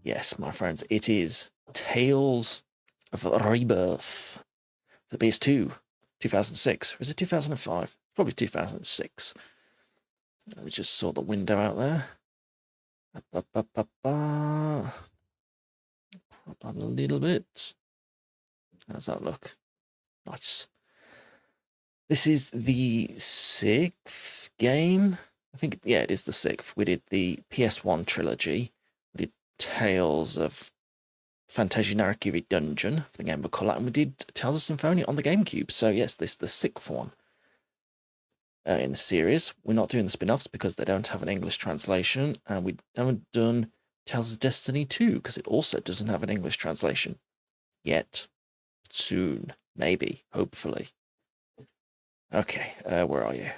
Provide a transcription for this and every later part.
Yes, my friends, it is Tales of Rebirth for the PS2, 2006. Or is it 2005? Probably 2006. We just saw the window out there. Up that a little bit. How's that look? Nice. This is the 6th game. I think, yeah, it is the 6th. We did the PS1 trilogy. We did Tales of Fantasia Narikiri Dungeon for the Game Boy Color, and we did Tales of Symphonia on the GameCube. So yes, this is the 6th one in the series. We're not doing the spin-offs because they don't have an English translation, and we haven't done Tales of Destiny 2 because it also doesn't have an English translation yet. Soon, maybe, hopefully. Okay, where are you?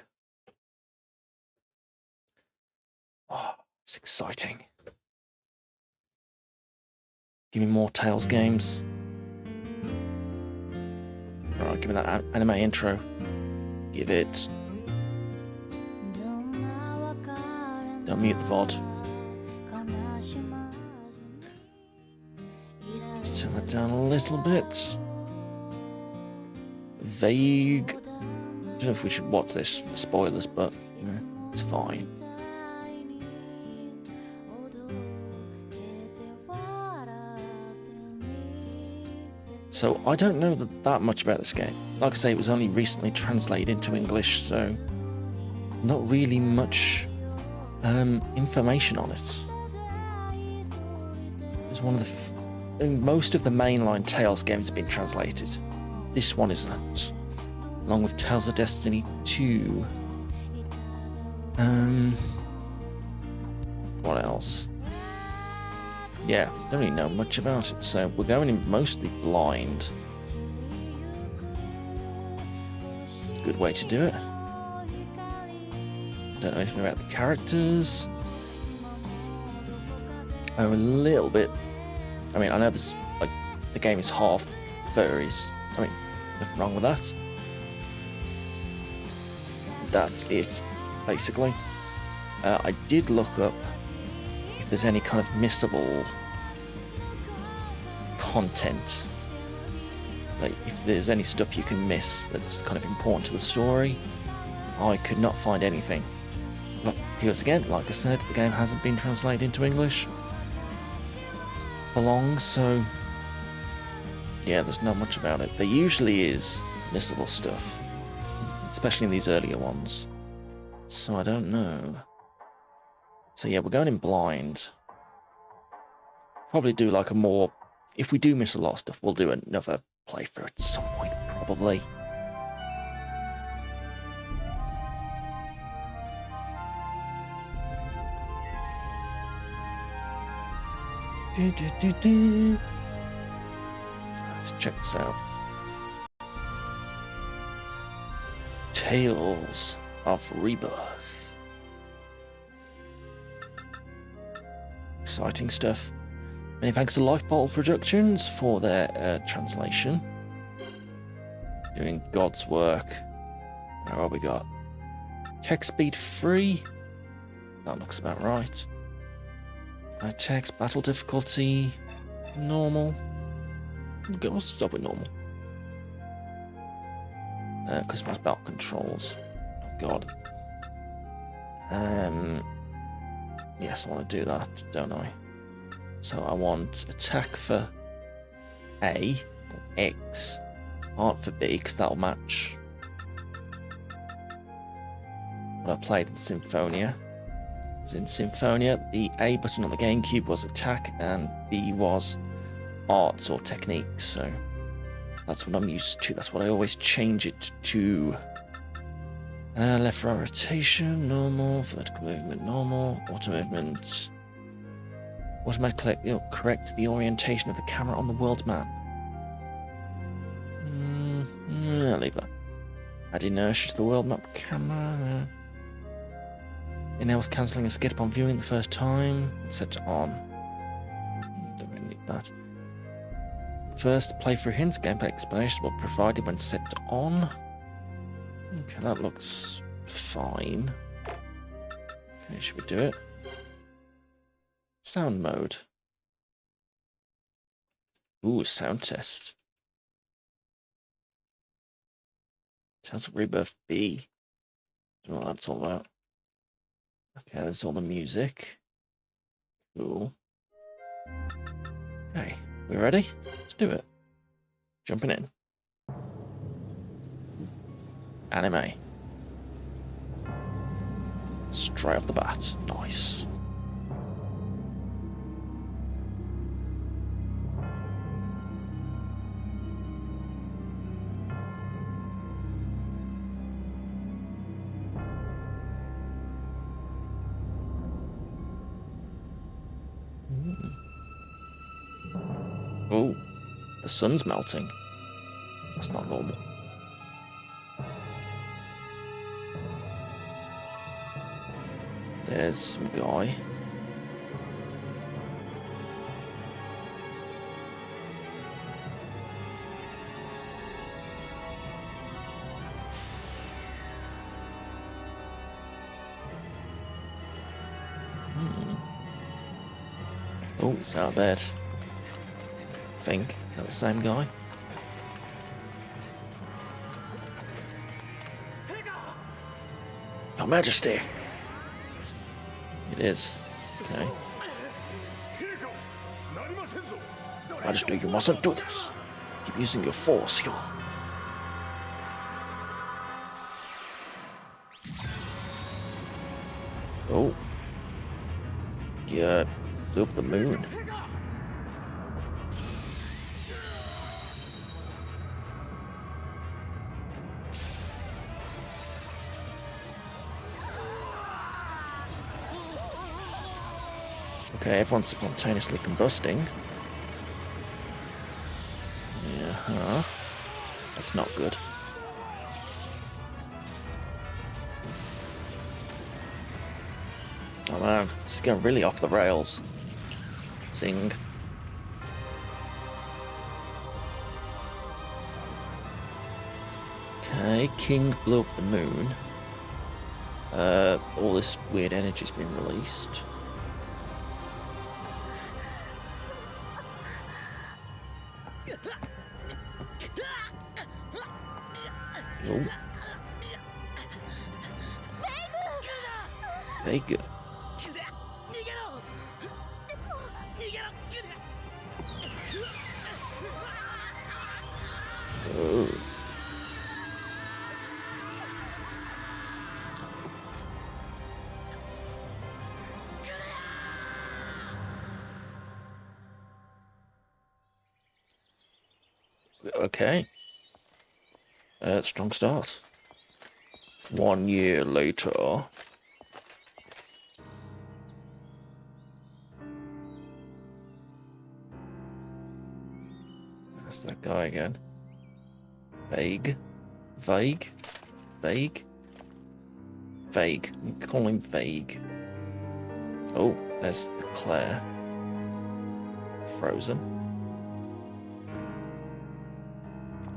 Oh, it's exciting. Give me more Tales games. Alright, give me that anime intro. Give it. Don't mute the VOD. Just turn that down a little bit. Vague. I don't know if we should watch this for spoilers, but it's fine. So I don't know that much about this game. Like I say, it was only recently translated into English, so not really much information on it. It's one of the most of the mainline Tales games have been translated. This one isn't, along with Tales of Destiny 2. What else? Yeah, don't really know much about it, so we're going in mostly blind. It's a good way to do it. Don't know anything about the characters. I'm a little bit. I mean, I know this, like, the game is half furries. I mean, nothing wrong with that. That's it, basically. I did look up if there's any kind of missable content, like if there's any stuff you can miss that's kind of important to the story. I could not find anything, but because again, like I said, the game hasn't been translated into English for long, so yeah, there's not much about it. There usually is missable stuff, especially in these earlier ones, so I don't know. So yeah, we're going in blind. Probably do like a more... If we do miss a lot of stuff, we'll do another playthrough at some point, probably. Let's check this out. Tales of Rebirth. Exciting stuff. Many thanks to Lifebottle Productions for their translation. Doing God's work. Now what we got? Text speed free. That looks about right. Text battle difficulty normal. We'll stop with normal. Customized battle controls. Oh God. Yes, I want to do that, don't I? So I want attack for A, or X, art for B, because that'll match what I played in Symphonia. So in Symphonia, the A button on the GameCube was attack, and B was arts or techniques, so that's what I'm used to. That's what I always change it to. Left right rotation, normal, vertical movement, normal, auto movement. Automatically correct the orientation of the camera on the world map. I'll leave that. Add inertia to the world map camera. Enables cancelling a skip upon viewing the first time. Set to on. Don't really need that. First, playthrough hints, gameplay explanations will be provided when set to on. Okay, that looks fine. Okay, should we do it? Sound mode. Ooh, sound test. Tales of Rebirth B. I don't know what that's all about. Okay, that's all the music. Cool. Okay, we ready? Let's do it. Jumping in. Anime. Straight off the bat. Nice. Oh, the sun's melting. That's not normal. There's some guy. Oh, he's out of bed. Think. Not the same guy. Your Majesty. It is. Okay. Majesty, you mustn't do this. Keep using your force, you. Oh. Yeah, blew up the moon. Okay, everyone's spontaneously combusting. Yeah, that's not good. Oh man, this is going really off the rails. Zing. Okay, King blew up the moon. All this weird energy's been released. Oh. Vega. Oh. Okay. Strong start. 1 year later. That's that guy again. Vague. Vague? Vague? Vague. I'm calling him Vague. Oh, there's Claire. Frozen.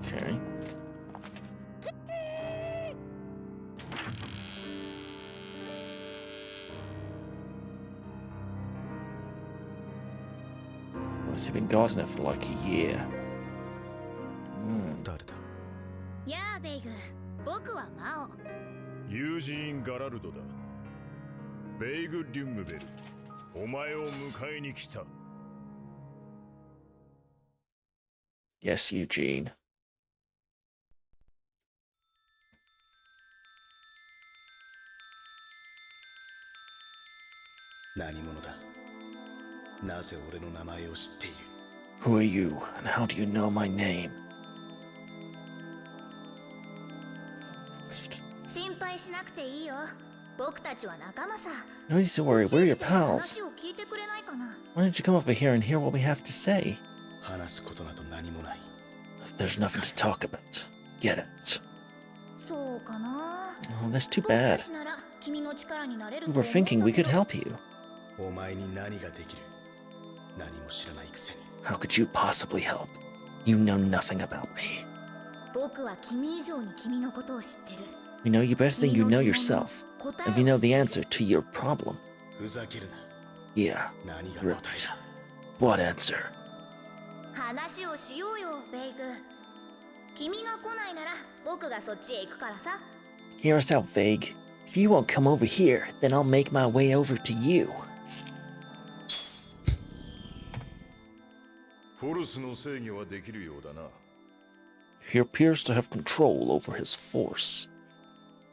Okay. Has he been guarding it for like a year? Yeah, Beig. 僕はマオ。友人ガラルドだ。ベイグ・リュングベル。お前を迎えに来た。Yes, Eugene. 何者だ。なぜ俺の名前を知っている。Who are you, and how do you know my name? 心配しなくていいよ。僕たちは仲間さ。No need to worry, we're your pals. 話を聞いてくれないかな。Why don't you come over here and hear what we have to say? 話すことなど何もない。There's nothing to talk about. Get it. そうかな。Oh, that's too bad. 僕たちなら君の力になれる We と were 思うんだ thinking we け could ど。 help you. お前に何ができる。何も知らないくせに。How could you possibly help? You know nothing about me. 僕は君以上に君のことを知ってる。 We know you better than you know yourself, and we know the answer to your problem. ふざけるな。 Yeah, 何が right. 答えだ。 What answer? 話をしようよベイグ。君が来ないなら僕がそっちへ行くからさ。 Hear us out, Vague. If you won't come over here, then I'll make my way over to you. フォルスの制御はできるようだな。He appears to have control over his force.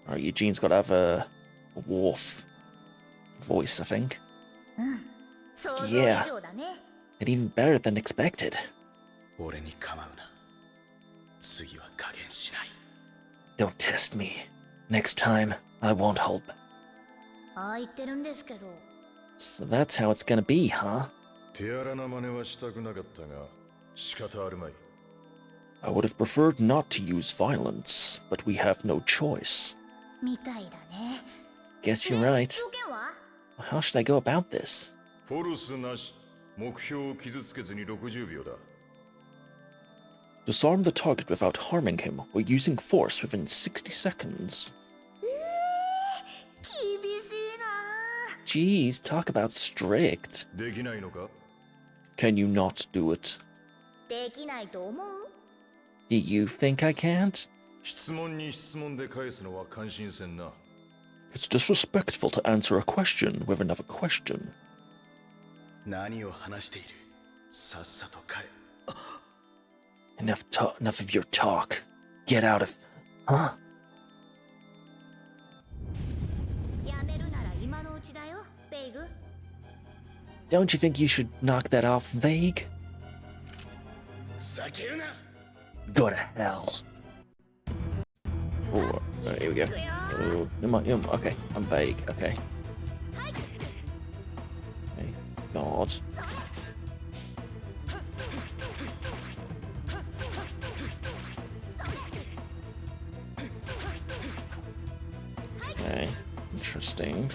Alright, Eugene's got to have a wolf voice, I think. 想像以上だね。 And even better than expected. 俺に構うな。次は加減しない。 Don't test me. Next time, I won't hold back. ああ言ってるんですけど。 So that's how it's gonna be, huh? 手荒な真似はしたくなかったが、仕方あるまい。I would have preferred not to use violence, but we have no choice. みたいだね。 Guess you're right. 条件は？ How should I go about this? フォルスなし、目標を傷つけずに60秒だ。Disarm the target without harming him or using force within 60 seconds. 厳しいな。 Jeez, talk about strict. できないのか？ Can you not do it? できないと思う？ Do you think I can't? 質問に質問で返すのは感心せんな。It's disrespectful to answer a question with another question. 何を話している？さっさと帰。 Enough of your talk. Get out of... Huh? やめるなら今のうちだよ、ベイグ。 Don't you think you should knock that off, Vague? 避けるな。 Go to hell. Oh, here we go. Oh, okay, I'm vague. Okay. Okay. God. Okay. Interesting.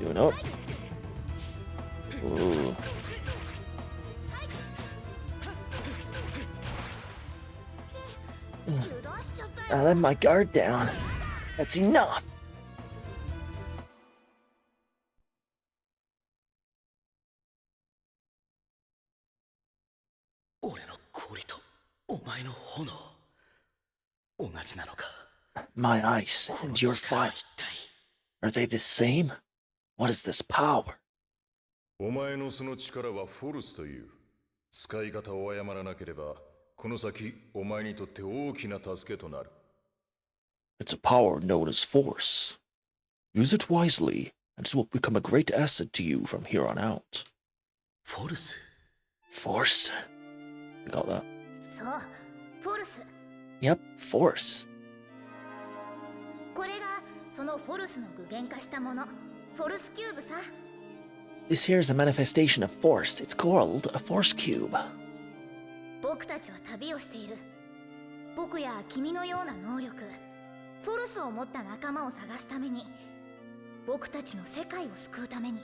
Doing up. Ooh. I let my guard down. That's enough. 俺の氷とお前の炎、同じなのか。 My ice and your fire. 一体 Are they the same? What is this power? お前のその力はフォルスという。使い方を誤らなければ、この先お前にとって大きな助けとなる。It's a power known as force. Use it wisely, and it will become a great asset to you from here on out. フォルス。 Force? You got that? そう、フォルス。 Yep, force. これがそのフォルスの具現化したもの、フォルスキューブさ。 This here is a manifestation of force. It's called a force cube. 僕たちは旅をしている。僕や君のような能力、フォルスを持った仲間を探すために、僕たちの世界を救うために。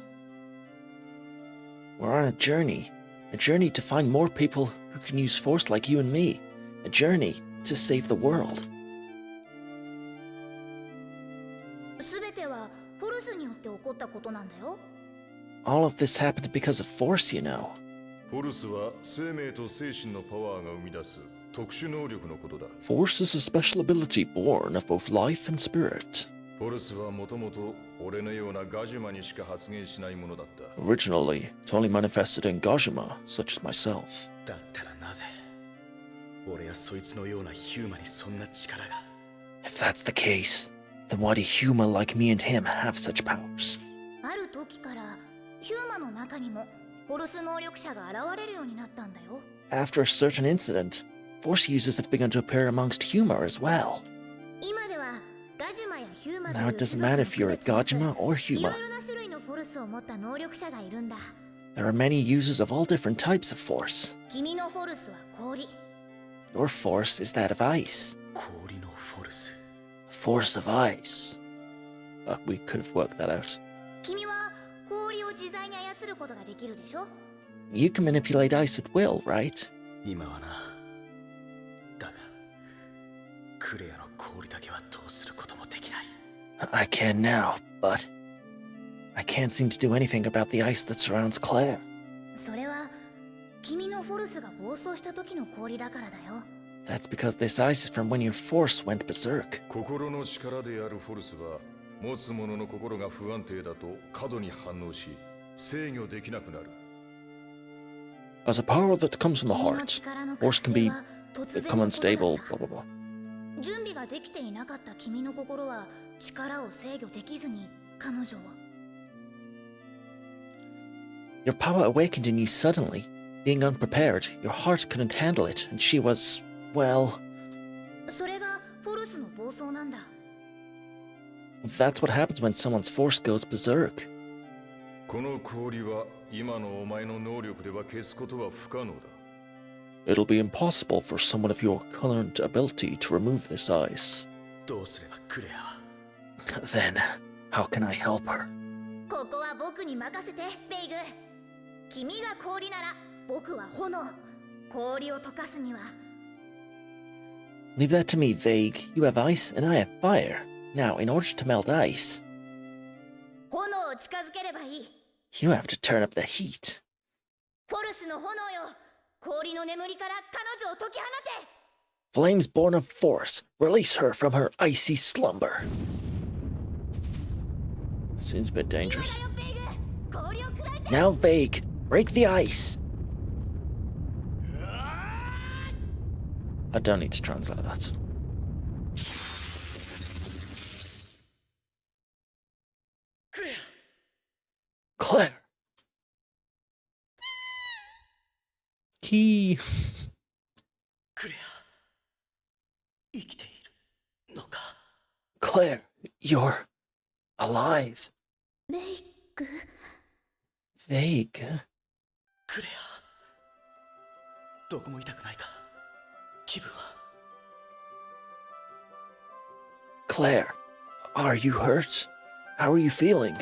We're on a journey to find more people who can use force like you and me. A journey to save the world. すべてはフォルスによって起こったことなんだよ。 All of this happened because of force, you know. フォルスは生命と精神のパワーが生み出す特殊能力のことだ。Force is a special ability born of both life and spirit. フォルスはもともと俺のようなガジュマにしか発現しないものだった。 Originally, it only manifested in Gajima, such as myself. だったらなぜ俺やそいつのようなヒューマにそんな力が。 If that's the case, then why do Huma like me and him have such powers? ある時からヒューマの中にもフォルス能力者が現れるようになったんだよ。 After a certain incident, force users have begun to appear amongst Huma as well. 今ではガジュマやヒューマと Now いう it doesn't matter if you're a Gajima or い Huma. ろいろな種類のフォルスを持った能力者がいるんだ。 There are many users of all different types of force. 君のフォルスは氷。 Your force is that of ice. 氷のフォルス。 Force of ice. We could have worked that out. 君は氷を自在に操ることができるでしょ。 You can manipulate ice at will, right? 今はな。だが、クレアの氷だけはどうすることもできない。I can now, but I can't seem to do anything about the ice that surrounds Claire. それは君のフォルスが暴走した時の氷だからだよ。 That's because this ice is from when your force went berserk. 心の力であるフォルスは持つ者の心が不安定だと過度に反応し制御できなくなる。 As a power that comes from the 君の heart, 力の force 覚 can 醒 be は突然 become のことだ unstable, った blah blah blah. 準備ができていなかった君の心は力を制御できずに彼女を。 Your power awakened in you suddenly. Being unprepared, your heart couldn't handle it, and she was, well, それがフォルスの暴走なんだ。 that's what happens when someone's force goes berserk. この氷は今のお前の能力では消すことは不可能だ。 It'll be impossible for someone of your current ability to remove this ice. どうすればクレア Then, how can I help her? ここは僕に任せてベイグ。君が氷なら僕は炎。氷を溶かすには Leave that to me, Vague. You have ice, and I have fire. Now, in order to melt ice, 炎を近づければいい。 you have to turn up the heat. フォルスの炎よ。氷の眠りから彼女を解き放て。 Flames born of force, release her from her icy slumber. Seems a bit 今 dangerous. だよベイグ。氷を砕いて。 Now, Vague, break the ice. I don't need to translate that. Claire. Key. クレア生きているのか Claire, you're alive. ベイグ。 Vague. クレアどこも痛くないか気分は Claire, are you hurt? How are you feeling?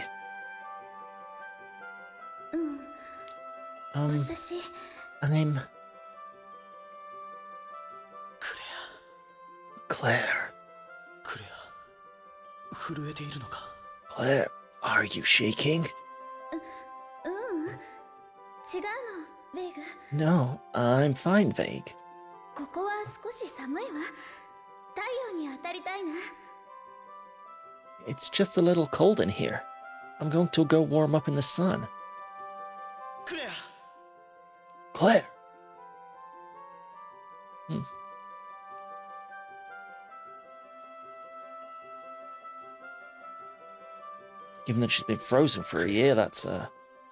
うん。 Um, 私 I'm クレ Claire. アクレア震えているのか Claire, are you shaking? うん。違うのベイグ。 No, I'm fine, Vague. ここは少し寒いわ。太陽に当たりたいな。 It's just a little cold in here. I'm going to go warm up in the sun. クレア Claire! Given that she's been frozen for a year, that's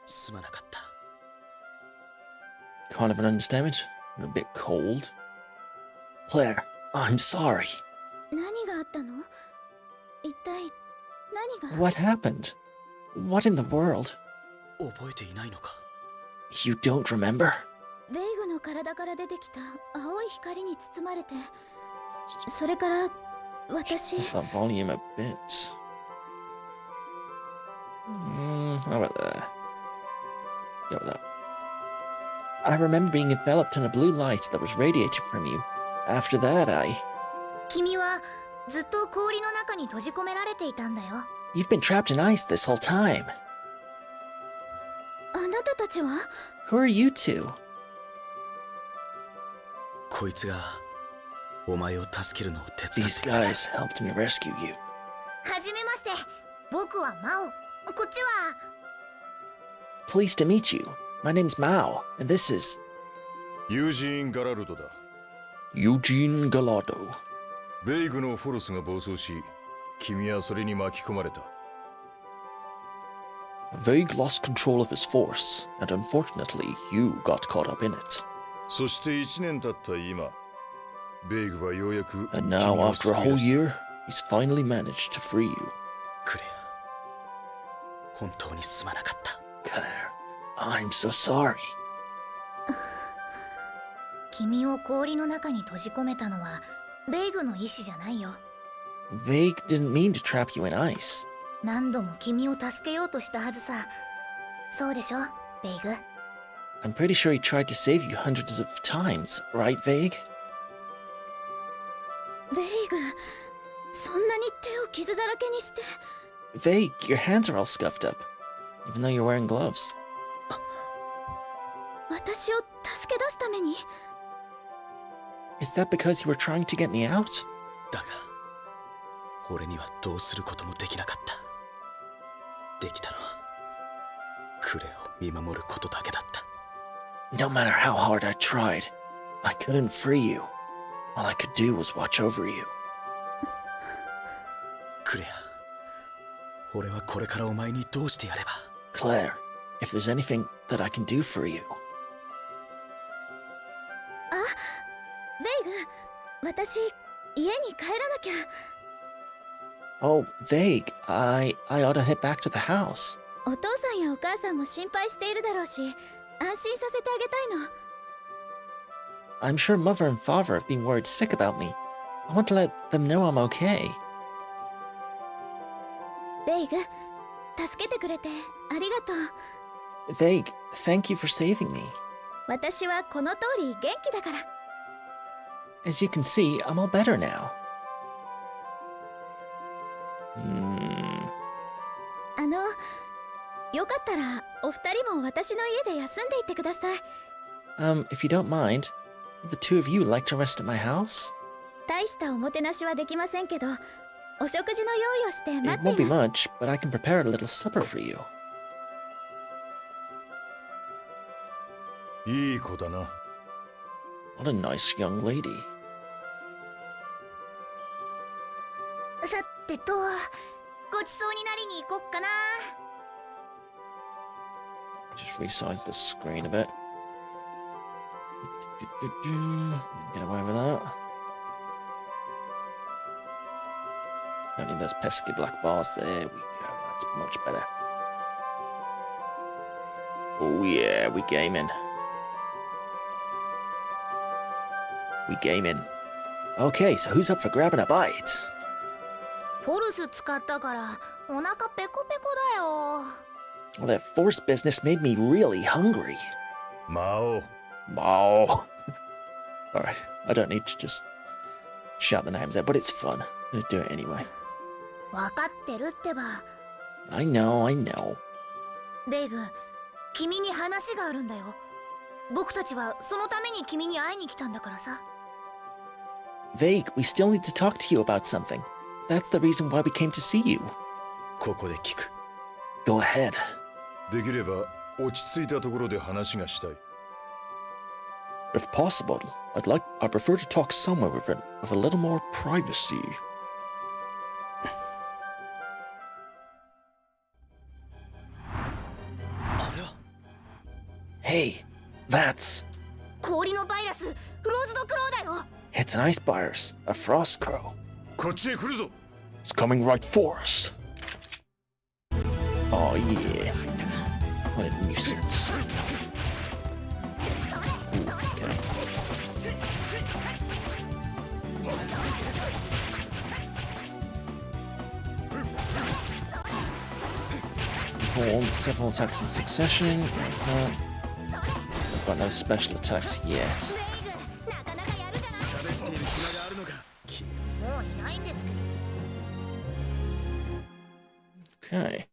すまなかった kind of an understatement. You're a bit cold. Claire, I'm sorry. 何があったの？一体何が？ What happened? What in the world? 覚えていないのか You don't remember? ベイグの体から出てきた青い光に包まれて、それから私 That volume a bit. How about that? Go with that. I remember being enveloped in a blue light that was radiating from you. After that, 君はずっと氷の中に閉じ込められていたんだよ。 You've been trapped in ice this whole time. あなたたちは？ Who are you two? こいつがお前を助けるのを手伝っ These てくれた guys helped me rescue you. はじめまして。僕はマオ。こっちは Pleased to meet you. My name's Mao, and this is ユージーン・ガラルドだ。 Eugene Gallardo. ベイグのフォルスが暴走し、君はそれに巻き込まれた。 Vague lost control of his force, and unfortunately, you got caught up in it. そして1年経った今、ベイグはようやく And now, 君を after a 救い whole 出した year, he's finally managed to free you. クレア本当にすまなかった Claire, I'm so sorry. 君を氷の中に閉じ込めたのはベイグの意志じゃないよ。 Vague didn't mean to trap you in ice. 何度も君を助けようとしたはずさ。そうでしょ、ベイグ。 I'm pretty sure he tried to save you hundreds of times, right, Vague? ベイグ、そんなに手を傷だらけにして。 Vague, your hands are all scuffed up. even though you're wearing gloves. 私を助け出すために？ Is that because you were trying to get me out? だが俺にはどうすることもできなかった。できたのはクレアを見守ることだけだった。 No matter how hard I tried, I couldn't free you. All I could do was watch over you. クレア、俺はこれからお前にどうしてやれば。 Claire, if there's anything that I can do for you. ベイグ、私家に帰らなきゃ。 Oh, Vague, I ought to head back to the house. お父さんやお母さんも心配しているだろうし、安心させてあげたいの。 I'm sure Mother and Father have been worried sick about me. I want to let them know I'm okay. ベイグ、助けてくれてありがとう。 Vague, thank you for saving me. 私はこの通り元気だから。 As you can see, I'm all better now. よかったらお二人も私の家で休んでいってください。 If you don't mind, would the two of you like to rest at my house? 大したおもてなしはできませんけど、お食事の用意をして It 待 won't って be います。 much, but I can prepare a little supper for you. いい子だな。 What a nice young lady. さてと、ごちそうになりに行こっかな。 Just resize the screen a bit. Get away with that. Don't need those pesky black bars. There we go. That's much better. Oh yeah, we gaming. We gaming. Okay, so who's up for grabbing a bite? フォルス使ったからお腹ペコペコだよ。 Well, that force business made me really hungry. 魔王。 Wow. Alright, I don't need to just shout the names out, but it's fun. I'm gonna do it anyway. わかってるってば。 I know. ベイグ、君に話があるんだよ。僕たちはそのために君に会いに来たんだからさ。 Vague, we still need to talk to you about something. That's the reason why we came to see you. ここで聞く。 Go ahead. できれば落ち着いたところで話がしたい。If possible, I prefer to talk somewhere with a little more privacy. あれは Hey, that's... 氷のバイラス、フローズドクローだよ。 It's an ice virus, a frost crow. こっちへ来るぞ。 It's coming right for us. Oh yeah. What a nuisance. Ooh, okay. Perform several attacks in succession. I've got no special attacks yet. なかなかやるじゃない。喋っている暇があるのか。もういないんですけど。 Okay.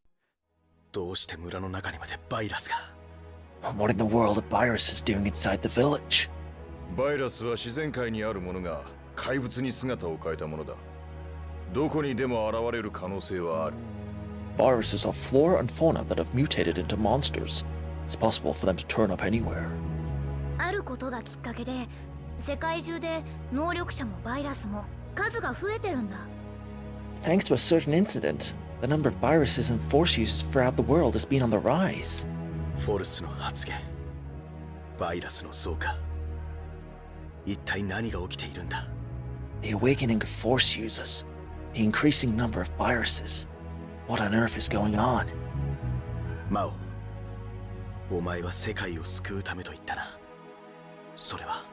どうして村の中にまでバイラスが。 What in the world are viruses doing inside the village? バイラスは自然界にあるものが怪物に姿を変えたものだ。どこにでも現れる可能性はある。 Viruses are flora and fauna that have mutated into monsters. It's possible for them to turn up anywhere. あることがきっかけで、世界中で能力者もバイラスも数が増えてるんだ。 Thanks to a certain incident, the number of viruses and force users throughout the world has been on the rise. フォルスの発言。バイラスの増加。一体何が起きているんだ。 The awakening of force users, the increasing number of viruses. What on earth is going on? マオ、お前は世界を救うためと言ったな。それは。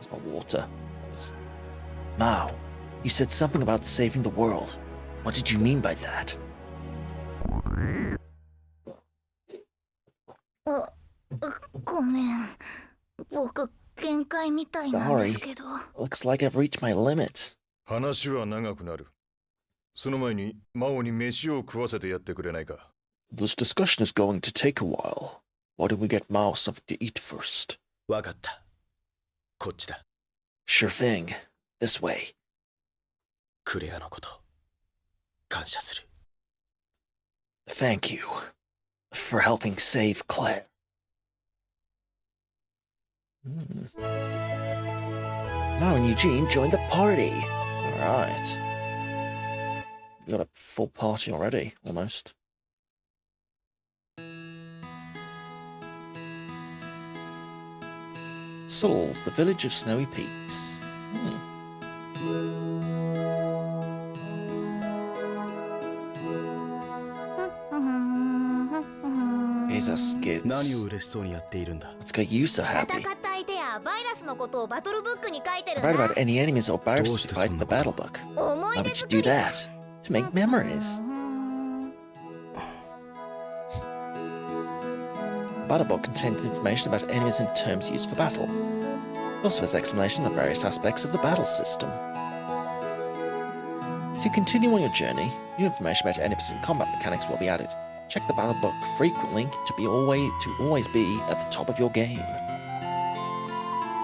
There's my water. Mao, you said something about saving the world. What did you mean by that? ごめん。僕、限界みたいなんですけど。 Looks like I've reached my limit. 話は長くなる。その前に魔王に飯を食わせてやってくれないか。This discussion is going to take a while. Why don't we get Mao something to eat first? わかった。こっちだ。 Sure thing. This way. クレアのこと、感謝する。 Thank you for helping save Claire. Mao and Eugene joined the party. Alright. We got a full party already, almost. Souls, the village of snowy peaks. Jesus kids. 何を嬉しそうにやっているんだ。 Let's get you so 戦 happy. った相手やバイラスのことをバトルブックに書いてるん Write だ。 about any enemies or barriers to fight in the battle book. 思い Why 出 would you 作 do りさ。 that? To make memories. The battle book contains information about enemies and terms used for battle. It also has explanation of various aspects of the battle system. As you continue on your journey, new information about enemies and combat mechanics will be added. Check the battle book frequently to always be at the top of your game.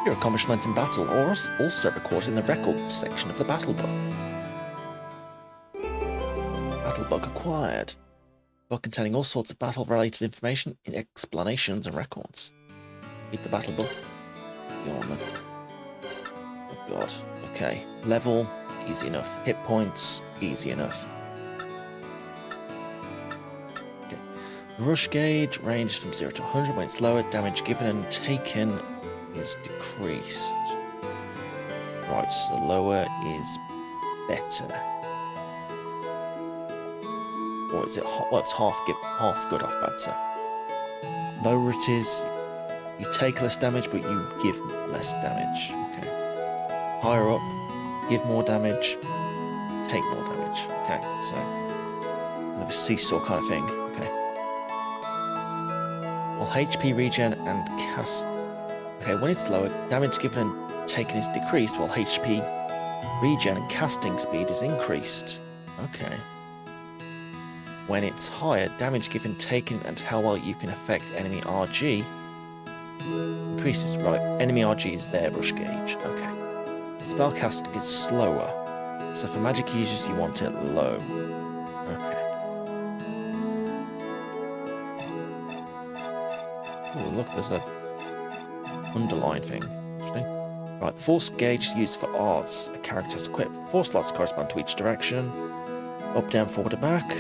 Your accomplishments in battle are also recorded in the records section of the battle book. Battle book acquired. Book containing all sorts of battle-related information, explanations, and records. Read the battle book. Go on then. Oh god. Okay. Level, easy enough. Hit points, easy enough. Okay. Rush gauge ranges from 0 to 100. When it's lower, damage given and taken is decreased. Right, so lower is better. Or is it well, it's half good, half better. Lower it is, you take less damage, but you give less damage. Okay. Higher up, give more damage, take more damage. Okay, so kind of a seesaw kind of thing. Okay. Well, HP regen and cast. Okay, when it's lower, damage given and taken is decreased, while HP regen and casting speed is increased. Okay. When it's higher, damage given, taken, and how well you can affect enemy RG increases. Right, enemy RG is their rush gauge. Okay. Spellcasting is slower, so for magic users you want it low. Okay. Oh, look, there's a underline thing. Interesting. Right, the force gauge is used for arts a character has equipped. The four slots correspond to each direction. Up, down, forward, and back.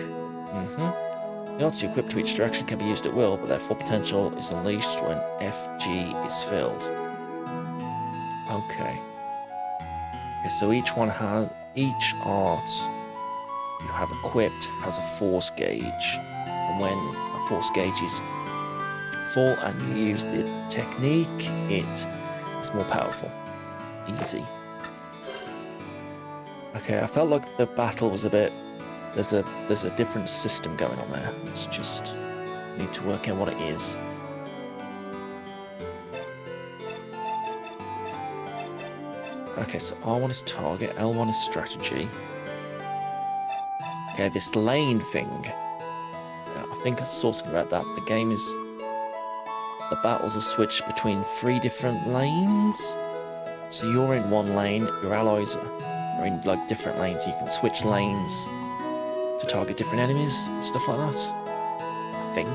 The arts you equip to each direction can be used at will, but their full potential is unleashed when FG is filled. Okay. Okay, so each art you have equipped has a force gauge, and when a force gauge is full and you use the technique, it is more powerful. Easy. Okay, I felt like the battle was a bit. There's a different system going on there. It's just need to work out what it is. Okay, so R1 is target, L1 is strategy. Okay, this lane thing. I think I saw something about that. The game is. The battles are switched between 3 different lanes. So you're in one lane, your allies are in like different lanes. You can switch lanes to target different enemies and stuff like that. I think.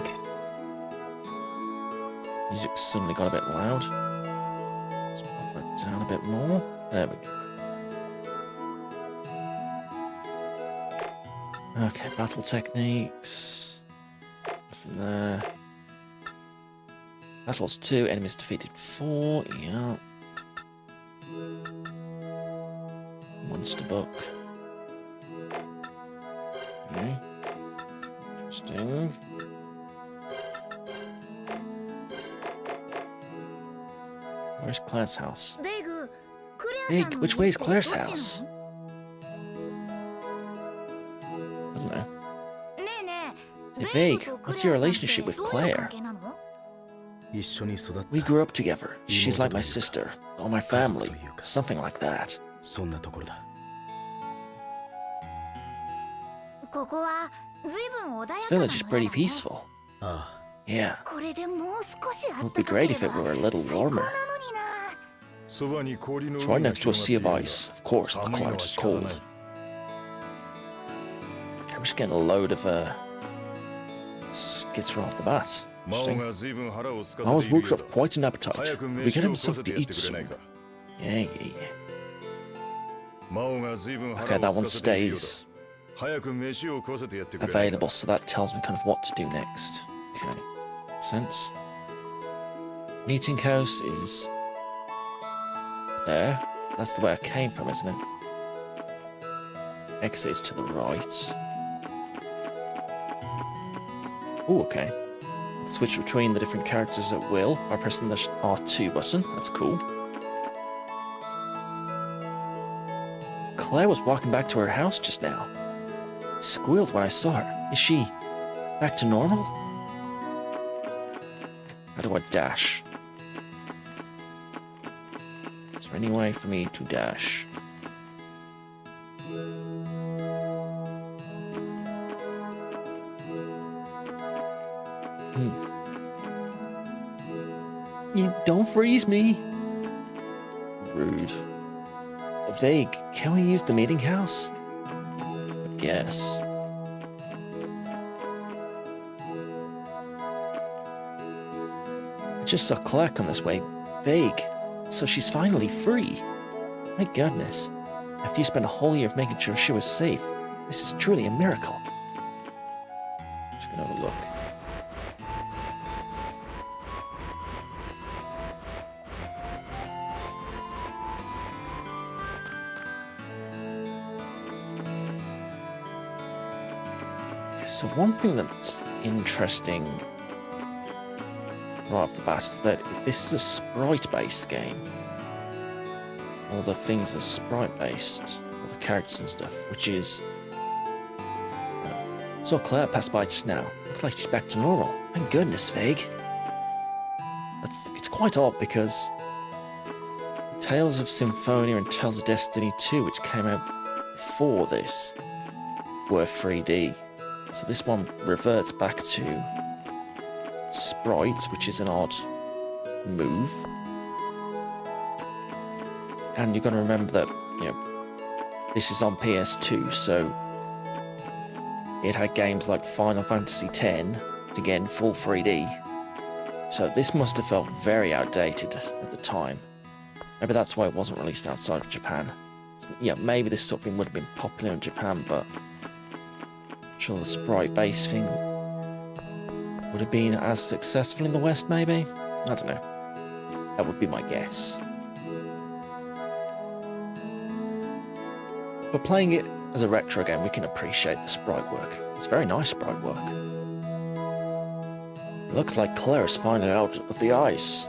Music suddenly got a bit loud. Let's pop that down a bit more. There we go. Okay, battle techniques. Nothing there. Battles 2, enemies defeated 4, yeah. Monster book. Okay. Interesting. Where's Claire's house? ベイグ、クレア Big, さんの which 家 way っ is て Claire's どっちな house? の？ I don't know. ねえねえ、 Say, ベイ Vague, グとク what's レ your アさんっ relationship て with どういう Claire? 関係なの？ 一緒に育った。 We grew up together. She's like my sister, or my family, something like that. そんなところだ。ここは随分穏やかな This 村 village だ is ね pretty peaceful. あ Yeah. これでもう少し It あっ would た be か great け if れ it ば were a little 最高なの warmer. にな。そばに氷の It's 海 right が next to a 広 sea が of っているが ice. Of course, the 寒いのは climate's 仕方ない cold. I'm just getting a load of skits right off the bat. 魔王 Interesting. が随分腹を空かせてい Miles る works よう up だ quite an appetite. 早く Could we 飯 get を him 食わせ something て to やっ eat てくれない soon? か Yeah, yeah, yeah. 魔王が随分 Okay, 腹を that 空 one かせているようだ stays 早く飯を食わせてやってくれないか available, so that tells me kind of what to do next. Okay, makes sense. Meeting house is there. That's the way I came from, isn't it? Exit is to the right. Oh, okay. Switch between the different characters at will by pressing the R2 button. That's cool. Claire was walking back to her house just now. Squealed when I saw her. Is she back to normal? How do I dash? Is there any way for me to dash? You don't freeze me. Rude. Vague. Can we use the meeting house? I guess. I just saw Claire come this way. Vague. So she's finally free. My goodness. After you spent a whole year of making sure she was safe, this is truly a miracle. Just gonna have a look. So one thing that's interesting right off the bat is that this is a sprite-based game. All the things are sprite-based, all the characters and stuff, which is... Saw Claire pass by just now. Looks like she's back to normal. Thank goodness, Vague. It's quite odd because Tales of Symphonia and Tales of Destiny 2, which came out before this, were 3D. So this one reverts back to sprites, which is an odd move. And you've got to remember that, you know, this is on PS2, so it had games like Final Fantasy X, again, full 3D. So this must have felt very outdated at the time. Maybe that's why it wasn't released outside of Japan. Yeah, maybe this sort of thing would have been popular in Japan, but I'm sure the sprite-based thing would have been as successful in the West, maybe? I don't know. That would be my guess. But playing it as a retro game, we can appreciate the sprite work. It's very nice sprite work. It looks like Claire is finally out of the ice.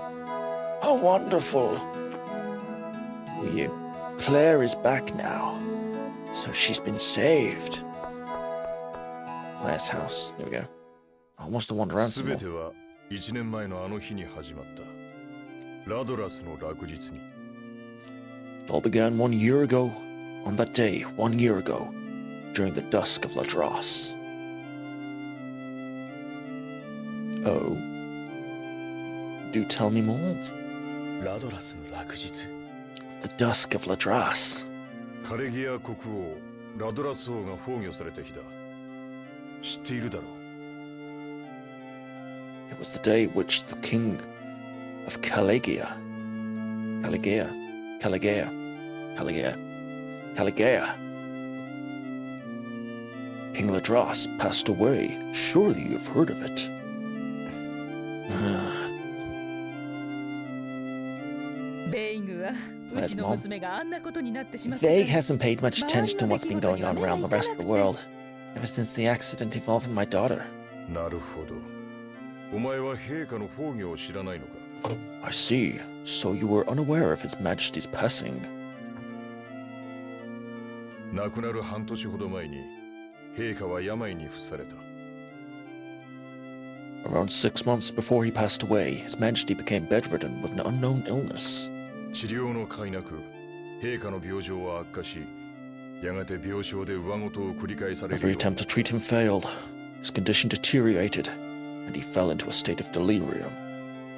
How wonderful! Who are you? Claire is back now. So she's been saved. Claire's house. Here we go. I want to wander around some 全 more. ては1年前のあの日に始まったラドラスの落日に It all began 1 year ago. On that day, 1 year ago, during the dusk of Ladras. Oh. Do tell me more. ラドラスの落日 The dusk of Ladras. カレギア国王ラドラス王が崩御された日だ知っているだろう It was the day which the king of Caligea, King Ladras passed away. Surely you've heard of it. Claire's mom. Vague hasn't paid much attention to what's been going on around the rest of the world ever since the accident involving my daughter. なるほどお前は陛下の崩御を知らないのか I see. So you were unaware of His Majesty's passing. 亡くなる半年ほど前に陛下は病に伏された Around 6 months before he passed away, His Majesty became bedridden with an unknown illness. 治療の甲斐なく陛下の病状は悪化しやがて病床で上事を繰り返される Every ように attempt to treat him failed. His condition deteriorated, and he fell into a state of delirium.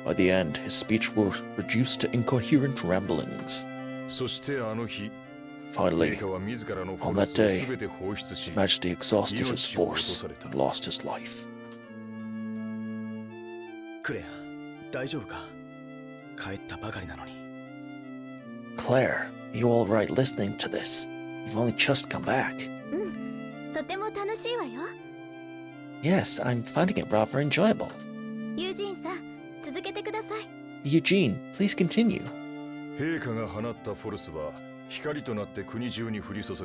By the end, his speech was reduced to incoherent ramblings. そしてあの日 Finally, 陛下は自らのフ on ォル that スを day, 全て放出し His Majesty exhausted his 命を落と force された and lost his life. クレア大丈夫か帰ったばかりなのに Claire, are you all right listening to this? You've only just come back. とても楽しいわよ。 Yes, I'm finding it rather enjoyable. ユージンさん、続けてください。 Eugene, please continue. 陛下が放ったフォルスは光となって国中に降り注ぎ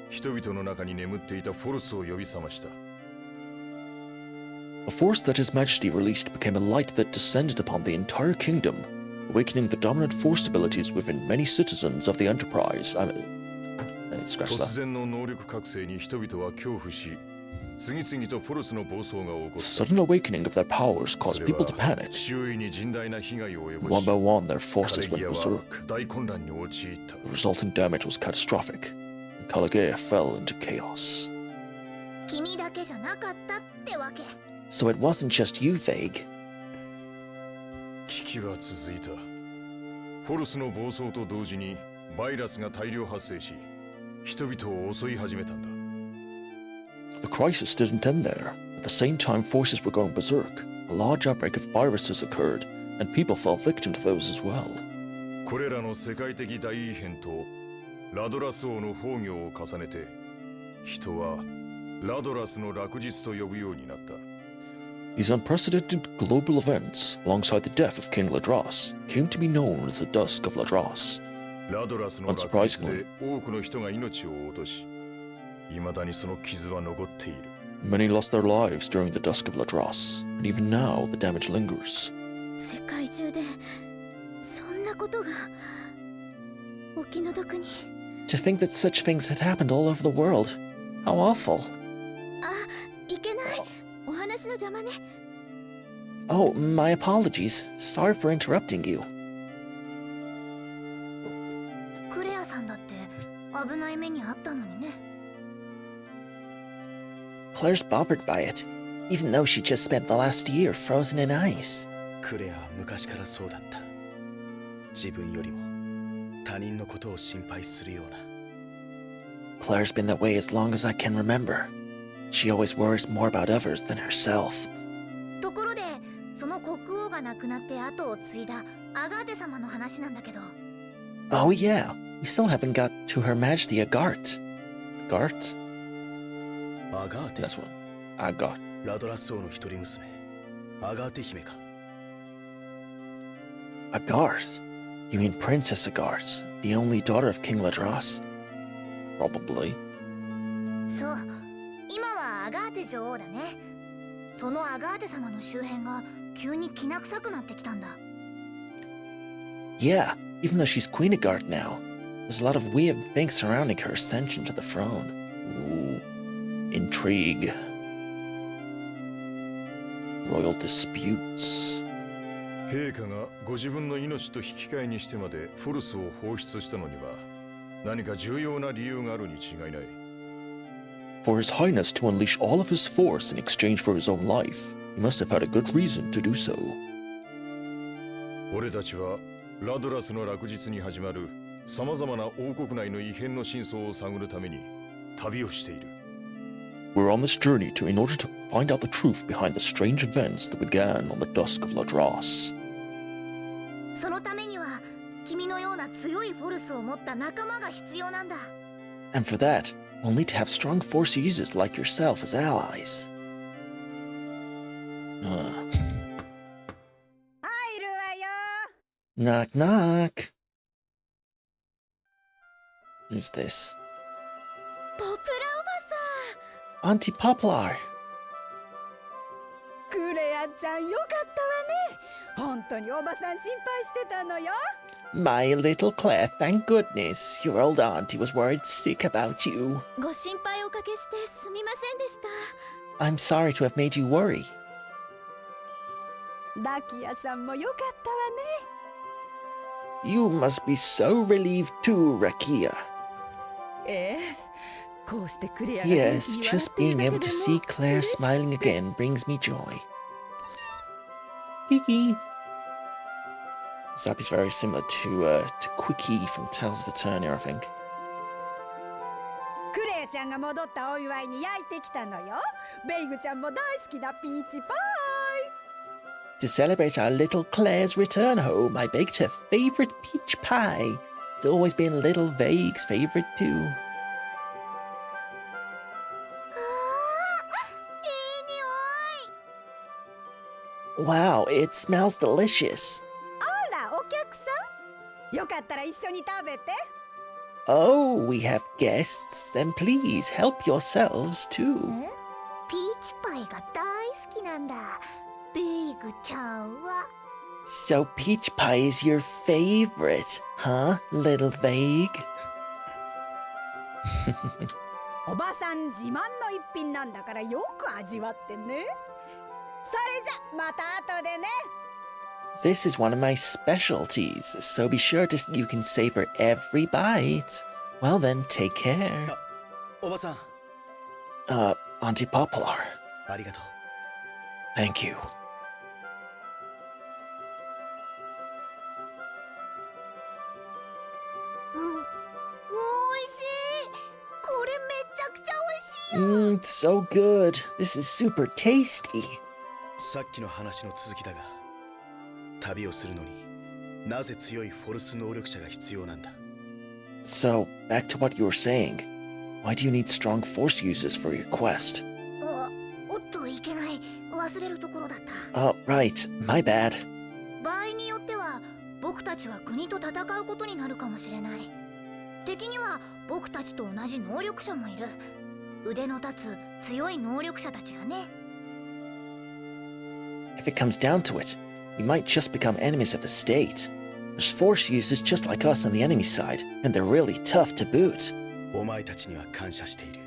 人々の中に眠っていたフォルスを呼び覚ました The force that His Majesty released became a light that descended upon the entire kingdom, awakening the dominant force abilities within many citizens of the Enterprise. Scratch 突 that. 然の能力覚醒に人々は恐怖し次々とフォルスの暴走が起こった Sudden awakening of their powers そ caused れ people to は panic. 周囲に甚大な被害を及ぼ One し by one, their カ forces レギ went アは berserk. 大混乱に陥った The resulting damage was catastrophic, and Kaligea fell into chaos. 君だけじゃなかったってわけ。 So it wasn't just you, Vague. 危機は続いたフォルスの暴走と同時にバイラスが大量発生し人々を襲い始めたんだ The crisis didn't end there. At the same time, forces were going berserk. A large outbreak of viruses occurred, and people fell victim to those as well. これらの世界的大異変とラドラス王の崩御を重ねて人はラドラスの落日と呼ぶようになった These unprecedented global events, alongside the death of King Ladros, came to be known as the Dusk of Ladros. ラドラスの落日で多くの人が命を落とし未だにその傷は残っている Many lost their lives during the Dusk of Ladros, and even now the damage lingers. 世界中でそんなことがお気の毒に。 To think that such things had happened all over the world. How awful. あ、いけない。お話の邪魔ね。 Oh, my apologies. Sorry for interrupting you. クレアさんだって危ない目にあったのにね。 Claire's bothered by it, even though she just spent the last year frozen in ice. クレアは昔からそうだった自分よりも他人のことを心配するような Claire's been that way as long as I can remember. She always worries more about others than herself. ところで、その国王が亡くなって後を継いだアガーテ様の話なんだけど。 Oh yeah, we still haven't got to Her Majesty Agart. Agart? アガーテ That's what. Agart. ラドラス王の一人娘アガーテ姫か Agart? You mean Princess Agart, the only daughter of King Ladros? Probably. そう、今はアガーテ女王だね。そのアガーテ様の周辺が急にきな臭くなってきたんだ。 Yeah, even though she's Queen Agart now, there's a lot of weird things surrounding her ascension to the throne. Ooh. Intrigue. Royal disputes. 陛下がご自分の命と引き換えにしてまでフォルスを放出したのには何か重要な理由があるに違いない For His Highness to unleash all of his force in exchange for his own life, he must have had a good reason to do so. 俺たちはラドラスの落日に始まるさまざまな王国内の異変の真相を探るために旅をしている We're on this journey in order to find out the truth behind the strange events that began on the dusk of Ladros. そのためには君のような強いフォルスを持った仲間が必要なんだ。 And for that, we'll need to have strong force users like yourself as allies. 入るわよ。 Knock knock. Who's this? ポプラおばさ Auntie Poplar. クレアちゃんよかったわね。本当におばさん心配してたのよ。 My little Claire, thank goodness. Your old auntie was worried sick about you. ん。ご心配おかけしてすみませんでした。 I'm sorry to have made you worry. ラキアさんもよかったわね。 You must be so relieved too, Rakia. ええ、こうしてクレアが Yes, 元気に笑 just っている being だけ able で to も see Claire 嬉しく smiling て again brings me joy. Kiki. Zappy's very similar to Quickie from Tales of Eternia, I think. クレアちゃんが戻ったお祝いに焼いてきたのよ。ベイグちゃんも大好きなピーチパイ。 To celebrate our little Claire's return home, I baked her favorite peach pie. It's always been little Vague's favorite too. あー、いい匂い。 Wow, it smells delicious. あら、お客さん、よかったら一緒に食べて。 Oh, we have guests. Then please help yourselves too. ピーチパイが大好きなんだ、ベイグちゃんは。 So peach pie is your favorite, huh, little Vague? おばさん自慢の一品なんだからよく味わってね。それじゃまた後でね。 This is one of my specialties, so be sure you can savor every bite. Well then, take care. おばさん Auntie Poplar, ありがとう。 thank you. おいしい。これめちゃくちゃおいしいよ。 It's so good. This is super tasty. さっきの話の続きだが、旅をするのになぜ強いフォルス能力者が必要なんだ？ So, back to what you were saying. Why do you need strong force users for your quest? おっと、いけない。忘れるところだった。 Oh, right. My bad. 場合によっては僕たちは国と戦うことになるかもしれない。敵には僕たちと同じ能力者もいる。腕の立つ強い能力者たちがね。 If it comes down to it, we might just become enemies of the state. There's force users just like us on the enemy side, and they're really tough to boot. お前たちには感謝している。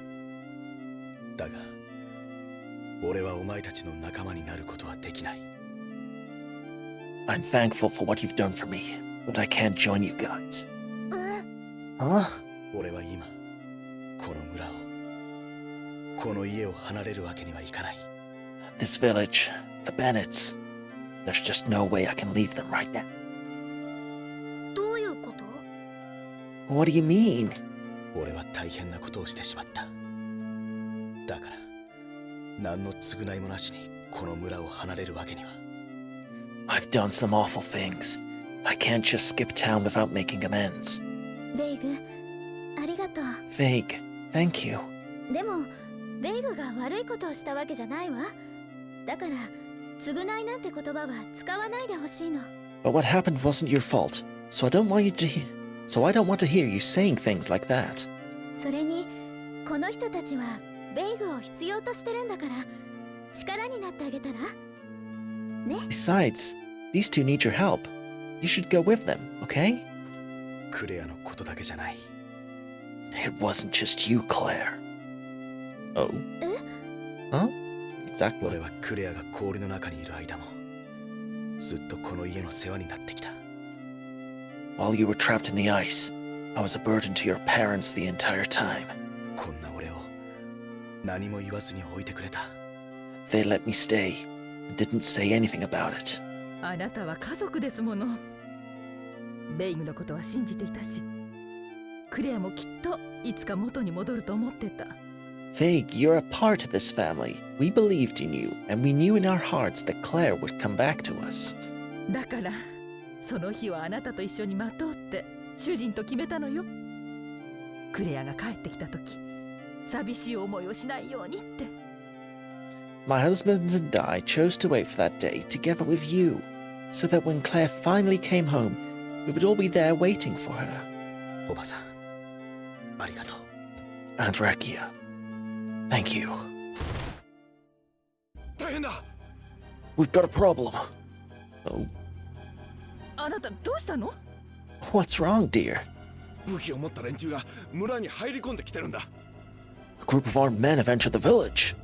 だが、俺はお前たちの仲間になることはできない。 I'm thankful for what you've done for me, but I can't join you guys. え、 Huh? 俺は今、この村を、この家を離れるわけにはいかない。 This village, the Bennetts. There's just no way I can leave them right now. どういうこと？ What do you mean? 俺は大変なことをしてしまった。だから、何の償いもなしにこの村を離れるわけには。 I've done some awful things. I can't just skip town without making amends. ベイグ、ありがとう。 Vague, thank you. でもベイグが悪いことをしたわけじゃないわ。だから償いなんて言葉は使わないでほしいの。 But what happened wasn't your fault, so I don't want to hear you saying things like that. それにこの人たちはベイグを必要としてるんだから力になってあげたら。 Besides, these two need your help. You should go with them, okay? クレアのことだけじゃない。 It wasn't just you, Claire. Oh. え？ Huh? Exactly. 俺はクレアが氷の中にいる間も、ずっとこの家の世話になってきた。 While you were trapped in the ice, I was a burden to your parents the entire time. こんな俺を何も言わずに置いてくれた。 They let me stay and didn't say anything about it. あなたは家族ですもの。ベイグのことは信じていたし、クレアもきっといつか元に戻ると思ってた。 Vague, you're a part of this family. We believed in you, and we knew in our hearts that Claire would come back to us. だからその日はあなたと一緒に待とうって主人と決めたのよ。クレアが帰ってきた時、寂しい思いをしないようにって。 My husband and I chose to wait for that day together with you, so that when Claire finally came home, we would all be there waiting for her. おばさん、ありがとう。 Aunt Rakia, thank you. 大変だ。 We've got a problem. Oh, あなたどうしたの？ what's wrong, dear? 武器を持った連中が村に入り込んできてるんだ。 A group of armed men have entered the village.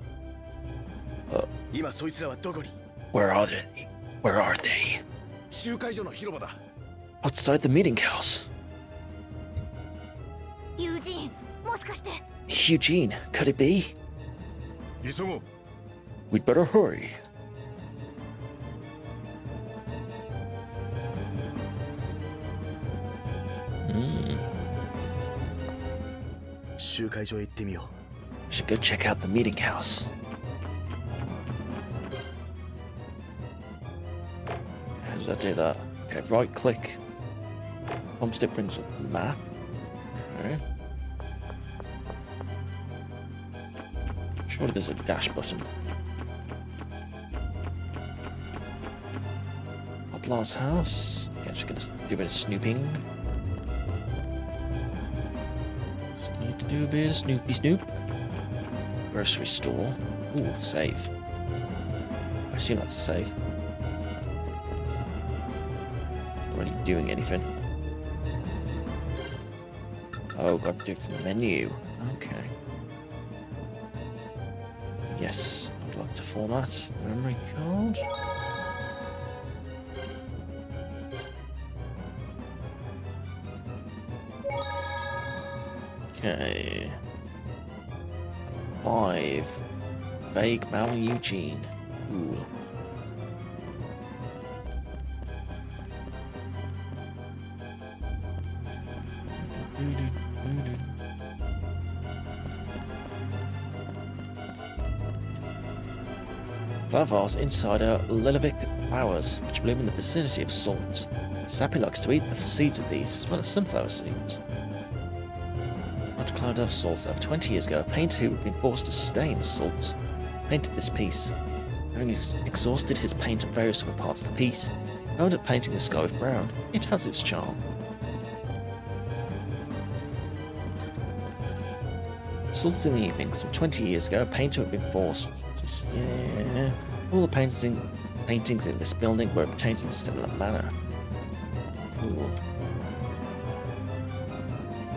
今そいつらはどこに？ Where are they? Where are they? 集会所の広場だ。 Outside the meeting house. 友人、もしかして。 Eugene, could it be? 急ごう。 We'd better hurry. Hmm. 集会所へ行ってみよ Should go check out the meeting house. How does that do that? Okay, right click. Thumbstick brings up the map. Okay. Surely there's a dash button. Poplar's house. Okay, just gonna do a bit of snooping. Just need to do a bit of snoopy snoop. Grocery store. Ooh, save. I assume that's a save. It's not really doing anything. Oh, got to do it from the menu. Okay. Yes, I'd like to format memory card. Okay. 5. Vague Mal Eugene. Ooh. Flower vase inside are Lilivic flowers, which bloom in the vicinity of salt. Sappy likes to eat the seeds of these, as well as sunflower seeds. Not cloud of salts. Over 20 years ago, a painter who had been forced to stain salts painted this piece. Having exhausted his paint on various other parts of the piece, he ended up painting the sky with brown. It has its charm. Salts in the evening. Some 20 years ago, a painter had been forced to... Yeah, all the paintings in this building were obtained in a similar manner. Cool.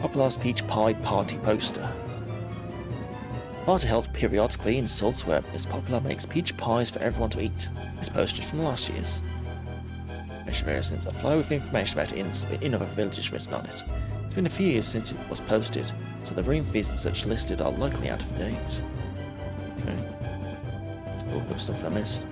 Poplar's Peach Pie Party Poster. Party held periodically in Salt's where Miss Popular makes peach pies for everyone to eat. This poster is from last year's. Information variants, a flow with information about in other villages written on it. It's been a few years since it was posted, so the room fees and such listed are likely out of date. Okay. Oh, there was something I missed.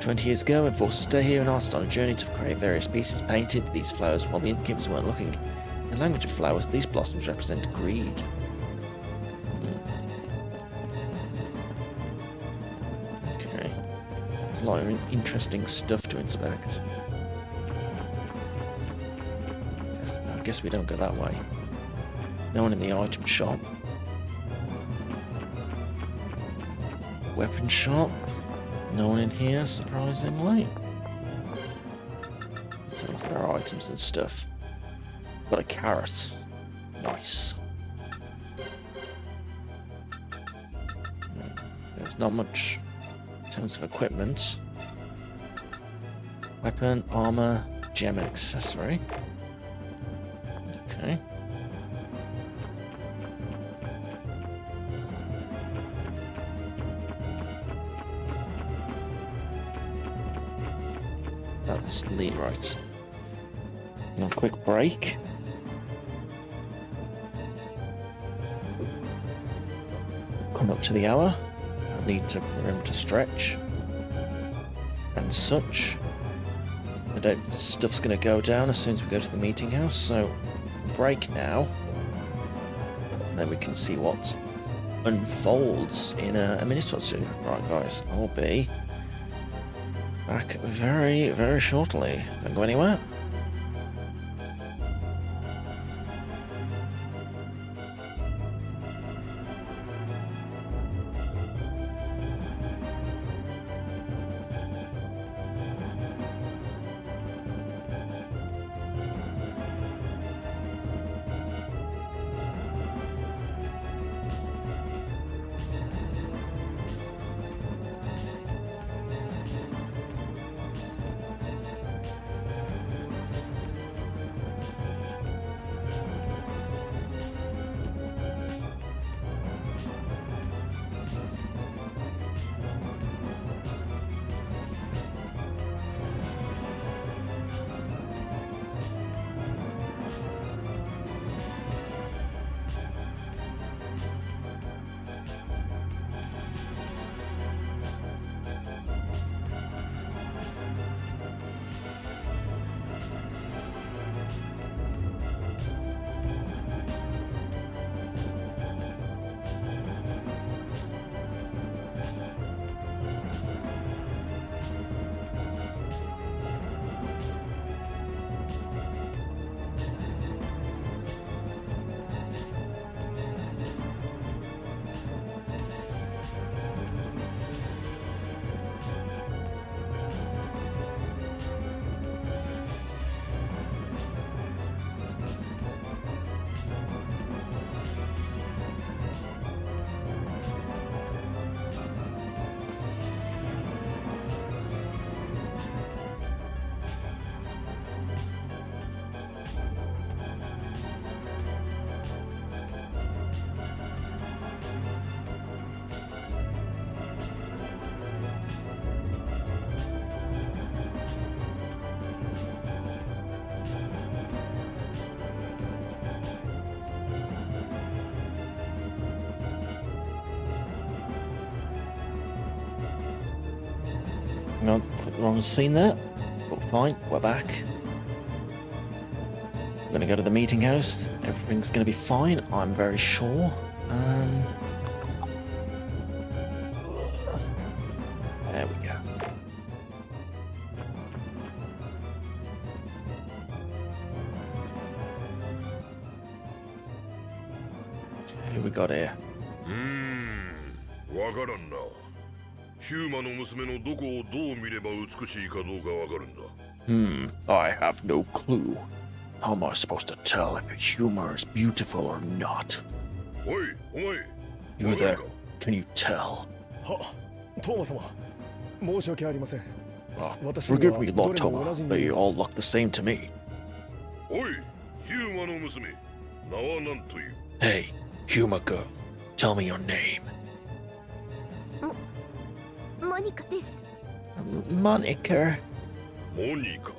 20 years ago, when forced to stay here and asked on a journey to create various pieces, painted these flowers while the innkeepers weren't looking. In the language of flowers, these blossoms represent greed. Okay. There's a lot of interesting stuff to inspect. I guess we don't go that way. No one in the item shop. Weapon shop. No one in here, surprisingly. Let's have a look at our items and stuff. Got a carrot. Nice. There's not much in terms of equipment. Weapon, armor, gem and accessory. Okay. That's lean right. A quick break. Come up to the hour. I need to remember to stretch and such. I don't. Stuff's going to go down as soon as we go to the meeting house. So break now, and then we can see what unfolds in a minute or two. Right, guys, I'll be back very, very shortly. Don't go anywhere. No, click the wrong scene there. But fine, we're back. I'm gonna go to the meeting house. Everything's gonna be fine, I'm very sure. There we go. Who we got here? わからんな。ヒューマの娘のどこをどう見れば美しいかどうかわかるんだ。I have no clue. How am I supposed to tell if a humor is beautiful or not? おい、お前。 You there? Can you tell? は、トーマ様。申し訳ありません。 Forgive me, Lord Toma. They all look the same to me. おい、ヒューマの娘。名は何という？ Hey, humor girl, tell me your name. モニカです。 Monica. モニカ。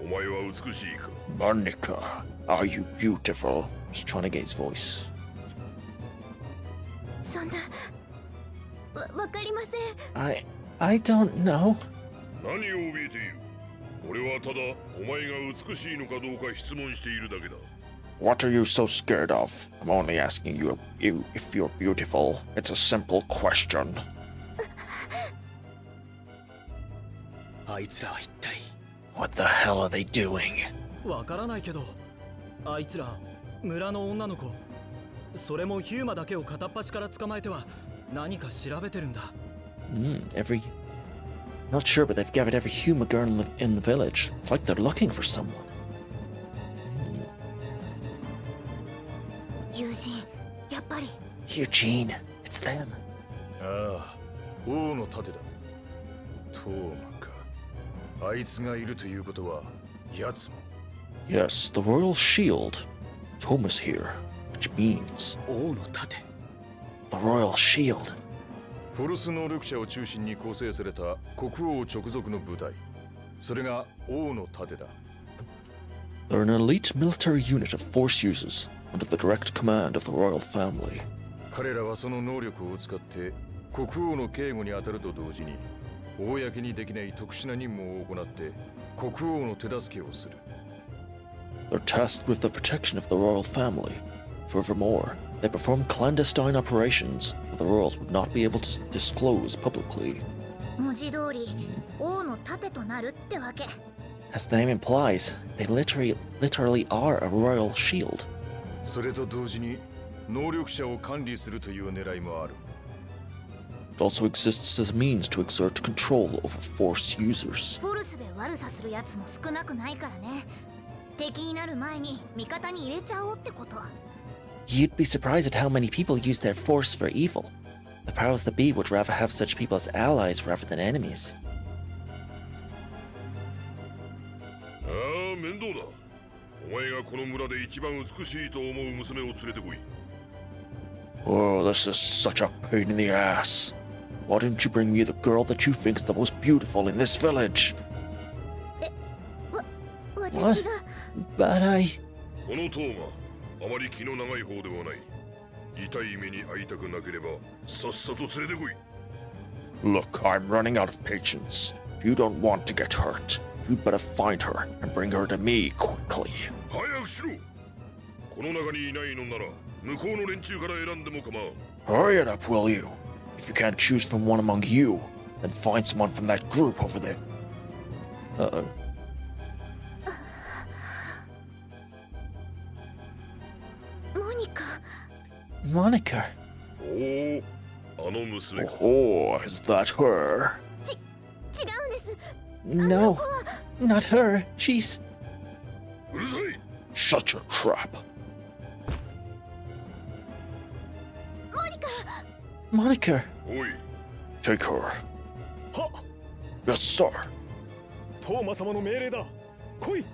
お前は美しいか？ Monica, are you beautiful? Just trying to get his voice. そんなわかりません。I don't know. 何を怯えている？俺はただお前が美しいのかどうか質問しているだけだ。 What are you so scared of? I'm only asking you if you're beautiful. It's a simple question. あいつらは一体 What the hell are they doing? わからないけど、あいつら村の女の子、それもヒューマだけを片っ端から捕まえては何か調べてるんだ。Not sure, but they've gathered every humor girl in the village. It's like they're looking for someone. 友人、やっぱり。 Eugene, it's them. ああ、王の盾だ。トーマか。あいつがいるということは、奴も。 Yes, the royal shield. Thomas here, which means 王の盾 the royal shield. フォルス能力者を中心に構成された国王直属の部隊。それが王の盾だ。 They're an elite military unit of force users under the direct command of the royal family. 彼らはその能力を使って国王の警護に当たると同時に公にできない特殊な任務を行って国王の手助けをする。 They're tasked with the protection of the royal family. Furthermore, they perform clandestine operations that the royals would not be able to disclose publicly. 文字通り王の盾となるってわけ。 As the name implies, they literally are a royal shield. それと同時に能力者を管理するという狙いもある。 It also exists as a means to exert control over force users. フォルスで悪さするやつも少なくないからね。敵になる前に味方に入れちゃおうってこと。 You'd be surprised at how many people use their force for evil. The powers that be would rather have such people as allies rather than enemies. ああ、面倒だ。お前がこの村で一番美しいと思う娘を連れてこい。 Oh, this is such a pain in the ass. Why didn't you bring me the girl that you think's the most beautiful in this village? 私が。 But I... このトーマ、あまり気の長い方ではない。痛い目に遭いたくなければさっさと連れてこい。 Look, I'm running out of patience. If you don't want to get hurt, you'd better find her and bring her to me quickly. 早くしろ。この中にいないのなら向こうの連中から選んでも構わん。 Hurry it up, will you? If you can't choose from one among you, then find someone from that group over there. Uh-oh. モニカ。 Monica. おお、あの娘か。 Oh, is that her? 違うんです。 No, not her. She's... うるさい。 Shut your trap. モニカ。 Monica, おい、 take her. は、 Yes, sir. トーマ様の命令だ。来い。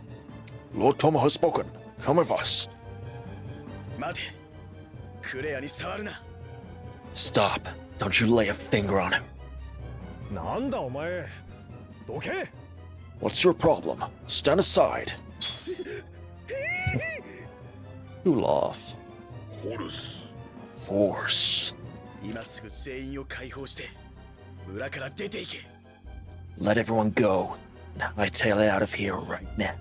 Lord Toma has spoken. Come with us. 待てクレアに触るな Stop. Don't you lay a finger on him. なんだお前。どけ。 What's your problem? Stand aside. You laugh. ホルス。 Force. 今すぐ全員を解放して村から出ていけ Let everyone go. Now I tail it out of here right now.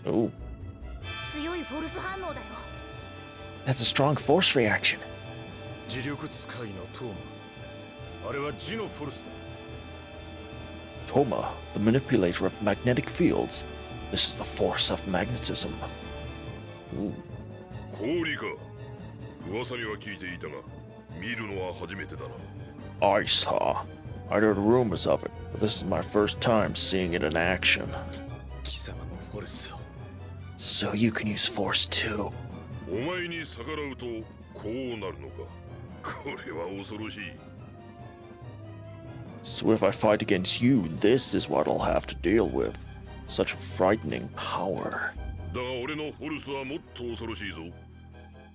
Oh, 強いフォルス反応だよ。 that's a strong force reaction. 磁力使いのトーマ。あれは磁のフォルスだ。 Toma, the manipulator of magnetic fields. This is the force of magnetism. Ooh. 氷か。噂には聞いていたが、見るのは初めてだな。I saw. I heard rumors of it, but this is my first time seeing it in action. 貴様もフォルスを So you can use force too. お前に逆らうとこうなるのか。これは恐ろしい。 So if I fight against you, this is what I'll have to deal with. Such frightening power. だが俺のフォルスはもっと恐ろしいぞ。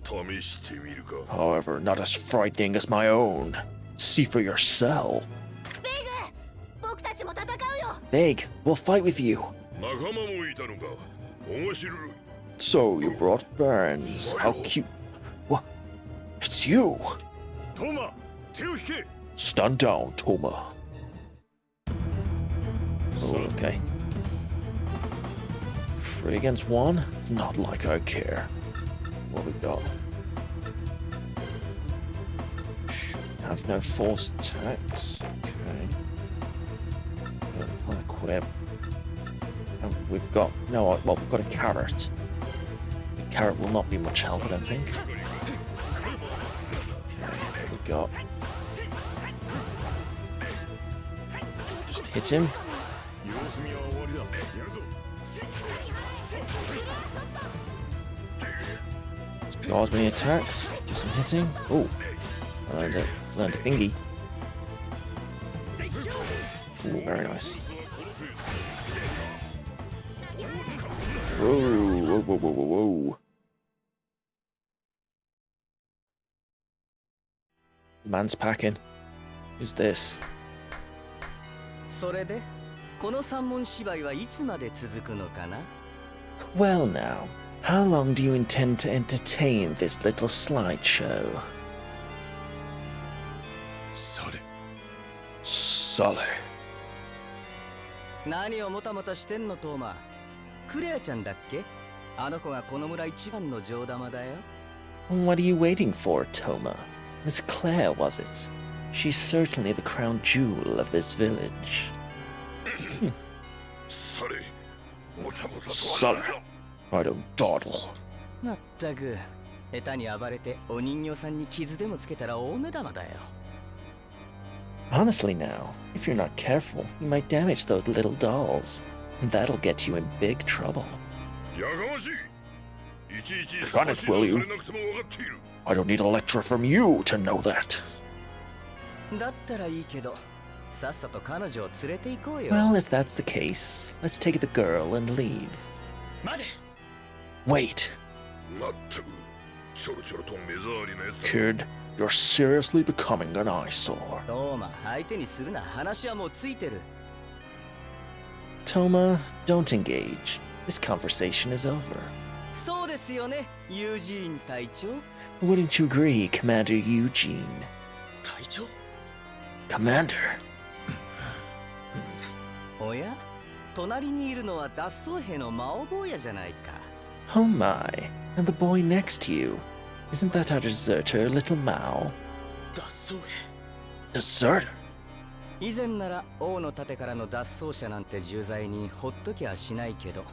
試してみるか。 However, not as frightening as my own. See for yourself. ベイグ、僕たちも戦うよ。 Big, we'll fight with you. 仲間もいたのか。面白い。 So you brought friends. How cute. What? It's you. トーマ、手を引け。 Stand down, Toma. Oh, okay. 3 against 1? Not like I care. What we got? Have no force attacks. Okay. Can't equip. And we've got no. Well, we've got a carrot. The carrot will not be much help, I don't think. Okay. What we got? Just hit him. 様子見は終わりだ。やるぞ。 Guards when he attacks. Do some hitting. Oh. Learned a thingy. Ooh, very nice. Whoa, whoa, whoa, whoa, whoa. Man's packing. Who's this? それでこの三文芝居はいつまで続くのかな Well now, how long do you intend to entertain this little slideshow? それ。 Sully. 何をもたもたしてんのトーマクレアちゃんだっけあの子がこの村一番の上玉だよ What are you waiting for, Toma? Miss Claire, was it? She's certainly the crown jewel of this village. それ。もたもたとは Sully. I don't dawdle. まったく下手に暴れてお人形さんに傷でもつけたら大目玉だよ Honestly now, if you're not careful, you might damage those little dolls. And that'll get you in big trouble. やかましい。いちいち Run it, will you? されなくても分かっている。 I don't need a lecture from you to know that. だったらいいけどさっさと彼女を連れて行こうよ Well, if that's the case, let's take the girl and leave. 待て Wait, まったく。ちょろちょろと目障りなやつだ。 kid, you're seriously becoming an eyesore. トーマ相手にするな話はもうついてる Toma, don't engage. This conversation is over. そうですよねユージーン隊長 Wouldn't you agree, Commander Eugene? 隊長 Commander? おや隣にいるのは脱走兵の魔王坊やじゃないか Oh my, and the boy next to you. Isn't that our deserter, little Mao? 脱走兵 Deserter? 以前なら王の盾からの脱走者なんて重罪にほっときゃしないけど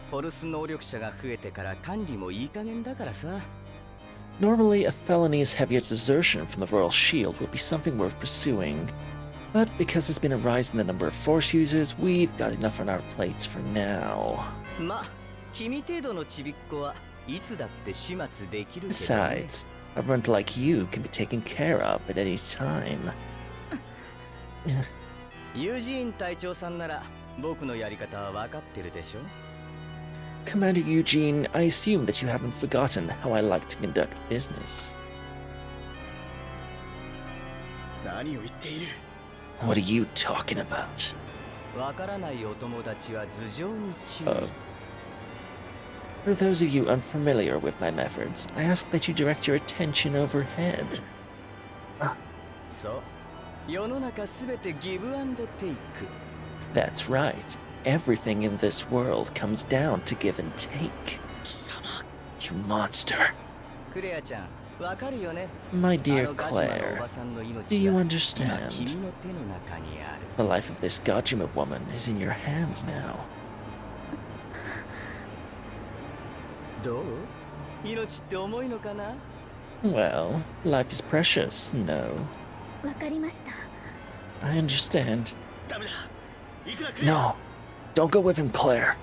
フォルス能力者が増えてから管理もいい加減だからさ Normally, a felony's heavier desertion from the Royal Shield would be something worth pursuing. But because there's been a rise in the number of Force users, we've got enough on our plates for now. ま君程度のちびっ子はいつだって始末できるけど、ね、 Besides, a runt like you can be taken care of at any time. ユージーン隊長さんなら僕のやり方は分かってるでしょ Commander Eugene, I assume that you haven't forgotten how I like to conduct business. 何を言っている What are you talking about? わからないお友達は頭上に注意 For those of you unfamiliar with my methods, I ask that you direct your attention overhead. そう、世の中すべてギブアンドテイク。 That's right. Everything in this world comes down to give and take. 貴様 You monster. クレアちゃん、わかるよね。 My あ dear のガジマのお Claire, ばさんの do 命 you が今 understand? 君の手の中にある。 The life of this Gajima woman is in your hands now. どう？命って重いのかな？ Well, life is precious, no. わかりました。 I understand. ダメだいくらクレア No, don't go with him, Claire.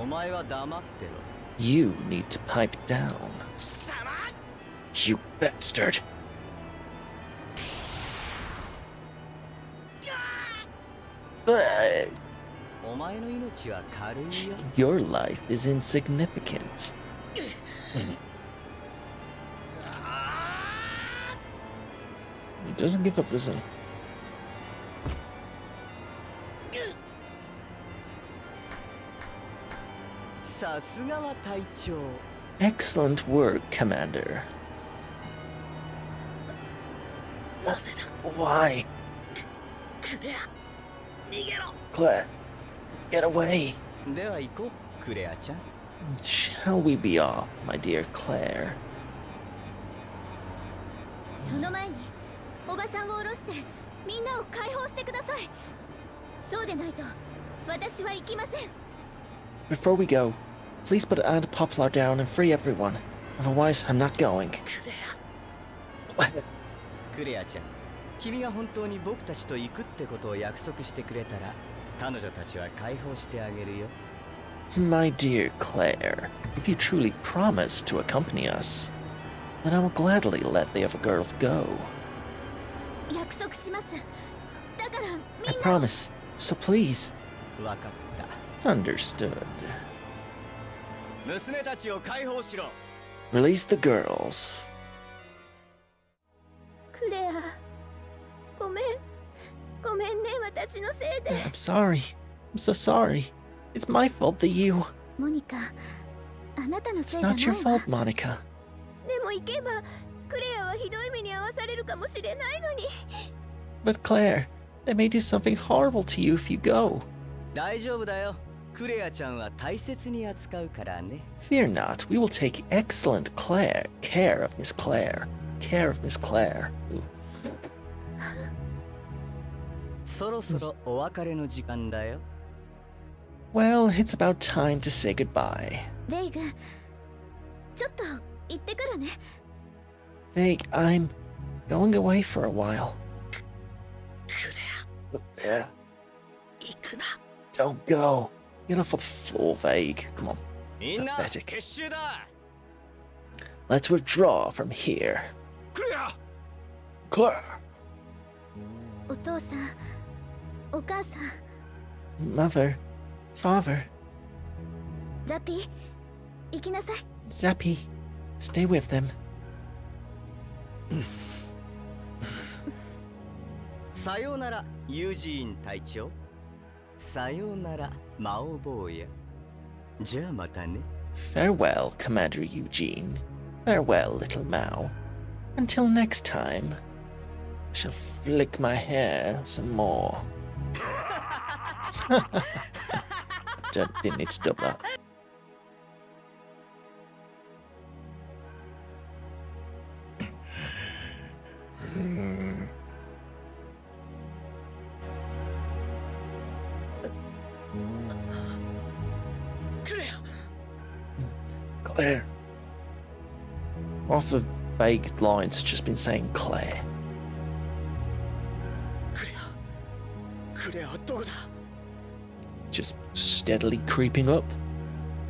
お前は黙ってろ。 You need to pipe down. 貴様 You bastard. But お前の命は軽いよ。 your life is insignificant. He doesn't give up, does he? さすがは隊長。 Excellent work, Commander. なぜだ Why? クレア逃げろ Claire, get away. では行こう、クレアちゃん。 Shall we be off, my dear Claire? その前におばさんを降ろしてみんなを解放してください。そうでないと私は行きません。 Before we go, please put Aunt Poplar down and free everyone. Otherwise, I'm not going. クレアクレアちゃん、君が本当に僕たちと行くってことを約束してくれたら、彼女たちは解放してあげるよ。 My dear Claire, if you truly promise to accompany us, then I will gladly let the other girls go. 約束します。だから I みんな promise. So please. わかった。 Understood. 娘たちを解放しろ。 Release the girls. クレア、ごめんね、私のせいで。 I'm sorry. I'm so sorry. It's my fault that you... モニカ、あなたの It's せいじゃ not ない your わ。 fault, Monica. でも行けばクレアはひどい目に遭わされるかもしれないのに。 But Claire, they may do something horrible to you if you go. 大丈夫だよ。クレアちゃんは大切に扱うからね。 Fear not, we will take excellent care of Miss Claire. Care of Miss Claire. Ooh. そろそろお別れの時間だよ。 Well, it's about time to say goodbye. レイグ、ちょっと行ってくるね。 Vague, I'm going away for a while. クレ Yeah, ア行くな don't go. Get off the floor, Vague. Come on. みんな Pathetic. 撤収だ。 Let's withdraw from here. クレア Claire! お父さん、お母さん、 Mother. Father. ザピ、行きなさい。 Zappy. Stay with them. さようなら、ユージーン隊長。さようなら、魔王坊や。じゃあまたね。 Farewell, Commander Eugene. Farewell, little Mao. Until next time, I shall flick my hair some more. Didn't need to dub that. Claire. Off of vague lines, has just been saying Claire. クレアはどこだ Just steadily creeping up.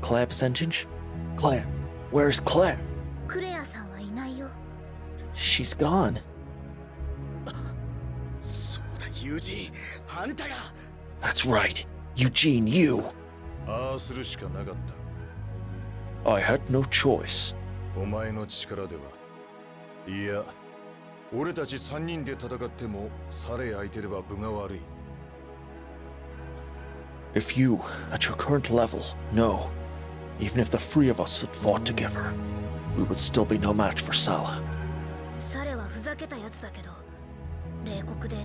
Claire percentage? Claire. Where's Claire? クレアさんはいないよ。 She's gone. そうだユージーあんたが That's right. Eugene, you. ああするしかなかった I had no choice. お前の力ではいや俺たち3人で戦ってもされ相手では分が悪い If you, at your current level, no. Even if the three of us had fought together, we would still be no match for Salah. 彼はふざけたやつだけど冷酷で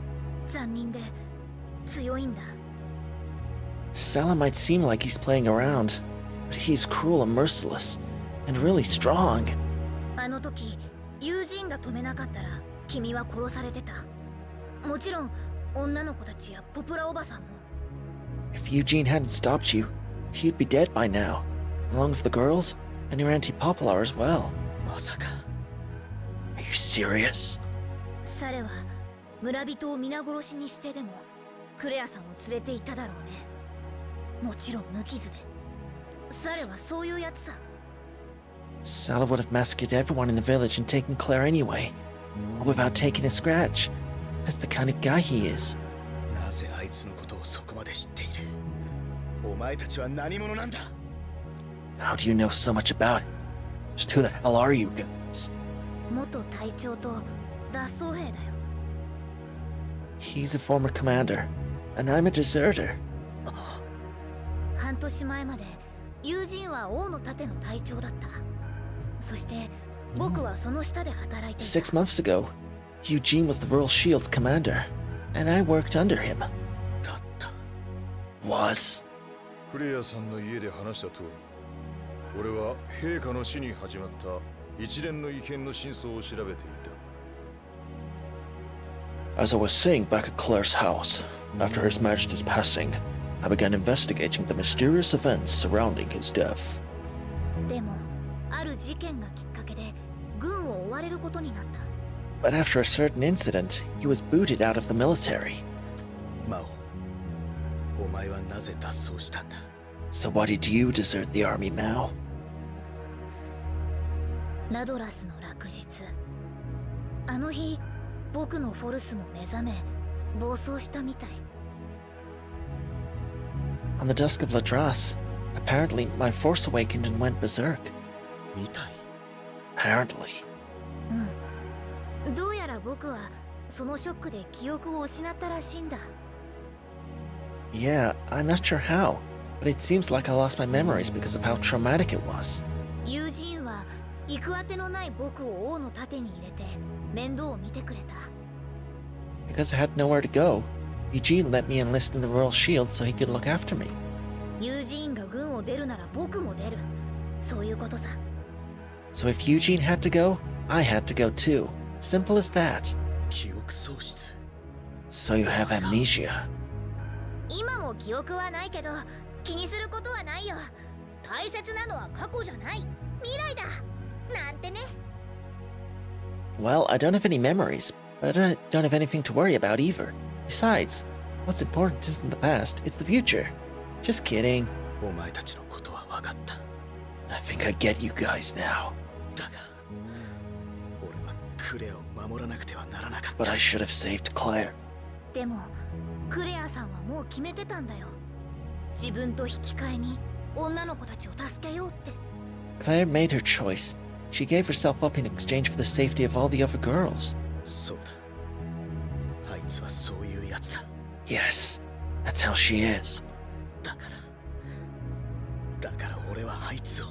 残忍で強いんだ。 Salah might seem like he's playing around, but he's cruel and merciless, and really strong. あの時友人が止めなかったら君は殺されてた。もちろん女の子たちやポプラおばさんも。 If Eugene hadn't stopped you, you'd be dead by now, along with the girls and your Auntie Poplar as well. まさか Are you serious? 彼は村人を皆殺しにしてでもクレアさんを連れて行っただろうね。もちろん無傷で。彼はそういうやつさ。 Salah would have massacred everyone in the village and taken Claire anyway, all without taking a scratch. That's the kind of guy he is. なぜあいつのことをそこまで知っている？お前たちは何者なんだ？ How do you know so much about him? Just who the hell are you guys? 元隊長と脱走兵だよ。 He's a former commander, and I'm a deserter. 半年前まで友人は王の盾の隊長だった。そして僕はその下で働いていた。 6 months ago, Eugene was the Royal Shield's commander, and I worked under him. だった。 Was. クレアさんの家で話した通り、俺は陛下の死に始まった一連の異変の真相を調べていた。 As I was saying back at Claire's house, after His Majesty's passing, I began investigating the mysterious events surrounding his death. でもある事件がきっかけで軍を追われることになった。 But after a certain incident, he was booted out of the military. マオ、お前はなぜ脱走したんだ？ So why did you desert the army, Mao? ラドラスの落日。あの日僕のフォルスも目覚め暴走したみたい。 On the dusk of Ladras, apparently my force awakened and went berserk. みたい。 Apparently. どうやら僕はそのショックで記憶を失ったらしいんだ。 Yeah, I'm not sure how, but it seems like I lost my memories because of how traumatic it was. 友人は行くあてのない僕を王の盾に入れて面倒を見てくれた。 Because I had nowhere to go, Eugene let me enlist in the Royal Shield so he could look after me. 友人が軍を出るなら僕も出る。そういうことさ。 So if Eugene had to go, I had to go too. Simple as that. 記憶喪失。 So you have amnesia. 今も記憶はないけど気にすることはないよ。大切なのは過去じゃない。未来だ。なんてね。 Well, I don't have any memories, but I don't have anything to worry about either. Besides, what's important isn't the past, it's the future. Just kidding. お前たちのことは分かった。 I think I get you guys now. だが、俺はクレアを守らなくてはならなかった。 But I should have saved Claire. でもクレアさんはもう決めてたんだよ。自分と引き換えに女の子たちを助けようって。 Claire made her choice. She gave herself up in exchange for the safety of all the other girls. そうだ。あいつはそういうやつだ。 Yes, that's how she is. だから俺はあいつを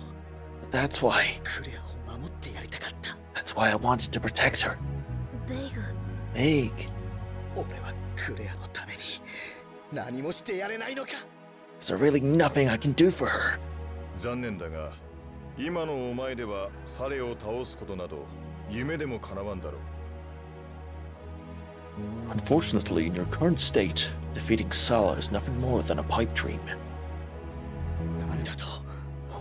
But that's why. クレアを守ってやりたかった。 That's why I wanted to protect her. ベイグ。 Big. 俺はクレアのために何もしてやれないのか。 Is there really nothing I can do for her? 残念だが、今のお前ではサレを倒すことなど夢でも叶わんだろう。 Unfortunately, in your current state, defeating Salah is nothing more than a pipe dream. なんだと？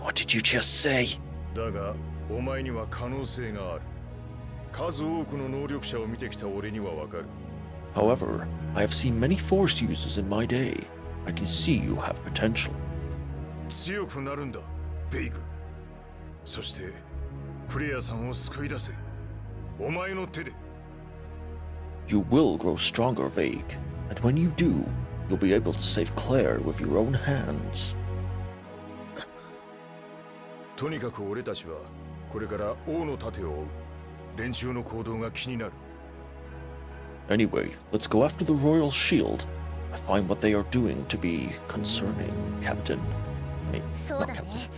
What did you just say? だが、お前には可能性がある。数多くの能力者を見てきた俺にはわかる。 However, I have seen many Force users in my day. I can see you have potential. 強くなるんだ、ベイグ。そして、クレアさんを救い出せ。お前の手で。 You will grow stronger, Vague, and when you do, you'll be able to save Claire with your own hands. とにかく俺たちはこれから王の盾を追う。連中の行動が気になる。 Anyway, let's go after the Royal Shield. I find what they are doing to be concerning, Captain. I mean, そう not だね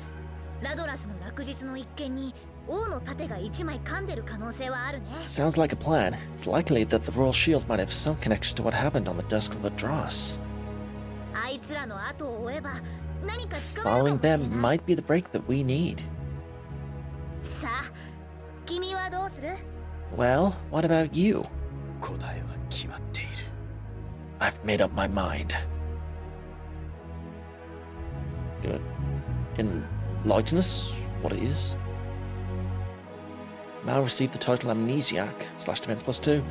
Captain. ラドラスの落日の一件に王の盾が1枚噛んでる可能性はあるね。 Sounds like a plan. It's likely that the royal shield might have some connection to what happened on the Dusk of the Dross. あいつらの後を追えば何かつかめる Following かもしれ them ない。 might be the break that we need. さあ、君はどうする？ Well, what about you? 答えは決まっている。 I've made up my mind. Gonna enlighten us what it is. Now receive the title Amnesiac / Defense +2.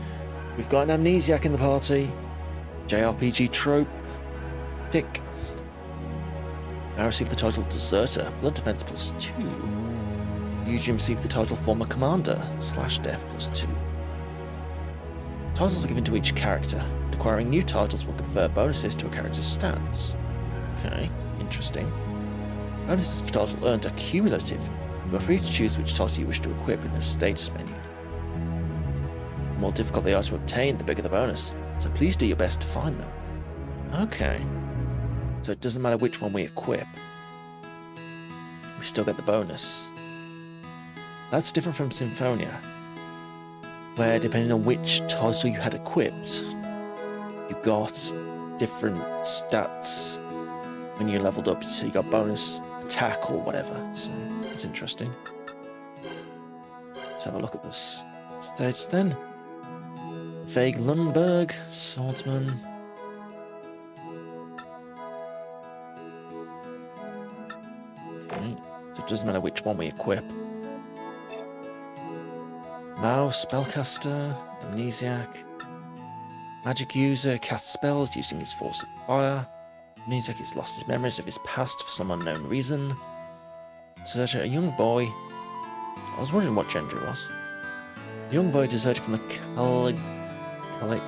We've got an Amnesiac in the party. JRPG trope. Tick. Now receive the title Deserter, Blood Defense +2. Usually receive the title Former Commander / Def +2. Titles are given to each character. Acquiring new titles will confer bonuses to a character's stats. Okay, interesting. Bonuses for titles earned are cumulative. You are free to choose which title you wish to equip in the status menu. The more difficult they are to obtain, the bigger the bonus, so please do your best to find them. Okay. So it doesn't matter which one we equip. We still get the bonus. That's different from Symphonia, where depending on which title you had equipped, you got different stats when you leveled up, so you got bonus attack or whatever. So it's interesting. Let's have a look at this stage then. Vague Lundberg, Swordsman. Okay, so it doesn't matter which one we equip. Mao, Spellcaster, Amnesiac. Magic user casts spells using his force of fire. Amnesiac has lost his memories of his past for some unknown reason. Deserter, a young boy. I was wondering what gender he was. A young boy deserted from the what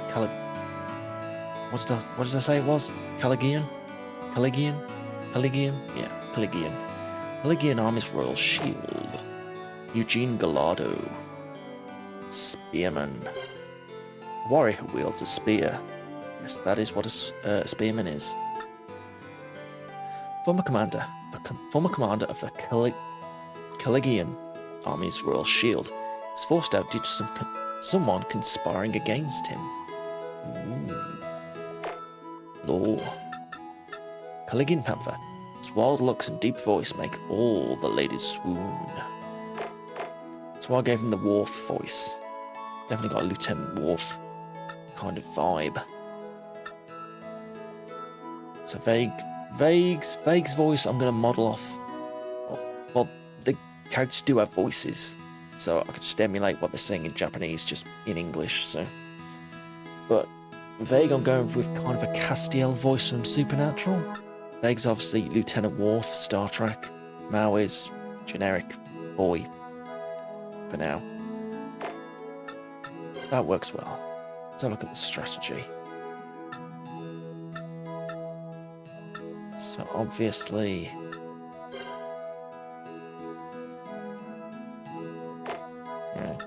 did I say it was? Caligian? Yeah, Caligian Army's Royal Shield. Eugene Gallardo. Spearman. A warrior who wields a spear. Yes, that is what a spearman is. Former commander of the Caligian Army's Royal Shield was forced out due to someone conspiring against him. Lore. Caligian Panther. His wild looks and deep voice make all the ladies swoon. That's why I gave him the Worf voice. Definitely got a Lieutenant Worf kind of vibe. So Vague's voice I'm going to model off. Well, the characters do have voices, so I could just emulate what they're saying in Japanese, just in English. So, but Vague I'm going with kind of a Castiel voice from Supernatural. Vague's obviously Lieutenant Worf, Star Trek. Mao is generic boy for now. That works well. Let's have a look at the strategy. So obviously, yeah.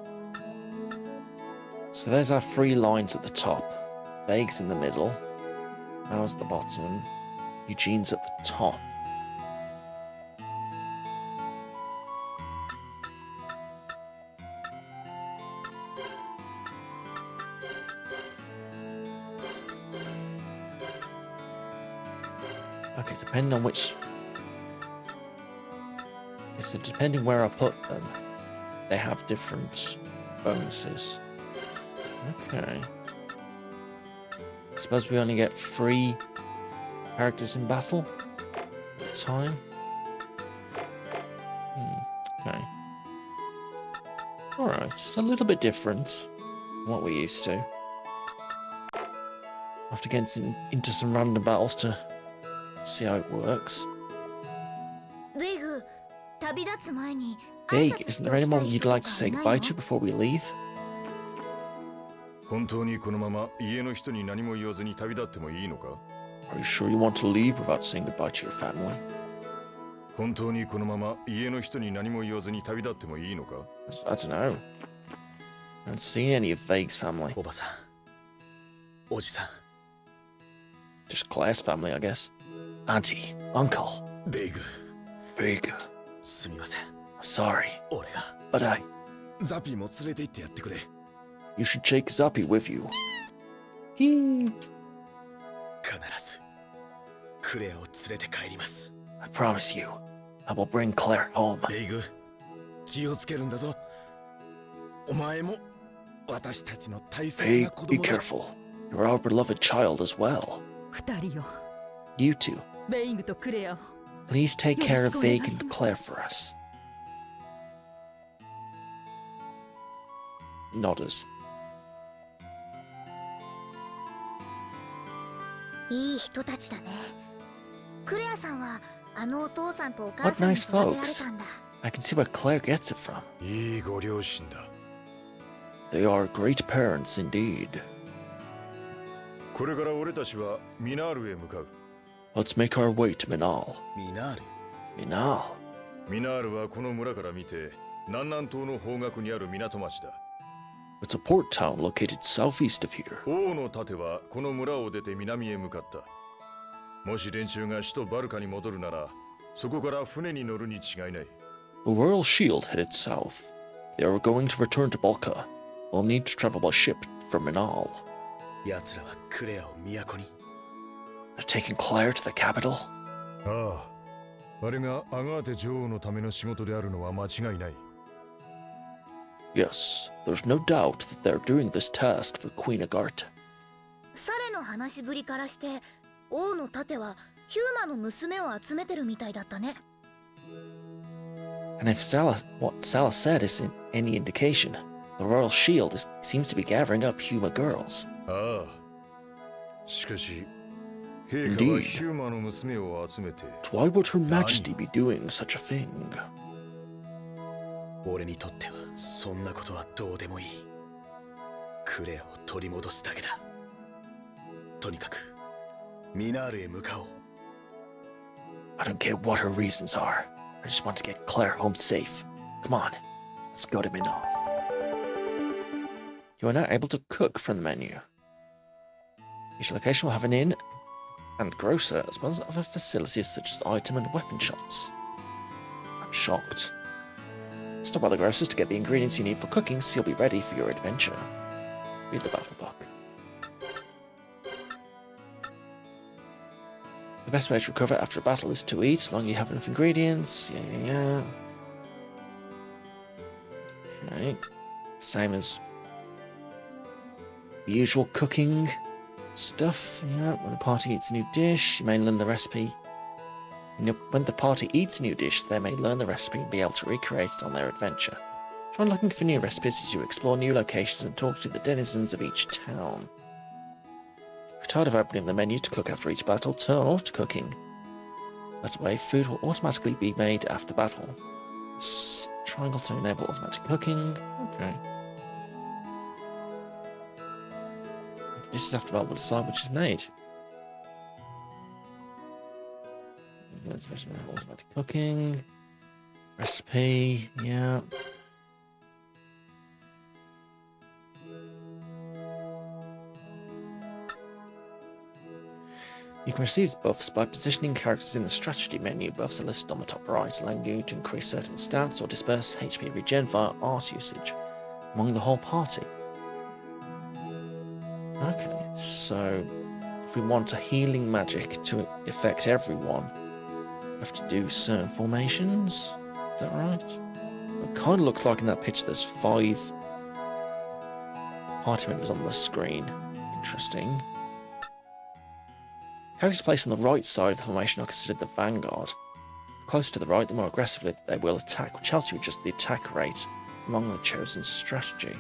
So there's our three lines at the top. Vague's in the middle. Mao's at the bottom. Eugene's at the top. Okay, depending on which... So depending where I put them, they have different bonuses. Okay. I suppose we only get 3 characters in battle at a time. Okay. Alright, it's a little bit different from what we're used to. I'll have to get into some random battles to see how it works. Big, isn't there anyone you'd like to say goodbye to before we leave? 本当にこのまま家の人に何も言わずに旅立ってもいいのか? Are you sure you want to leave without saying goodbye to your family? 本当にこのまま家の人に何も言わずに旅立ってもいいのか? I don't know. I haven't seen any of Vague's family. おばさん、おじさん。 Just Claire's family, I guess. Auntie, uncle. Vague. Vague. すみません。I'm sorry. 俺が Butザピーも連れて行ってやってくれ。 you should take Zappy with you. Hee. 必ずクレアを連れて帰ります。 I promise you, I will bring Claire home. レイグ、気をつけるんだぞ。お前も私たちの大切 Hey, な子 be 供だ。 careful. You're our beloved child as well. 二人よ、 You two, ベイングとクレアを。 please take care of Vague and よろしくお Claire for us. Nodders. いい人たちだね。クレアさんはあのお父さんとお母 What さんに nice 育てられ folks. たんだ。 I can see where Claire gets it from. いいご両親だ。 They are great parents indeed. これから俺たちはミナールへ向かう。 Let's make our way to Minal. ミナール。 Minal? ミナールはこの村から見て南南東の方角にある港町だ。 It's a port town located southeast of here. 王の盾はこの村を出て南へ向かった。もし連中が首都バルカに戻るなら、そこから船に乗るに違いない。 The Royal Shield headed south. If they are going to return to Balka, they'll need to travel by ship from Minal. 奴らはクレアを都に。 They're taking Claire to the capital? ああ、あれがアガーテ女王のための仕事であるのは間違いない。 Yes, there's no doubt that they're doing this task for Queen Agarte. サレの話しぶりからして王の盾はヒューマの娘を集めてるみたいだったね。 And if what Salah said is any indication, the Royal Shield seems to be gathering up Huma girls. ああ。しかし、陛下はヒューマの娘を集めて。 But why would Her Majesty be doing such a thing? 俺にとってはそんなことはどうでもいい。クレアを取り戻すだけだ。とにかくミナールへ向かおう。 I don't care what her reasons are. I just want to get Claire home safe. Come on, let's go to Minal. You are now able to cook from the menu. Each location will have an inn and grocer, as well as other facilities such as item and weapon shops. I'm shocked. Stop by the grocer's to get the ingredients you need for cooking so you'll be ready for your adventure. Read the battle book. The best way to recover after a battle is to eat, as long as you have enough ingredients. Yeah. Okay. Same as the usual cooking stuff. Yeah. When a party eats a new dish, you may learn the recipe. When the party eats a new dish, they may learn the recipe and be able to recreate it on their adventure. Try looking for new recipes as you explore new locations and talk to the denizens of each town. If you're tired of opening the menu to cook after each battle, turn off to cooking. That way, food will automatically be made after battle. Triangle to enable automatic cooking. Okay. Dishes after battle will decide which is made. Automatic cooking. Recipe, yeah. You can receive buffs by positioning characters in the strategy menu. Buffs are listed on the top right, allowing you to increase certain stats or disperse HP regen via art usage among the whole party. Okay, so if we want a healing magic to affect everyone, we have to do certain formations. Is that right? It kind of looks like in that picture there's 5 party members on the screen. Interesting. Characters placed on the right side of the formation are considered the vanguard. Closer to the right, the more aggressively they will attack, which helps you adjust the attack rate among the chosen strategy.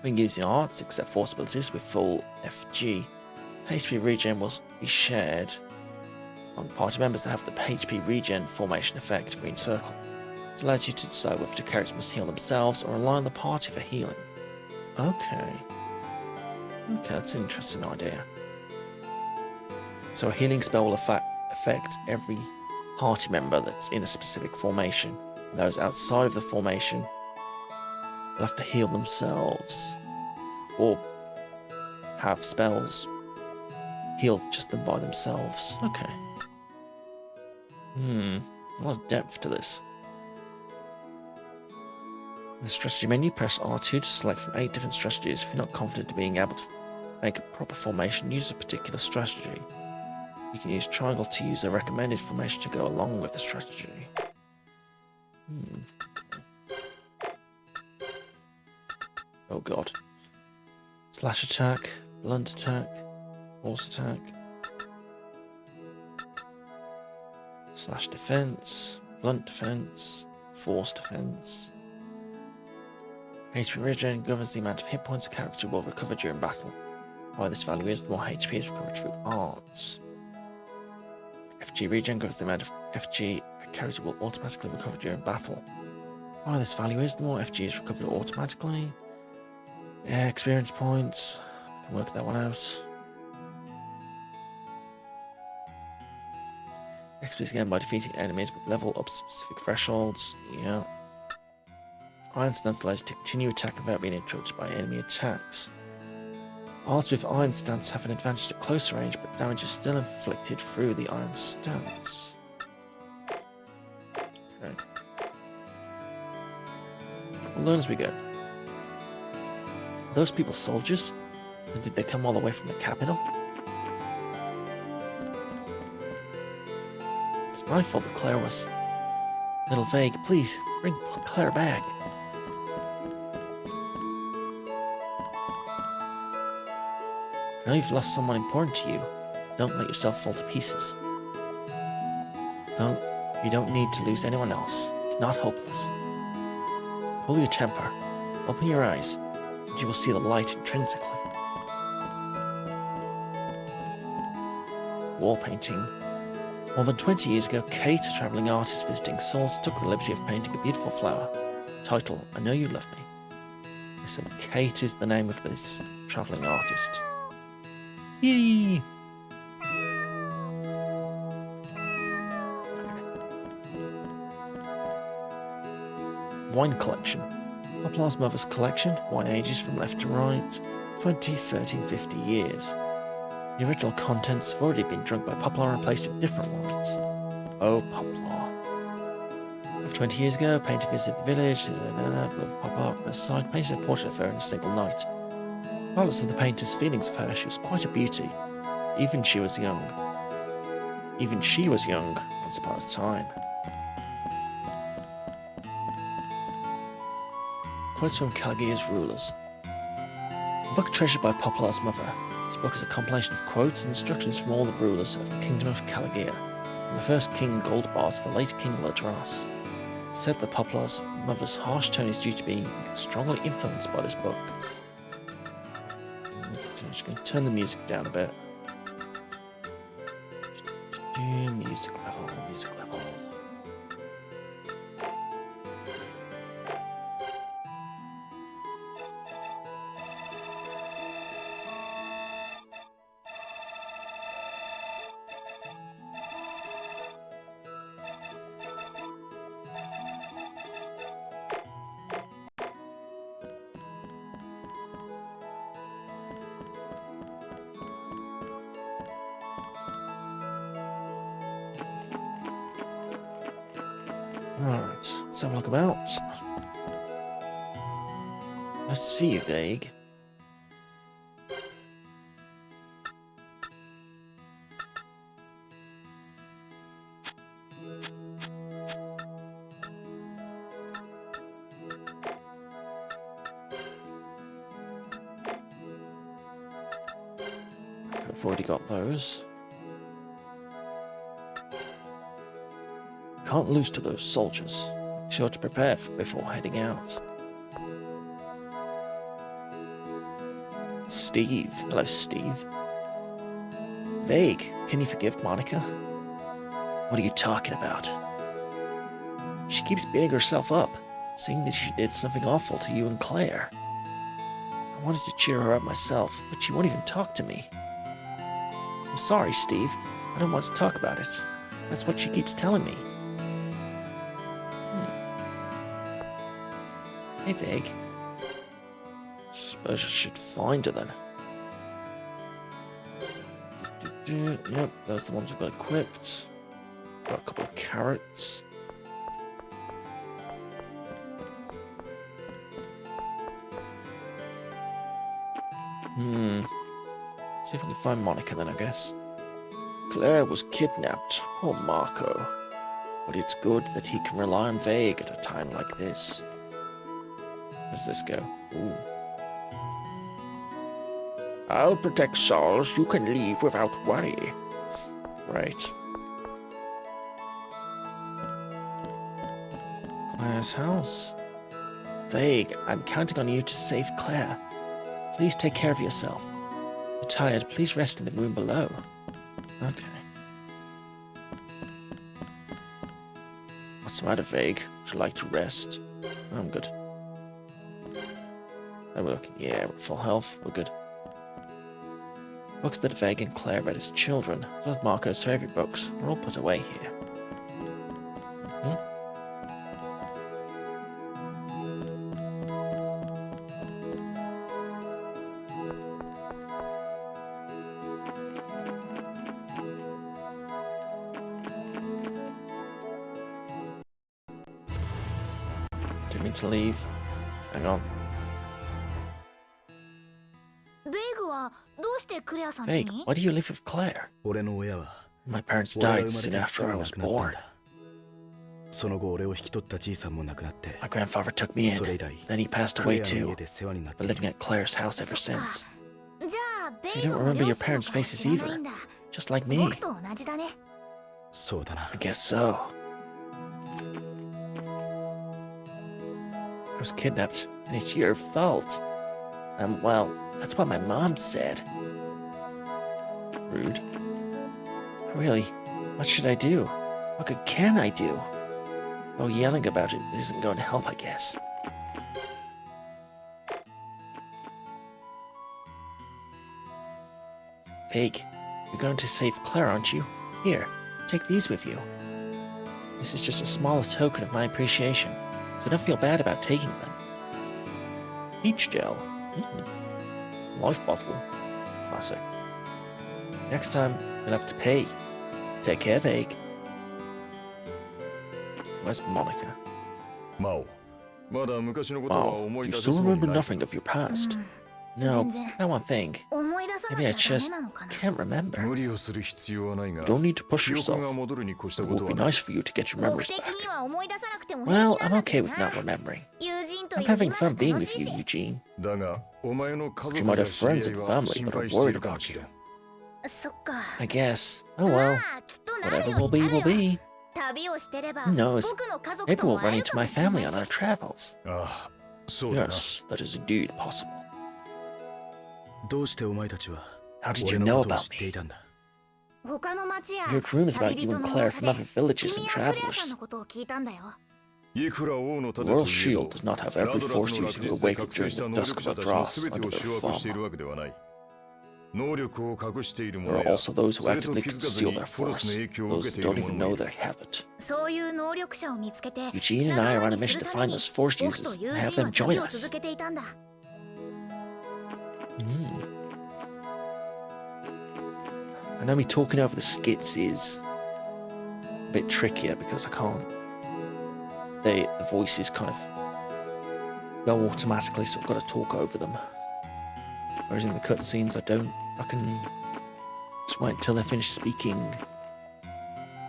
When using arts, except force abilities with full FG, HP regen will be shared on party members that have the HP regen formation effect, green circle. It allows you to decide whether the characters must heal themselves or rely on the party for healing. Okay. Okay, that's an interesting idea. So a healing spell will affect every party member that's in a specific formation. And those outside of the formation will have to heal themselves. Or have spells heal just them by themselves. Okay. A lot of depth to this. In the strategy menu, press R2 to select from 8 different strategies. If you're not confident in being able to make a proper formation, use a particular strategy. You can use triangle to use the recommended formation to go along with the strategy. Oh god. Slash attack, blunt attack, force attack. Slash defense, blunt defense, force defense. HP regen governs the amount of hit points a character will recover during battle. The higher this value is, the more HP is recovered through arts. FG regen governs the amount of FG a character will automatically recover during battle. The higher this value is, the more FG is recovered automatically. Yeah, experience points. We can work that one out. XP is gained by defeating enemies with level up specific thresholds. Yeah. Iron Stance allows you to continue attacking without being interrupted by enemy attacks. Arts with Iron Stance have an advantage at closer range, but damage is still inflicted through the Iron Stance. Okay. We'll learn as we go. Are those people soldiers? Or did they come all the way from the capital? It's my fault that Claire was a little vague. Please, bring Claire back. I know you've lost someone important to you. Don't let yourself fall to pieces. You don't need to lose anyone else. It's not hopeless. Cool your temper. Open your eyes, and you will see the light intrinsically. Wall painting. More than 20 years ago, Kate, a travelling artist visiting Souls, took the liberty of painting a beautiful flower. Title, I Know You Love Me. So Kate is the name of this travelling artist. Yay! Wine collection. Poplar's mother's collection, wine ages from left to right, 20, 13, 50 years. The original contents have already been drunk by Poplar and replaced with different wines. Oh, Poplar. Of 20 years ago, a painter visited the village, Poplar on her side, painted a portrait of her in a single night. Regardless of the painter's feelings of her, she was quite a beauty. Even she was young once upon a time. Quotes from Calagia's rulers. A book treasured by Poplar's mother. This book is a compilation of quotes and instructions from all the rulers of the kingdom of Calagia, from the first king Goldbar to the late king Ladras. It's said that Poplar's mother's harsh tone is due to being strongly influenced by this book. I'm just going to turn the music down a bit. Music level, music level. Alright, let's have a look about. Nice to see you, Vague. I've already got those. Can't lose to those soldiers. Make sure to prepare before heading out. Steve. Hello, Steve. Vague. Can you forgive Monica? What are you talking about? She keeps beating herself up, saying that she did something awful to you and Claire. I wanted to cheer her up myself, but she won't even talk to me. I'm sorry, Steve. I don't want to talk about it. That's what she keeps telling me. Hey, Vague. Suppose I should find her then. Yep, those are the ones we've got equipped. Got a couple of carrots. See if we can find Monica then, I guess. Claire was kidnapped. Poor Marco. But it's good that he can rely on Vague at a time like this. Where's this go? Ooh. I'll protect souls. You can leave without worry. Right. Claire's house. Vague, I'm counting on you to save Claire. Please take care of yourself. You're tired, please rest in the room below. Okay. What's the matter, Vague? Would you like to rest? I'm good. Oh, we're looking. Yeah, we're full health. We're good. Books that Vague and Claire read as children, as well as Marco's favourite books, are all put away here. Didn't mean to leave. Hang on. ベイグはどうしてクレアさん家 Vague, に？ why do you live with Claire? 俺の親は My parents 俺が died 生まれ soon て after す I ぐ was 亡くなったん born. だ。その後俺を引き取ったじいさんも亡くなって My grandfather took me それ in. 以来 Then he passed クレ away アの too. 家で世話になって Been い living る at Claire's house ever そっか。 since. じゃあベ So イ you グ don't も remember 両 your 親の parents' 顔 faces 知らない either. んだ。 Just like me. 僕と同じだね。そうだな I guess so. I was kidnapped, and it's your fault. Well, that's what my mom said. Rude. Really, what should I do? What good can I do? Oh, yelling about it isn't going to help, I guess. Vague, you're going to save Claire, aren't you? Here, take these with you. This is just a small token of my appreciation, so don't feel bad about taking them. Peach gel. Life bottle. Classic. Next time, you'll have to pay. Take care, Vague. Where's Monica? マオ、まだ昔のことは Wow, 思 do い you 出せ still そうに remember ない。 nothing of your past? うん No, 全然。 that one thing. 思い出さな Maybe I きゃダ just メなのかな。 can't remember. 無理をする必要はないが、 You don't need to push 記憶 yourself. が戻るに越した It こと would be はない。 nice for you to get your 僕 memories 的 back. には思い出さなくても Well, 平気なん I'm だけ okay ど with な not remembering. 友人と I'm いる having 今 fun が being 楽 with しい you, し。 Eugene. だが、お前の家 You 族 might や have 知り合 friends い and は family, 心 but 配 I'm してい worried るかも about しれ you. ん。そっか。 I guess. Oh ま well. あきっとなる Whatever よ will う be にな will るよ。 be. 旅をしてれば Who knows? 僕の家族 Maybe とも we'll 会 run える into か my もしれな family い on し our travels. ああ、そうだな。 Yes, that is indeed possible. どうしてお前たちは How did you 俺 know のことを about 知ってい me? たんだ 他の町や I heard rumors about 旅 you 人 and の Claire 噂 from で other villages 君 and やクレアさん travelers. のことを聞いたんだよ。いくら王の盾 The とい Royal えど shield does not have ラ every ドラス force の user 落 who 日で awakened 覚醒 during した the 能 dusk 力 of 者 a たちの dross 全て under を their 掌握してい thumb. るわけではない。能力を隠している There 者 are や also those who それと actively 気づかず conceal に their フォルスの force. 影響を受 Those けて who いる don't even 者も know いる。 they have it. そういう能力者を見つけて Eugene and I are on a 仲間に mission す to るため find に those force 僕と users 友 and have 人 them は join 旅を us. 続けていたんだ。I know me talking over the skits is a bit trickier because I can't. The voices kind of go automatically, so I've got to talk over them. Whereas in the cutscenes, I don't. I can just wait until they finish speaking.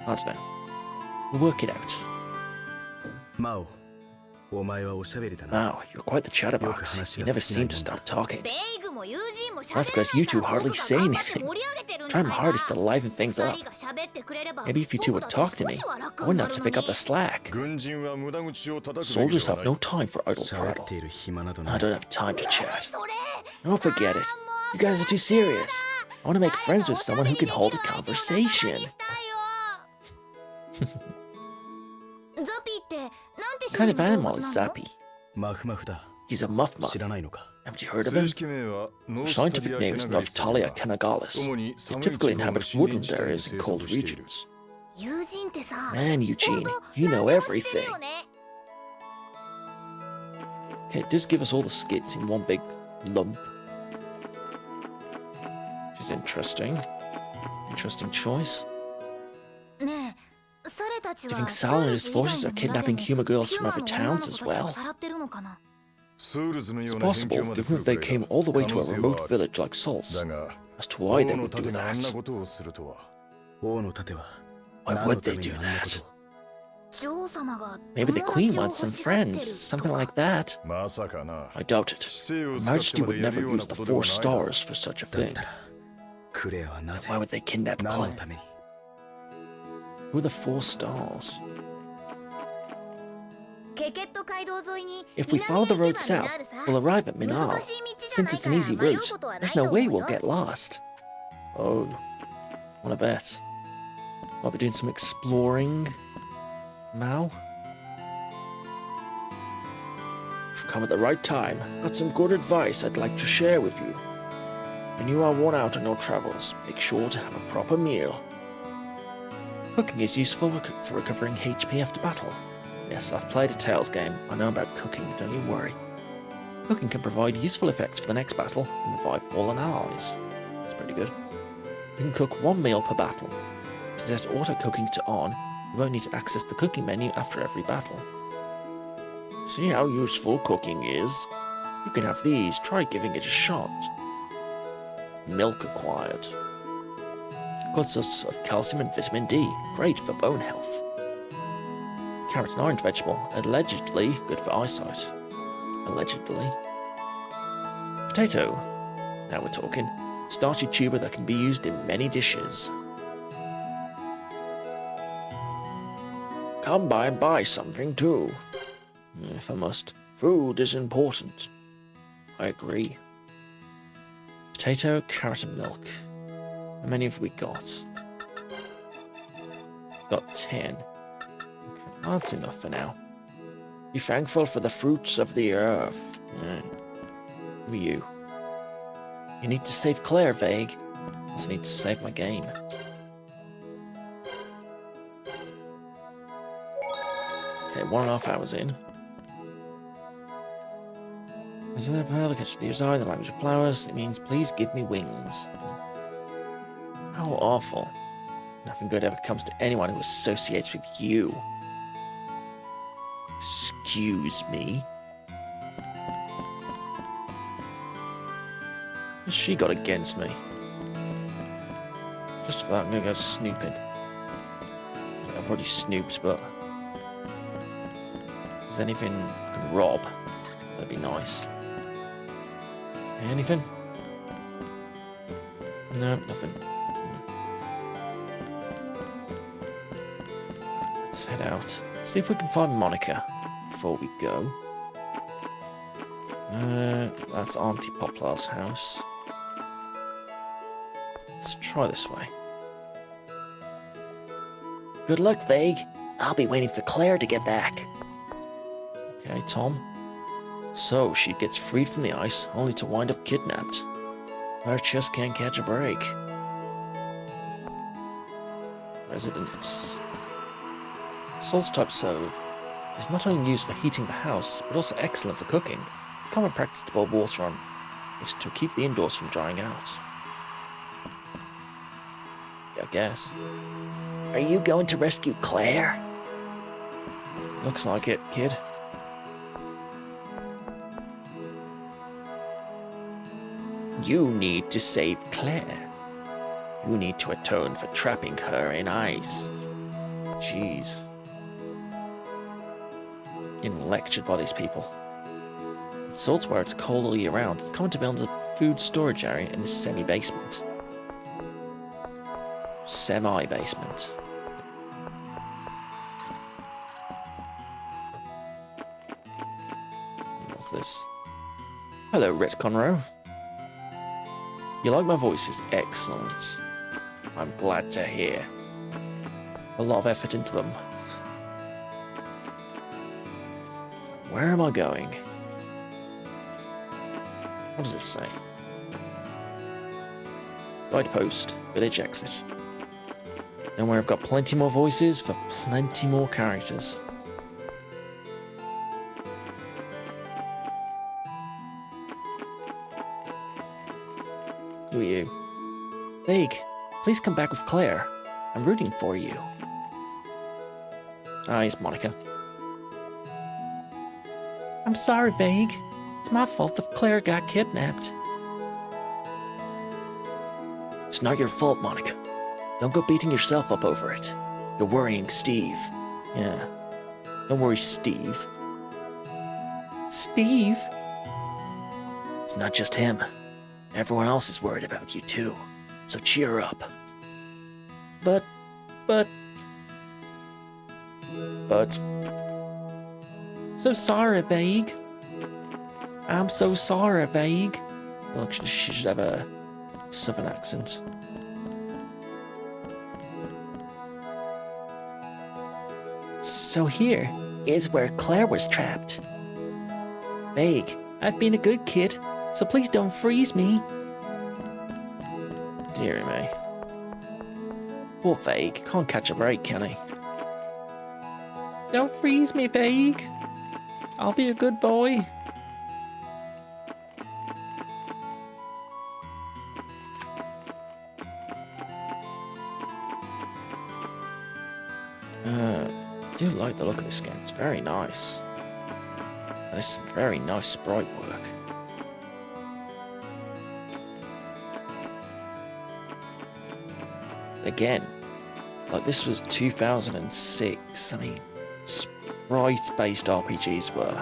I don't know. We'll work it out. マオ、お前はおしゃべりだな。 Wow, you're quite the chatterbox. You never seem to stop talking. ベイグも友人も喋 That's ら because you ない two から hardly 僕 say が頑張って anything. 盛り上げてるんじ Try ゃ my ない hardest to か。 liven things 二 up. 人が喋ってくれれば Maybe if you two 僕 would だって talk to 少 me, しは I 楽 wouldn't にな have る to の pick up the に。 slack. 軍人は無駄口を叩くべき Soldiers では have ない no time for idle 喋っ prattle. ている暇など I ない。 don't have time to chat. それ Oh, forget it. You guys are too serious. I want to make friends with someone who can hold a conversation. ザピーってなんて What kind of 種類の動 animal 物 is なの？ Zappy? マフマフだ。 He's a muff 知 muff. らないのか。 Haven't you heard of 正 him? 式名はノー The スタ scientific リア name ケ is ナガリス Noftalia 主 kenagalis. に They 寒い typically 地方の inhabit 森林 woodland 地帯に areas 生 and 息 cold している。 regions. 友人ってさ、 Man, Eugene, 本当 you 何 know でも知ってる everything. よね。 Okay, just give us all the skits in one big lump. Which is interesting. Interesting choice. ねえ、サレたち Do you は think スー Sal and ル his ス以外 forces の are 村でも kidnapping Huma girls ヒュー from マ other の女の towns 子 as たちを well? さらってるのかな？ It's possible, given that they came all the way to a remote village like Salt's, as to why they would do that. 王の盾は Why 何の would た they めに do あんなこと that? を 女王様が Maybe the 友 queen 達を wants 欲 some しがってる friends, と something か like that. まさかな I doubt it. 知性を Her 使って Majesty ま would でやる never ような use こ the とでは four ないだろう stars for such a だっ thing. たらクレアはなぜ Why would they kidnap 何の Claire? ために Who are the four stars? ケケット街道沿いに If we follow the road south, we'll arrive at Minar. 難しい道じゃ Since ない it's か an ら easy 迷う route, ことはない there's と no 思う way よ we'll get lost. Oh, wanna bet? Might be doing some exploring. Mao? You've come at the right time. Got some good advice I'd like to share with you. When you are worn out on your travels, make sure to have a proper meal. Cooking is useful for recovering HP after battle. Yes, I've played a Tales game. I know about cooking, don't you worry. Cooking can provide useful effects for the next battle and revive fallen allies. It's pretty good. You can cook one meal per battle. If you set auto-cooking to on, you won't need to access the cooking menu after every battle. See how useful cooking is? You can have these, try giving it a shot. Milk acquired. Good source of calcium and vitamin D, great for bone health. Carrot and orange vegetable, allegedly good for eyesight. Allegedly. Potato. Now we're talking. Starchy tuber that can be used in many dishes. Come by and buy something too. If I must. Food is important. I agree. Potato, carrot and milk. How many have we got? Got 10. Okay, that's enough for now. Be thankful for the fruits of the earth. Who are you? You need to save Claire, Vague. I also need to save my game. Okay, 1.5 hours in. Is there a pearl catch the desire in the language of flowers? It means please give me wings. How awful. Nothing good ever comes to anyone who associates with you. Excuse me. What's she got against me? Just for that, I'm gonna go snooping. I've already snooped, but... Is there anything I can rob? That'd be nice. Anything? No, nothing. Let's head out. See if we can find Monica before we go. That's Auntie Poplar's house. Let's try this way. Good luck, Vague. I'll be waiting for Claire to get back. Okay, Tom. So, she gets freed from the ice, only to wind up kidnapped. Her just can't catch a break. Residence. Salt's-type stove is not only used for heating the house, but also excellent for cooking. It's common practice to boil water on it to keep the indoors from drying out. Yeah, I guess. Are you going to rescue Claire? Looks like it, kid. You need to save Claire. You need to atone for trapping her in ice. Jeez. Getting lectured by these people. In Salt's where it's cold all year round, it's common to build a food storage area in the semi-basement. Semi-basement. What's this? Hello, Ret Conroe. You like my voices? Excellent. I'm glad to hear. A lot of effort into them. Where am I going? What does this say? Guidepost, village exit. And where I've got plenty more voices for plenty more characters. Who are you? Vague, please come back with Claire. I'm rooting for you. Ah, it's Monica. I'm sorry, Vague. It's my fault that Claire got kidnapped. It's not your fault, Monica. Don't go beating yourself up over it. You're worrying Steve. Yeah. Don't worry, Steve. Steve? It's not just him. Everyone else is worried about you too. So cheer up. But... So sorry, Vague. I'm so sorry, Vague. Look, she should have a southern accent. So here is where Claire was trapped. Vague, I've been a good kid, so please don't freeze me. Dear me. Poor Vague, can't catch a break, can he? Don't freeze me, Vague. I'll be a good boy. I do like the look of this game. It's very nice. And it's some very nice sprite work. Again, like this was 2006. I mean, sprite-based RPGs were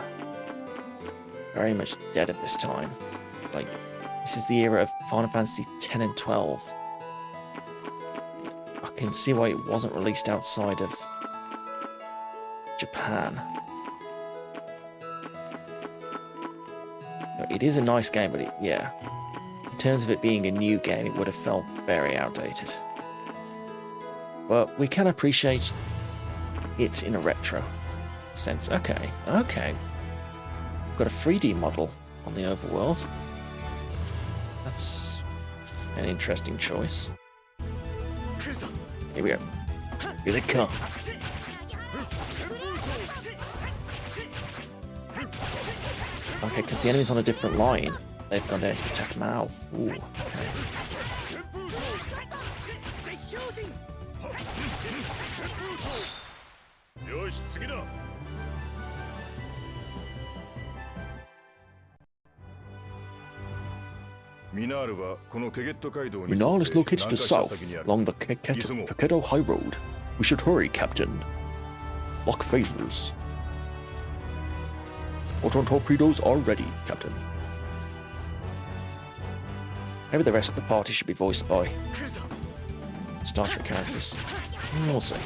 very much dead at this time. Like, this is the era of Final Fantasy X and XII. I can see why it wasn't released outside of Japan. It is a nice game, but yeah, in terms of it being a new game, it would have felt very outdated. But we can appreciate it in a retro sense. Okay. We've got a 3D model on the overworld. That's an interesting choice. Here we go. Here they come. Okay, because the enemy's on a different line. They've gone down to attack Mao. Ooh, okay. Minal is located to the south, along the Kaketo High Road. We should hurry, Captain. Lock phasers. Photon torpedoes are ready, Captain. Maybe the rest of the party should be voiced by Star Trek characters. We'll see.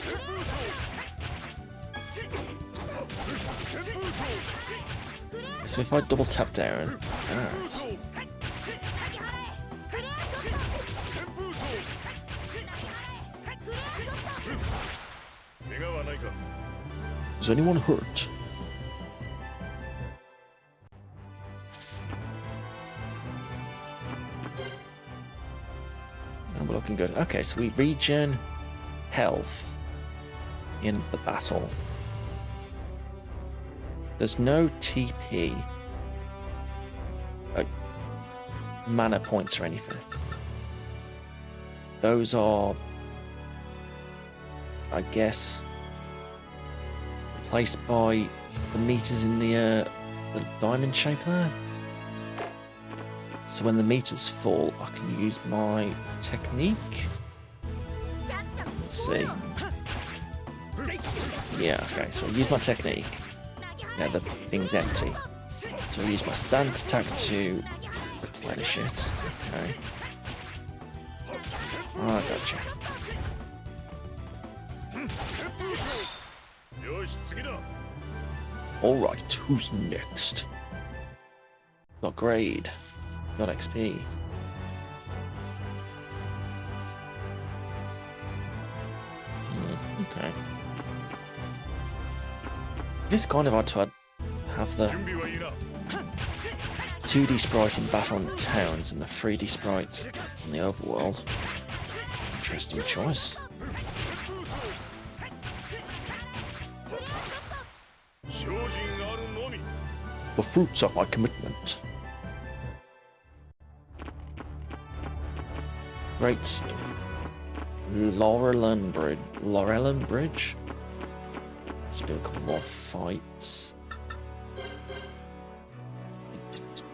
So if I double tap down... Alright. Is anyone hurt? And we're looking good. Okay, so we regen health in the battle. There's no TP. Mana points or anything. Those are, I guess, replaced by the meters in the diamond shape there. So when the meters fall, I can use my technique. Let's see. Yeah, okay, so I use my technique. Now the thing's empty. So I use my stand attack to replenish it. Okay. Oh, gotcha. Alright, who's next? Got grade. Got XP. Okay. It's kind of odd to have the 2D sprite in battle in the towns and the 3D sprite in the overworld. Interesting choice. The fruits of my commitment. Great. Laurelin Bridge. Let's do a couple more fights.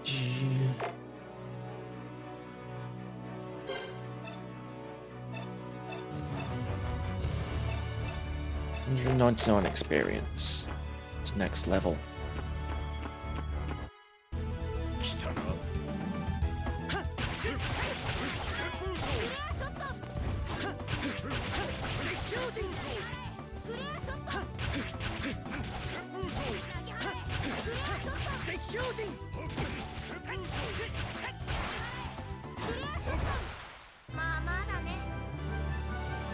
$199 experience. To next level.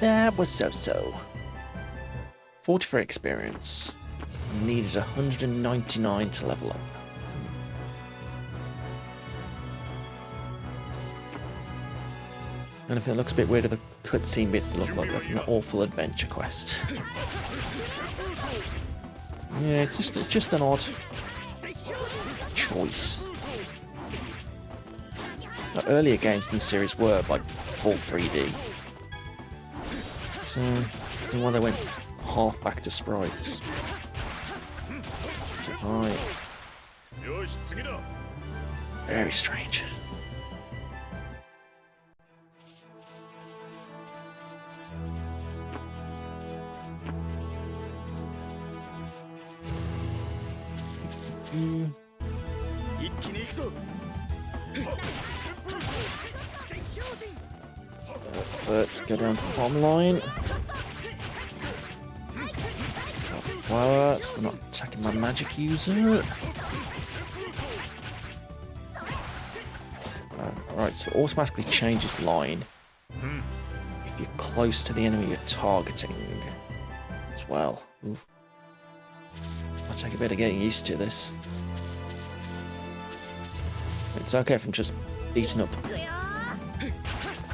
That was so-so. 44 experience. Needed 199 to level up. And if it looks a bit weird, the cutscene bits look like an awful adventure quest. Yeah, it's just an odd choice. Now, earlier games in the series were like full 3D. So, the one that went half back to sprites. So, right. Very strange. Let's go down to the bottom line. Flower, so they're not attacking my magic user. Alright, so it automatically changes line if you're close to the enemy you're targeting as well. Oof. I'll take a bit of getting used to this. It's okay if I'm just beating up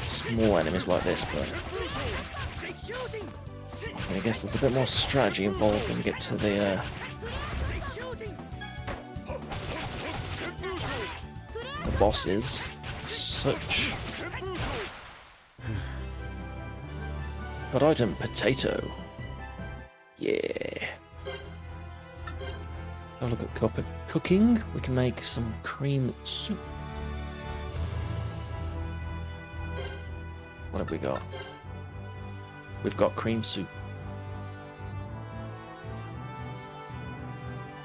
small enemies like this, but I guess there's a bit more strategy involved when we get to the bosses. Such. Got item potato. Yeah. Have a look at cooking. We can make some cream soup. What have we got? We've got cream soup.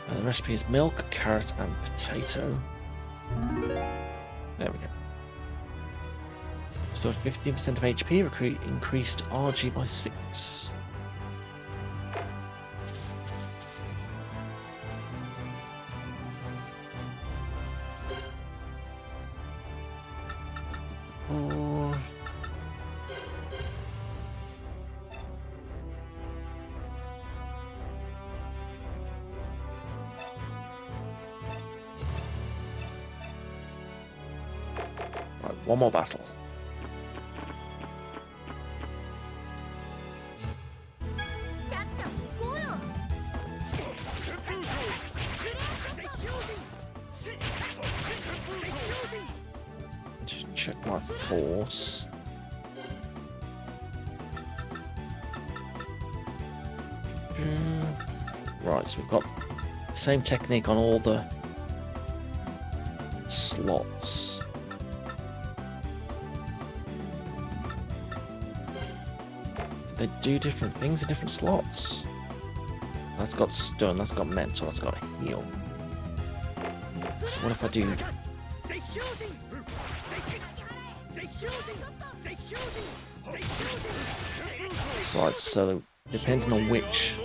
The recipe is milk, carrot, and potato. There we go. Stored 15% of HP, increased RG by 6. One more battle. Just check my force. Right, so we've got the same technique on all the slots. They do different things in different slots. That's got stun, that's got mental, that's got heal. So what if I do... Right, so depending on which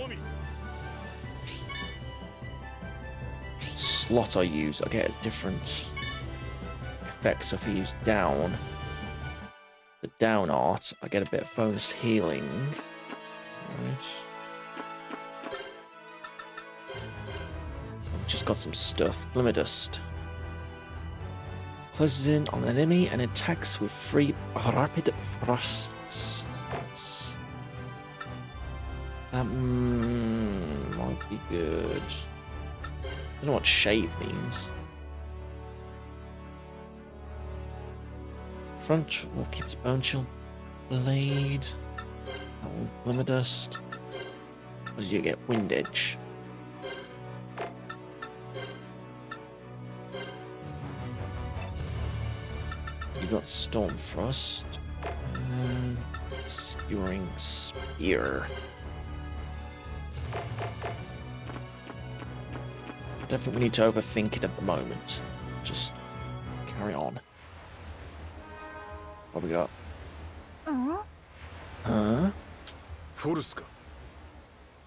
slot I use, I get a different effect. So if I use down, the down art, I get a bit of bonus healing. Right. Just got some stuff. Glimmer dust. Closes in on an enemy and attacks with 3 rapid thrusts. That might be good. I don't know what shave means. Front will keep his bone chill blade. Glimmer dust. What did you get? Wind edge. You got Stormfrost. And Skewering Spear. I don't think we need to overthink it at the moment. Just carry on. What we got? Huh? フォルスか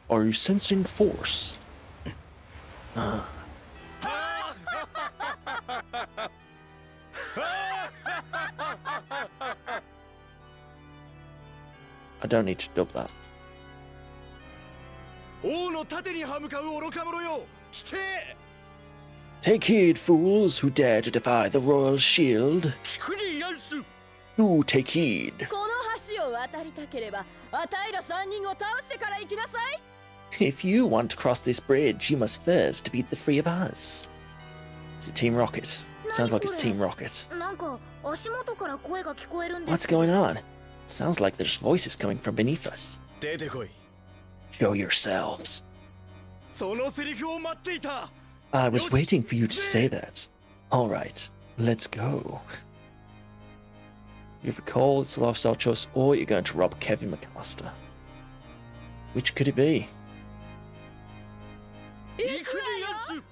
Are you sensing force? I don't need to dub that. 王の盾に歯向かう愚か者よ聞け Take heed, fools who dare to defy the royal shield. 聞くにやんす Do take heed. この橋を渡りたければあたいら3人を倒してから行きなさい。 If you want to cross this bridge, you must first beat the three of us. Is it Team Rocket? Sounds like it's Team Rocket. なんか足元から声が聞こえるんです What's going on? It sounds like there's voices coming from beneath us. 出てこい Show yourselves. そのセリフを待っていた I was waiting for you to say that. Alright, let's go. You have a call, it's a lifestyle choice, or you're going to rob Kevin McAllister. Which could it be? 行くにやんす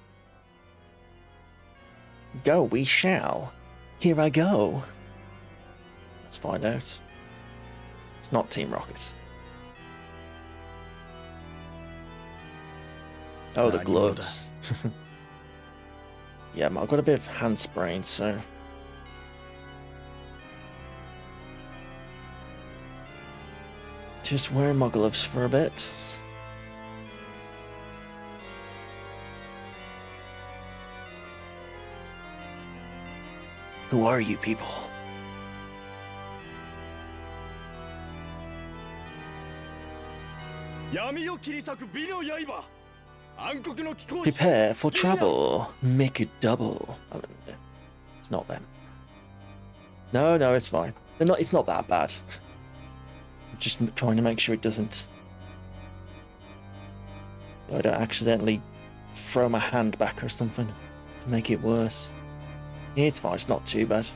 Go, we shall. Here I go. Let's find out. It's not Team Rocket. Oh, the gloves. Yeah, I've got a bit of hand sprain, so... Just wearing my gloves for a bit. Who are you people? Prepare for trouble. Make it double. I mean, it's not them. No, it's fine. They're not. It's not that bad. I'm just trying to make sure it doesn't. I don't accidentally throw my hand back or something to make it worse. Yeah, it's fine. It's not too bad.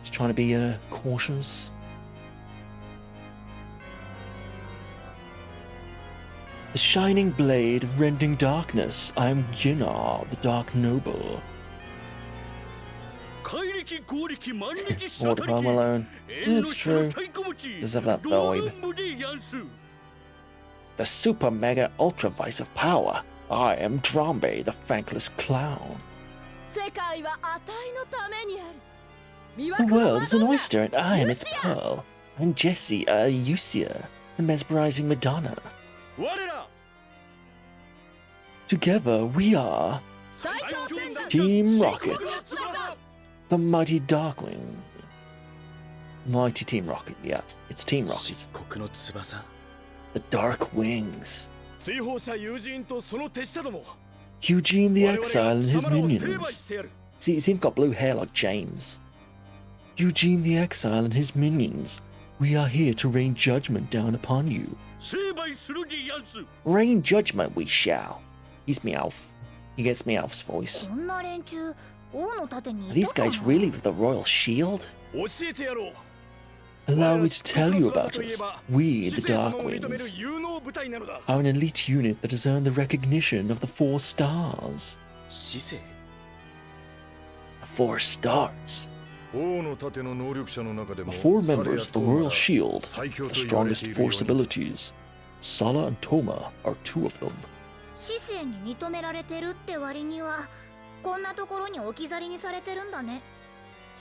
Just trying to be cautious. The shining blade of rending darkness. I am Ginnar, the Dark Noble. What if I'm alone? Yeah, it's true. Does have that vibe. The super mega ultra vice of power. I am Drambe, the thankless clown. The world is an oyster and I am its pearl. I'm Jessie, Eucia, the mesmerizing Madonna. Together we are Team Rocket, the mighty Darkwing. Mighty Team Rocket, yeah, it's Team Rocket. The Dark Wings. Eugene the Exile and his minions. See, he's even got blue hair like James. Eugene the Exile and his minions. We are here to rain judgment down upon you. Rain judgment we shall. He's Meowth. He gets Meowth's voice. Are these guys really with the royal shield? Allow me to tell you about us. We, the Darkwings, are an elite unit that has earned the recognition of the 4 stars. 4 stars. The 4 members of the Royal Shield have the strongest force abilities. Sala and Toma are 2 of them. So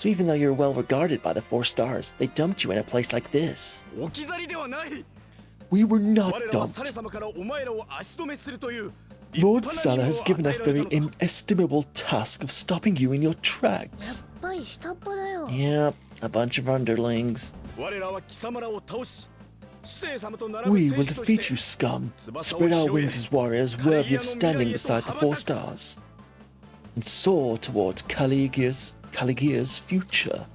even though you're well regarded by the 4 stars, they dumped you in a place like this. We were not dumped. Lord Sala has given us the inestimable task of stopping you in your tracks. Yep, a bunch of underlings. We will defeat you, scum. Spread our wings as warriors worthy of standing beside the 4 stars. And soar towards Caligia's future.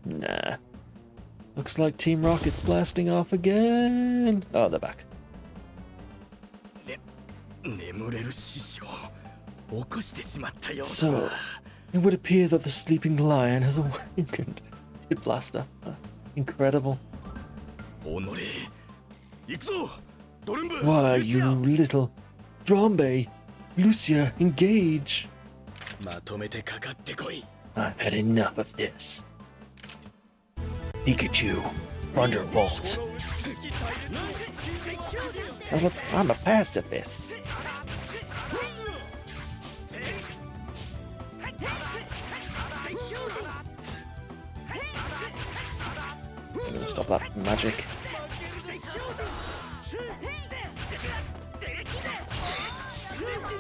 Nah. Looks like Team Rocket's blasting off again. Oh, they're back. 起こしてしまったようだ So, it would appear that the sleeping lion has awakened. It blaster. Incredible. おのれ行くぞドルンブ Why, ルシ you ア little Drambe. Lucia, engage. まとめてかかってこい I've had enough of this. Pikachu, Thunderbolt. I'm a pacifist. I'm gonna stop that magic.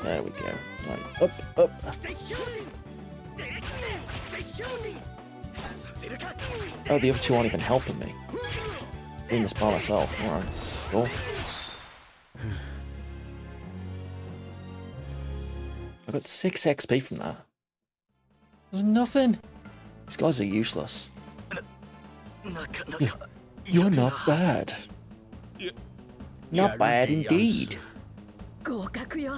There we go. Right, up. Oh, the other two aren't even helping me. Doing this by myself. Alright, cool. I got 6 XP from that. There's nothing. These guys are useless. なかなか You're not bad. Not bad indeed. 合格よ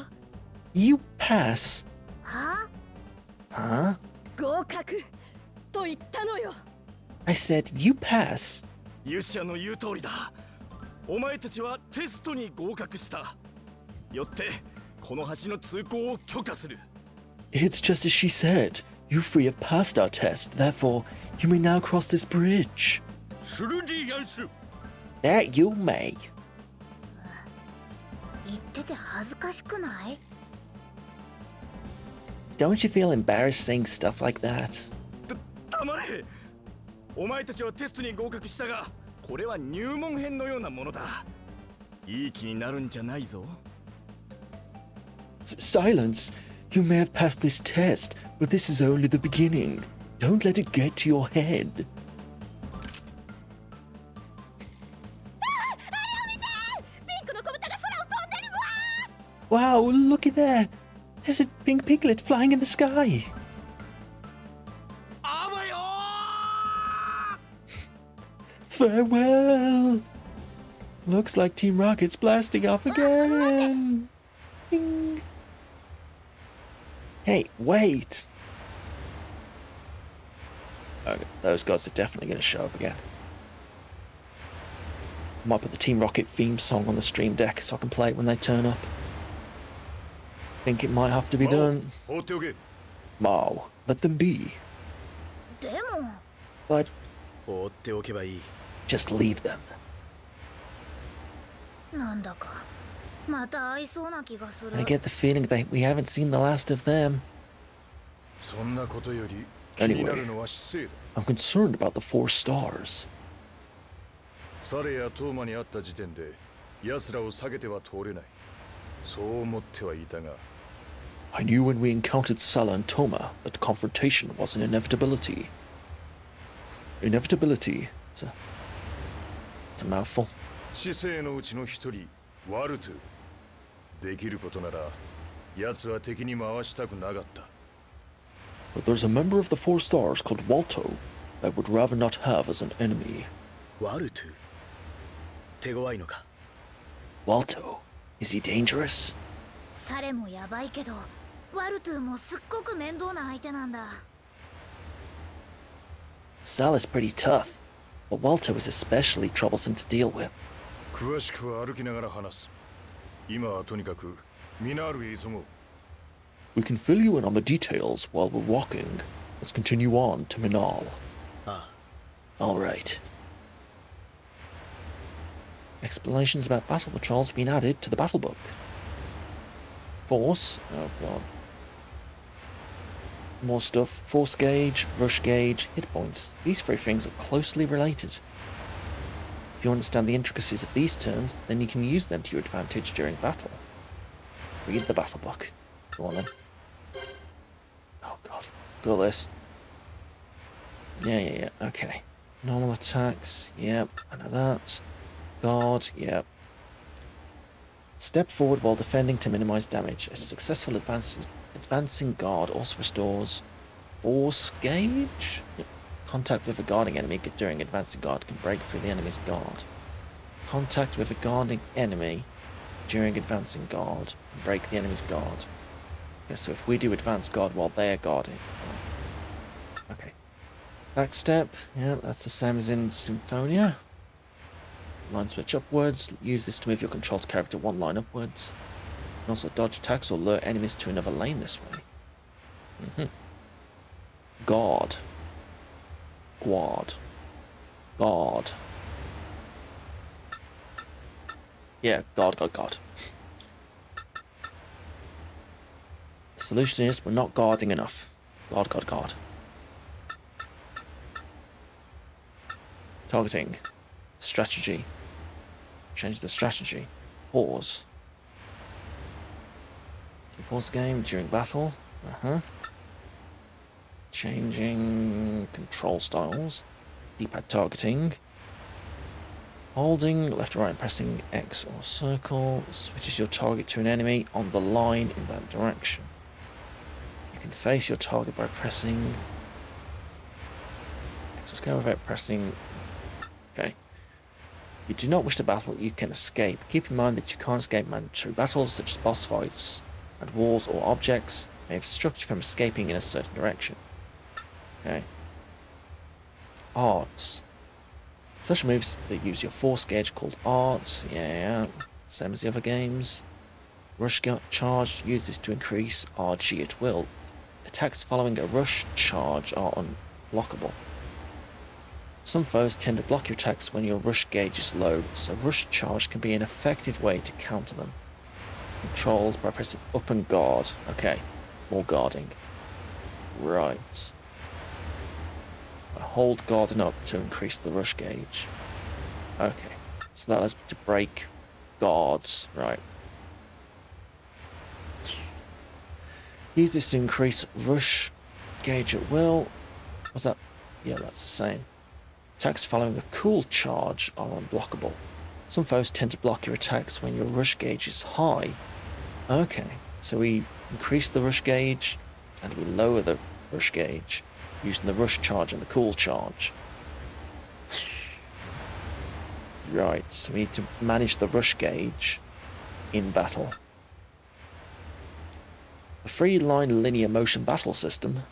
You pass. は Huh? 合格と言ったのよ I said you pass. ユシアの言う通りだお前たちはテストに合格したよってこの橋の通行を許可する It's just as she said. You three have passed our test. Therefore, you may now cross this bridge. するでやんす That you may. 言ってて恥ずかしくない Don't you feel embarrassed saying stuff like that? 黙れお前たちはテストに合格したがこれは入門編のようなものだいい気になるんじゃないぞ Silence. You may have passed this test, but this is only the beginning. Don't let it get to your head. Wow, look at there. There's a pink piglet flying in the sky. あわよ Farewell. Looks like Team Rocket's blasting off again. Ding. Hey, wait. Okay, those guys are definitely going to show up again. I might put the Team Rocket theme song on the stream deck so I can play it when they turn up. Think it might have to be done. 放っておけ Mao, let them be. でも But 放っておけばいい just leave them. なんだかまた会いそうな気がする I get the feeling that we haven't seen the last of them. そんなことより気になるのは姿勢だ I'm concerned about the 4 stars. サレやトーマに会った時点で奴らを下げては通れないそう思ってはいたが I knew when we encountered Sala and Toma that confrontation was an inevitability. Inevitability. It's a mouthful. 知性のうちの一人ワルトゥできることなら奴は敵に回したくなかった But there's a member of the 4 stars called Walto that would rather not have as an enemy. ワルトゥ手強いのか Walto? Is he dangerous? サレもヤバいけどワルトゥもすっごく面倒な相手なんだ Sala's pretty tough, but Walto is especially troublesome to deal with. 詳しくは歩きながら話す今はとにかくミナールへ急ごう We can fill you in on the details while we're walking. Let's continue on to Minal. あ Alright. Explanations about battle patrols have been added to the battle book. Force. Oh god. More stuff. Force gauge, rush gauge, hit points. These 3 things are closely related. If you understand the intricacies of these terms, then you can use them to your advantage during battle. Read the battle book. Go on then. Oh god. Got this. Yeah. Okay. Normal attacks. Yep. I know that. Guard. Yep. Step forward while defending to minimize damage. A successful advancing guard also restores force gauge. Yep. Contact with a guarding enemy during advancing guard can break through the enemy's guard. Contact with a guarding enemy during advancing guard can break the enemy's guard. Okay, so if we do advanced guard while they're guarding. Okay. Back step. Yeah, that's the same as in Symphonia. Line switch upwards. Use this to move your controlled character one line upwards. And also dodge attacks or lure enemies to another lane this way. Guard. Guard. Guard. Yeah, guard. The solution is we're not guarding enough. Guard. Targeting. Strategy. Change the strategy. Pause. You pause the game during battle. Changing control styles. D-pad targeting. Holding left or right and pressing X or circle switches your target to an enemy on the line in that direction. You can face your target by pressing X or scale without pressing. Okay. You do not wish to battle, you can escape. Keep in mind that you can't escape mandatory battles such as boss fights, and walls or objects may obstruct you from escaping in a certain direction. Okay. Arts. Special moves that use your force gauge called arts. Yeah. Same as the other games. Rush charge. Use this to increase RG at will. Attacks following a rush charge are unblockable. Some foes tend to block your attacks when your rush gauge is low, so rush charge can be an effective way to counter them. Controls by pressing up and guard. Okay. More guarding. Right. Hold guarding up to increase the rush gauge. Okay, so that allows me to break guards. Right. Use this to increase rush gauge at will. Was that? Yeah, that's the same. Attacks following a cool charge are unblockable. Some foes tend to block your attacks when your rush gauge is high. Okay, so we increase the rush gauge and we lower the rush gauge using the rush charge and the cool charge. Right, so we need to manage the rush gauge in battle. A free-line linear motion battle system.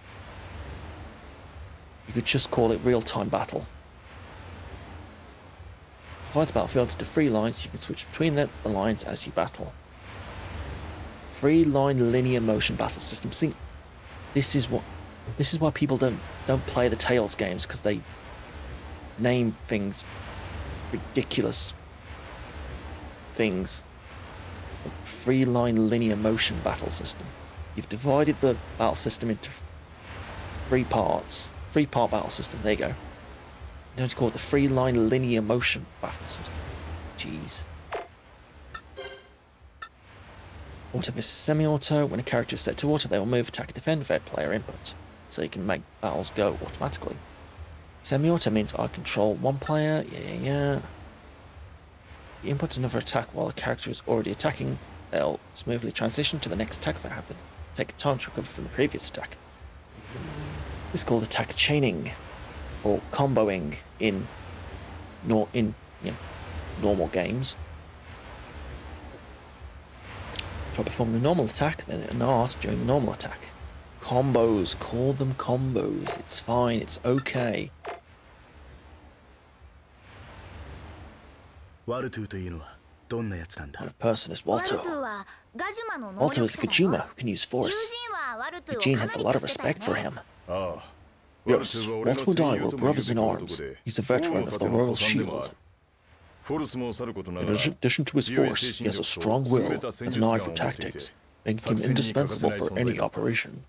You could just call it real-time battle. Divides battlefields into free lines, you can switch between the lines as you battle. Free-line linear motion battle system. See, this is why people don't play the Tales games, because they name things ridiculous things. Free-line linear motion battle system. You've divided the battle system into 3 parts. 3-part battle system. There you go. You don't call it the free-line linear motion battle system. Jeez. Auto versus semi-auto. When a character is set to auto, they will move, attack, and defend without player input, so you can make battles go automatically. Semi-auto means I control one player. Yeah. You input another attack while the character is already attacking, they'll smoothly transition to the next attack that happened, taking time to recover from the previous attack. This is called attack chaining, or comboing in normal games. Try performing a normal attack, then an art during the normal attack. Combos, call them combos. It's fine, it's okay. What kind of person is Walto? Walto is a Gajuma who can use force. Eugene has a lot of respect for him. Yes, Walto and I were brothers in arms. He's a veteran of the Royal Shield. In addition to his force, he has a strong will and an eye for tactics, making him indispensable for any operation.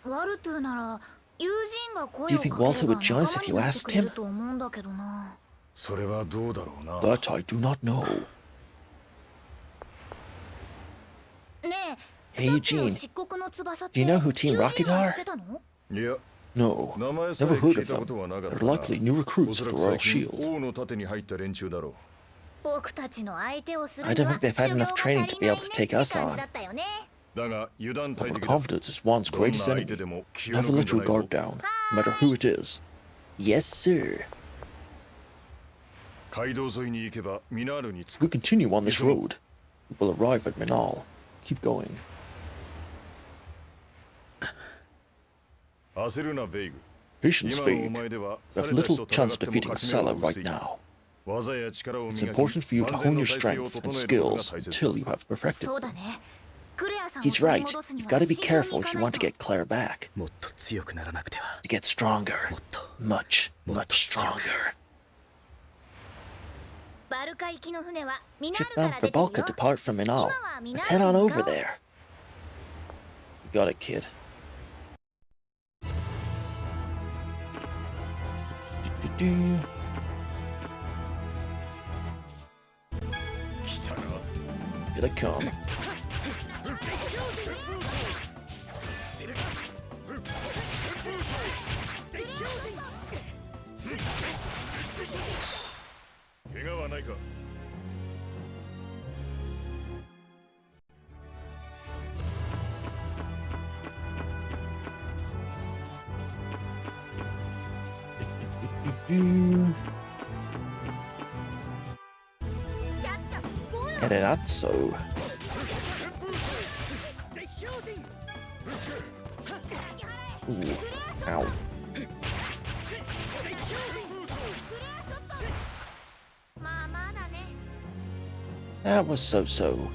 Do you think Walter would join us if you asked him? That I do not know. Hey Eugene, do you know who Team Rocket are? No, never heard of them. They're likely new recruits of the Royal Shield. I don't think they've had enough training to be able to take us on. Overconfidence is one's greatest enemy. Never let your guard down, no matter who it is. Yes, sir. If we continue on this road, we will arrive at Minal. Keep going. 焦るなベイグ。 Patience, 今のお Fig. 前では You さ have れた人 little と chance 戦っても defeating 勝ち目 Salah は薄 right い。 now. 技や力を It's 磨き、 important for you to 万全 hone の your 体制を strength and 整えることが skills 大切 until you have perfected そうだ them. ね。クレアさんを He's 取り right. 戻すに You've は got to be 慎重に careful いか if you ない want to と。 get Claire back. もっと強くならなくては。 To get stronger. もっと Much, much stronger. バルカ行きの船はミナー Ship ルか bound ら for 出てるよ。 Balka depart from Minal. 今はミナ Let's ー head ル on に over 向かおう。 there. You got it, kid. Do-do-do. 来たな。 Here they come. "怪我はないか?" Do-do. Erenazzo. Ooh. Ow. That was so-so.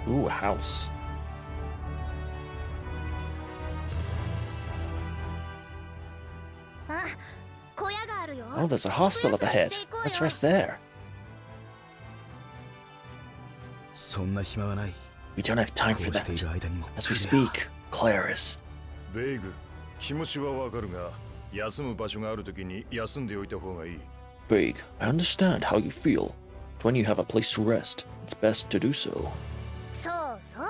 Ooh, a house. Oh, there's a hostel up ahead. Let's rest there. そんな暇はない。 We don't have time こ for うしてい that. る間にも As we クレア speak, Claire is. ベイグ、気持ちはわかるが、休む場所があるときに休んでおいた方がいい。 Big, I understand how you feel. But when you have a place to rest, it's best to do so. そうそう。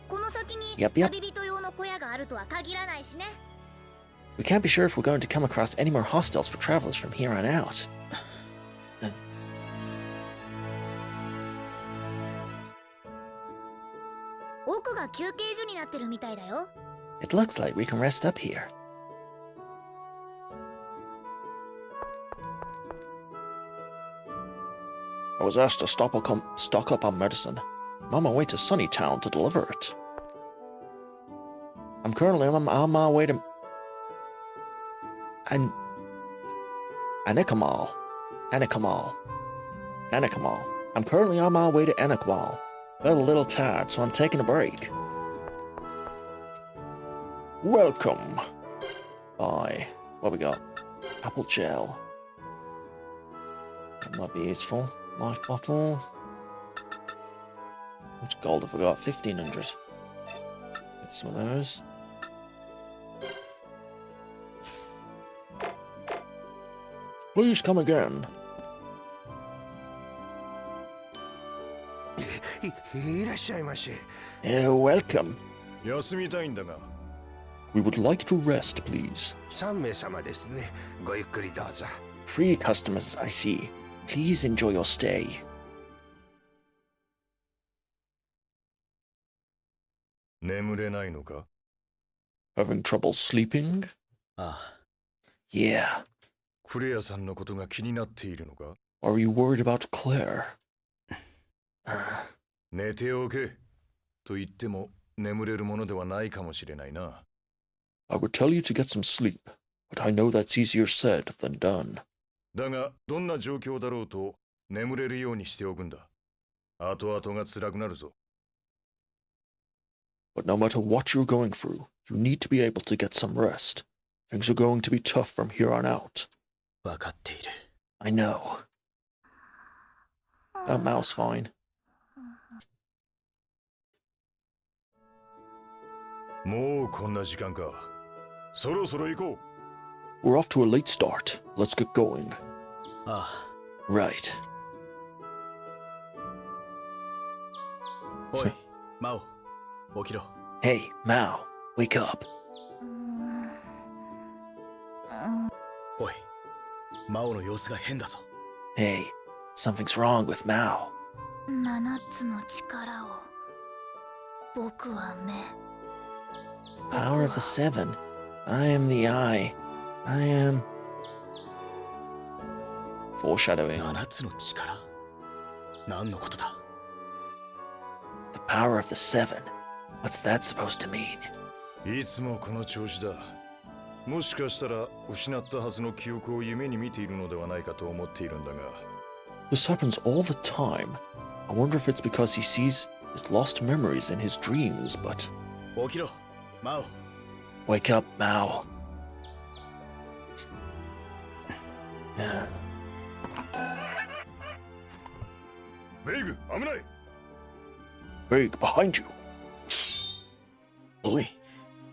この先に Yep, yep. 旅人用の小屋があるとは限らないしね。We can't be sure if we're going to come across any more hostels for travelers from here on out. 奥が休憩所になってるみたいだよ。It looks like we can rest up here. I was asked to stock up on medicine. I'm on my way to Sunnytown to deliver it. I'm currently on my way to Anikamal. I'm currently on my way to Anikamal. Felt a little tired, so I'm taking a break. Welcome. Bye. What we got? Apple gel. That might be useful. Life bottle. How much gold have we got? 1,500. Get some of those. Please come again. いらっしゃいまし。Welcome. 休みたいんだが、 We would like to rest, please. 3名様ですね。ごゆっくりどうぞ。 Free customers, I see. Please enjoy your stay. 眠れないのか? Having trouble sleeping? ああ、 Yeah. クレアさんのことが気になっているのか? Are you worried about Claire? 寝ておけと言っても眠れるものではないかもしれないな。 I would tell you to get some sleep, but I know that's easier said than done. だがどんな状況だろうと眠れるようにしておくんだ。後々が辛くなるぞ。 But no matter what you're going through, you need to be able to get some rest. Things are going to be tough from here on out. わかっている。 I know. That mouse fine. もうこんな時間か。そろそろ行こう。 We're off to a late start. Let's get going. あ Right. あ、おい、マオ、起きろ。 Hey, Mao, wake up. おい、マオの様子が変だぞ。 Hey, something's wrong with Mao. 7つの力を僕は目。 Power of the Seven. I am the Eye. I am... Foreshadowing. 7つの力何のことだ？ The power of the Seven. What's that supposed to mean? いつもこの調子だ。もしかしたら失ったはずの記憶を夢に見ているのではないかと思っているんだが。This happens all the time. I wonder if it's because he sees his lost memories in his dreams, but... 起きろ、マオ。 Wake up, Mao. Yeah. ベイグ、危ない。 Big, behind you. おい、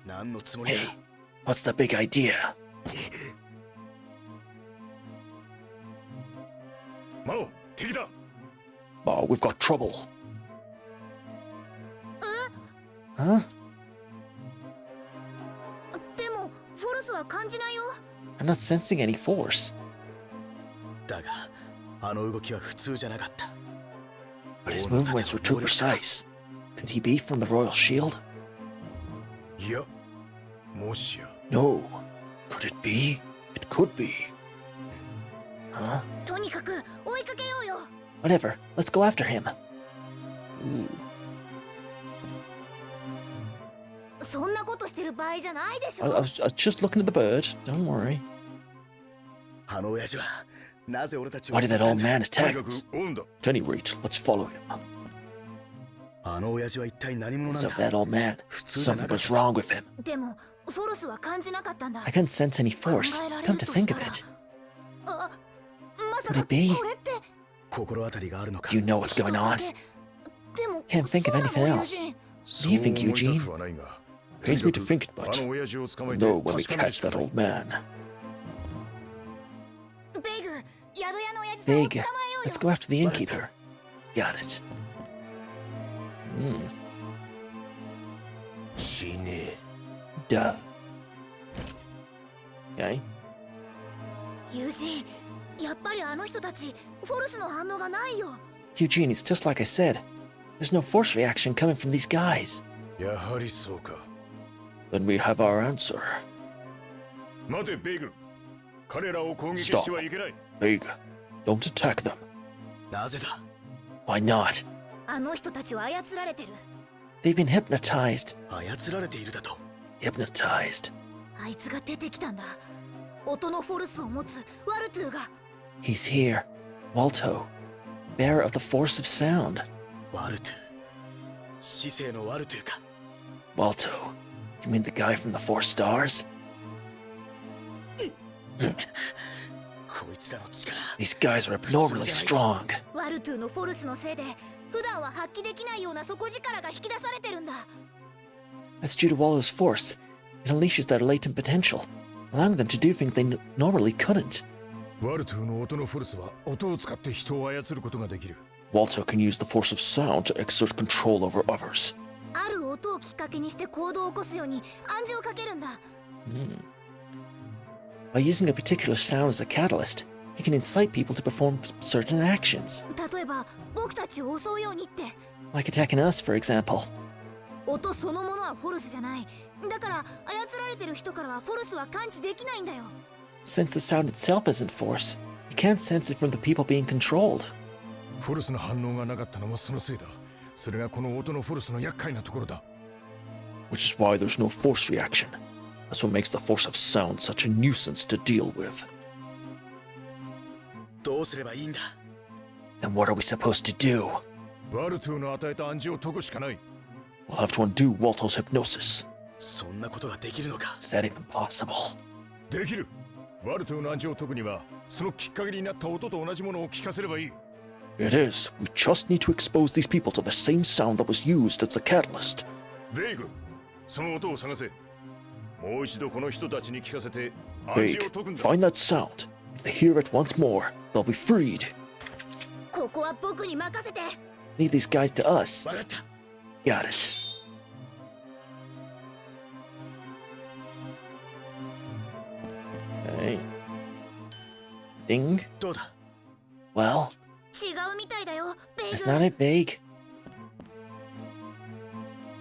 何のつもりだ。 Hey, what's the big idea? マオ、敵だ。 Oh, we've got trouble. Huh? でもフォルスは感じないよ。 I'm not sensing any force. だが、あの動きは普通じゃなかった。 But his movements were too precise. Could he be from the Royal Shield? いや、もしや。 No. Could it be? It could be. Huh? とにかく追いかけようよ。 Whatever. Let's go after him. Ooh. そんなことしてる場合じゃないでし I ょ。 was just looking at the bird. Don't worry. あの親父はなぜ俺たちを Why did that old man とに attack かく us? オンだ。 At any rate, let's follow him. あの親父は一体何者なん So だ。 that old man, something was wrong with him. でもフォルスは感じなかったんだ。 I can't sense any force. 考えられ Come る to と think した of ら it. あ、まさ Could か it be? これって。心当たりがあるのか。 Do you know what's going on? でも Can't think of そうなの anything else. 友人 Do you think, そう思いた Eugene? くはないが。 Pains me to think it, あ but の親父を捕まえて no, when we 確かめる catch しか that ない old man. ベイグ、宿屋の親父さんを捕 Big, まえようよ。 let's go after the innkeeper. Got it. Hmm. 死ね Duh. Okay. 友人、やっぱりあの人たちフォルスの反応がないよ。 Eugene, it's just like I said. There's no force reaction coming from these guys. やはりそうか。 Then we have our answer. 待て、ベイグ。彼らを攻撃してはいけない。 Big, don't attack them. なぜだ。 Why not? あの人たちは操られてる。 They've been hypnotized. 操られているだと。 Hypnotized. あいつが出てきたんだ。音のフォルスを持つワルトゥが。 He's here. Walto. Bearer of the force of sound. ワルトゥ。市政のワルトゥか。 Walto. You mean the guy from the Four Stars? こいつらの力。 These guys are abnormally strong. ワルトゥのフォルスのせいで普段は発揮できないような底力が引き出されてるんだ。 That's due to Walto's force. It unleashes their latent potential, allowing them to do things they normally couldn't. ワルトゥの音のフォルスは音を使って人を操ることができる。 Walto can use the force of sound to exert control over others. ある音をきっかけにして行動を起こすように暗示をかけるんだ。By using a particular sound as a catalyst, he can incite people to perform certain actions, 例えば僕たちを襲うようにって。 like attacking us, for example. 音そのものはフォルスじゃない。だから操られてる人からはフォルスは感知できないんだよ。 Since the sound itself isn't force, you can't sense it from the people being controlled. フォルスの反応がなかったのもそのせいだ。それがこの音のフォルスの厄介なところだ。 Which is why there's no force reaction. That's what makes the force of sound such a nuisance to deal with. どうすればいいんだ。 Then what are we supposed to do? ワルトゥの与えた暗示を解くしかない。 We'll have to undo Walto's hypnosis. そんなことができるのか。 Is that even possible? できる。ワルトゥの暗示を解くには、そのきっかけになった音と同じものを聞かせればいい。 It is. We just need to expose these people to the same sound that was used as the catalyst. ベイグ、その音を探せ。もう一度この人たちに聞かせて暗示 Big, を解くんだ。 find that sound. If they hear it once more, they'll be freed. ここは僕に任せて。 Leave these guys to us. わかった。 Got it. Okay. Ding. どうだ。 Well, 違うみたいだよ、ベイ it's グ。 not it vague.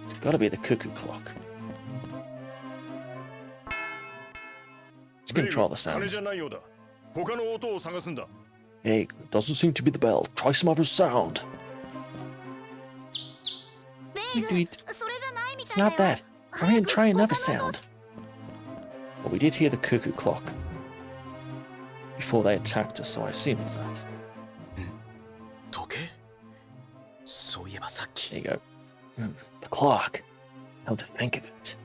It's gotta be the cuckoo clock. Just ベイグ、 control the 金 sounds. じゃないようだ。他の音を探すんだ。 Vague. Doesn't seem to be the bell. Try some other sound. ベイグ、 Tweet. それじゃないみ It's たいだ not よ that. Hurry and try 早 another く他の sound. Well, we did hear the cuckoo clock before they attacked us, so I assume it's that. 時計そういえばさっき There you go. The clock. How to think of it.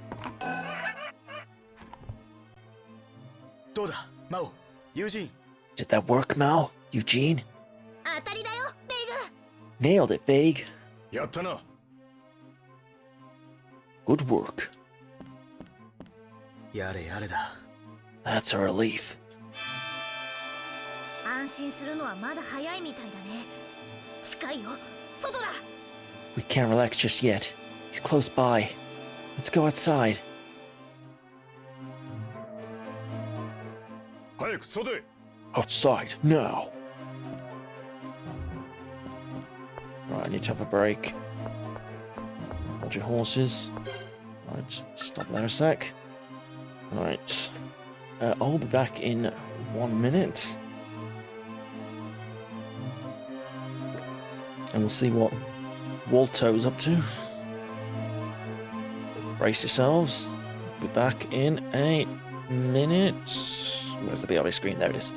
どうだマオ友人 Did that work, Mao? Eugene? 当たりだよベイグ Nailed it, Vague. やったな。 Good work. やれやれだ That's a relief. 安心するのはまだ早いみたいだね近いよ外だ We can't relax just yet. He's close by. Let's go outside. 早く外へ。 Outside, now. Right, I need to have a break. Hold your horses. Right, stop there a sec. Right. I'll be back in 1 minute. And we'll see what Walto's up to. Brace yourselves. Be back in a minute. Where's the BRB screen? There it is.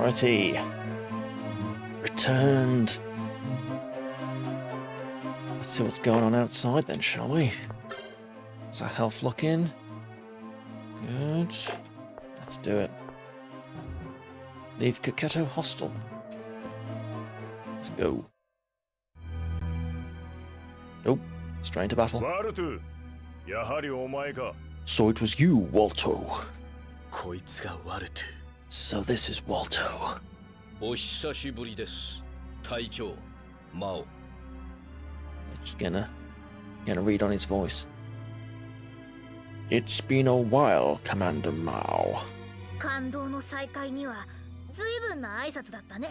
Alrighty. Returned. Let's see what's going on outside then, shall we? How's our health looking? Good. Let's do it. Leave Kaketo hostile. Let's go. Nope. Straight into battle. ワルトゥ、やはりお前か。 So it was you, Walto. こいつがワルトゥ So this is Walto. お久しぶりです。隊長、マオ。 Just gonna read on his voice. It's been a while, Commander Mao. 感動の再会には随分な挨拶だったね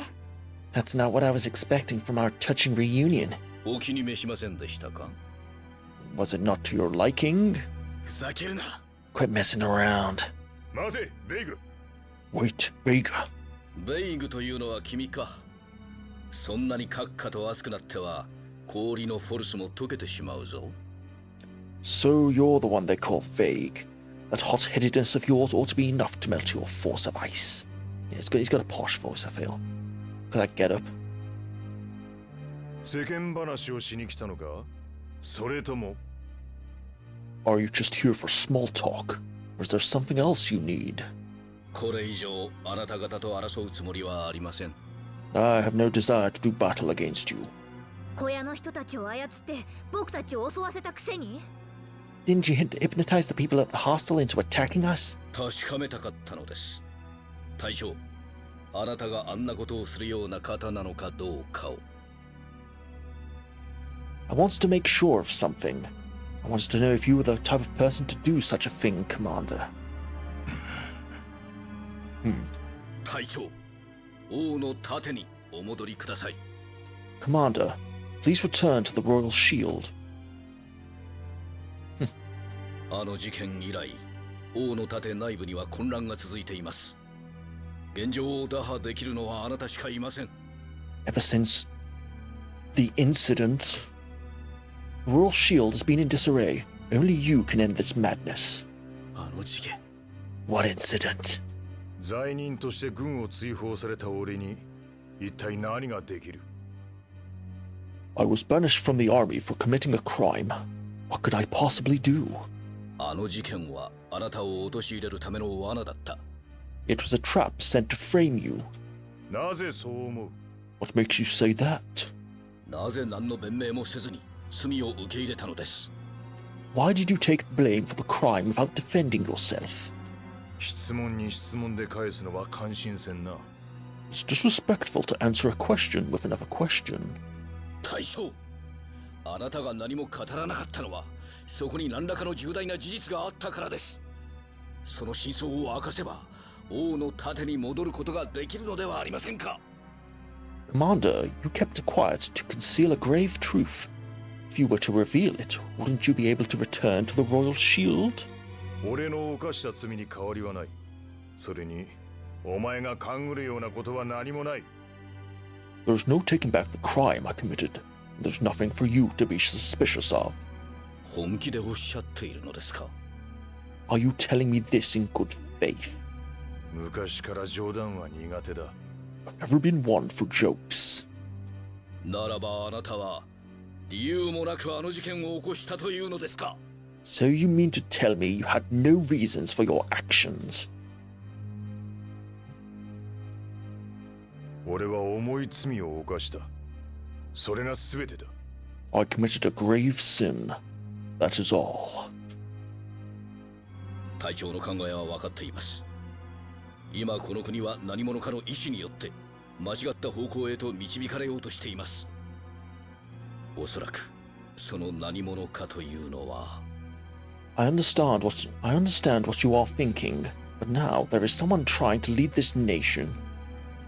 That's not what I was expecting from our touching reunion. お気に召しませんでしたか？ Was it not to your liking? ふざけるな Quit messing around. 待て、ベイグ。 Wait, Vega. ベイグというのは君か。そんなにカッカと熱くなっては氷のフォルスも溶けてしまうぞ。 So you're the one they call vague. That hot-headedness of yours ought to be enough to melt your force of ice. Yeah, he's got a posh voice, I feel. Look at that get-up. 世間話をしに来たのか？それとも Are you just here for small talk? Or is there something else you need? これ以上あなた方と争うつもりはありません。 I have no desire to do battle against you. 小屋の人たちを操って僕たちを襲わせたくせに Didn't you hypnotize the people at the hostel into attacking us? 確かめたかったのです。隊長、あなたがあんなことをするような方なのかどうかを。I wanted to make sure of something. I wanted to know if you were the type of person to do such a thing, Commander. 隊長、王の盾にお戻りください。Commander, please return to the Royal Shield. あの事件以来、王の盾内部には混乱が続いています。現状を打破できるのはあなたしかいません。Ever since the incident, the Royal Shield has been in disarray. Only you can end this madness. あの事件 What incident? 罪人として軍を追放された俺に一体何ができる？ I was banished from the army for committing a crime. What could I possibly do? あの事件はあなたを陥れるための罠だった。It was a trap sent to frame you. なぜそう思う？ What makes you say that? なぜ何の弁明もせずに罪を受け入れたのです？ Why did you take the blame for the crime without defending yourself? 質問に質問で返すのは感心せんな。 It's disrespectful to answer a question with another question. 大将、あなたが何も語らなかったのはそこに何らかの重大な事実があったからです。その真相を明かせば王の盾に戻ることができるのではありませんか。 Commander, you kept it quiet to conceal a grave truth. If you were to reveal it, wouldn't you be able to return to the Royal Shield? 俺の犯した罪に変わりはない。それにお前が勘ぐるようなことは何もない。 There's no taking back the crime I committed. There's nothing for you to be suspicious of. 本気でおっしゃっているのですか？ Are you telling me this in good faith? 昔から冗談は苦手だ。 I've never been one for jokes. ならばあなたは理由もなくあの事件を起こしたというのですか？ So you mean to tell me you had no reasons for your actions? 俺は重い罪を犯した。それが全てだ。 I committed a grave sin. That is all. 隊長の考えは分かっています。今この国は何者かの意志によって間違った方向へと導かれようとしています。おそらくその何者かというのは I understand what you are thinking, but now there is someone trying to lead this nation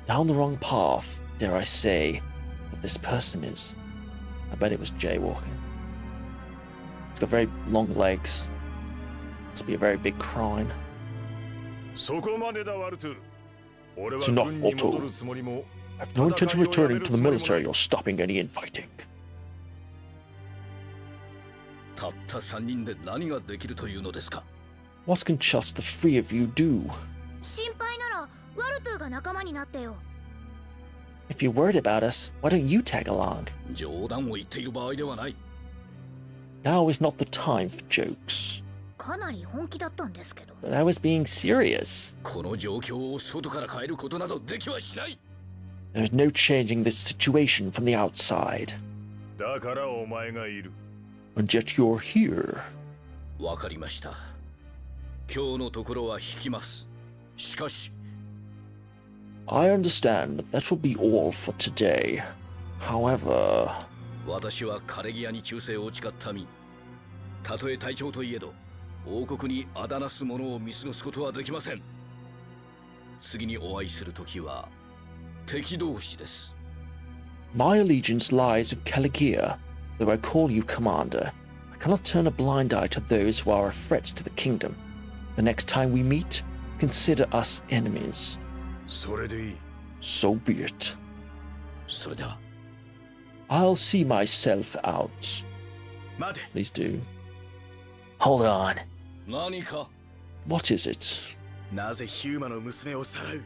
down the wrong path, dare I say, that this person is. I bet it was jaywalking. It's got very long legs. Must be a very big crime. そこまでだワルト。俺は It's enough, 軍に戻 Otto. るつもりも I have no intention of returning to the military or stopping any infighting. たった3人で何ができるというのですか？ What can just the three of you do? 心配ならワルトゥが仲間になってよ。 If you're worried about us, why don't you tag along? 冗談を言っている場合ではない。 Now is not the time for jokes. かなり本気だったんですけど。 But I was being serious. この状況を外から変えることなどできはしない。 There is no changing this situation from the outside. だからお前がいる。 And yet you're here. わかりました。今日のところは引きます。しかし I understand that will be all for today. However, 私は枯れ際に忠誠を誓った身。たとえ隊長といえど、王国にあだなす者を見過ごすことはできません。次にお会いするときは敵同士です。my allegiance lies with Caligia. Though I call you commander, I cannot turn a blind eye to those who are a threat to the kingdom. The next time we meet, consider us enemies. それでいい。 So be it. それでは I'll see myself out. 待て。 Please do. Hold on. 何か What is it? なぜヒューマの娘をさらう？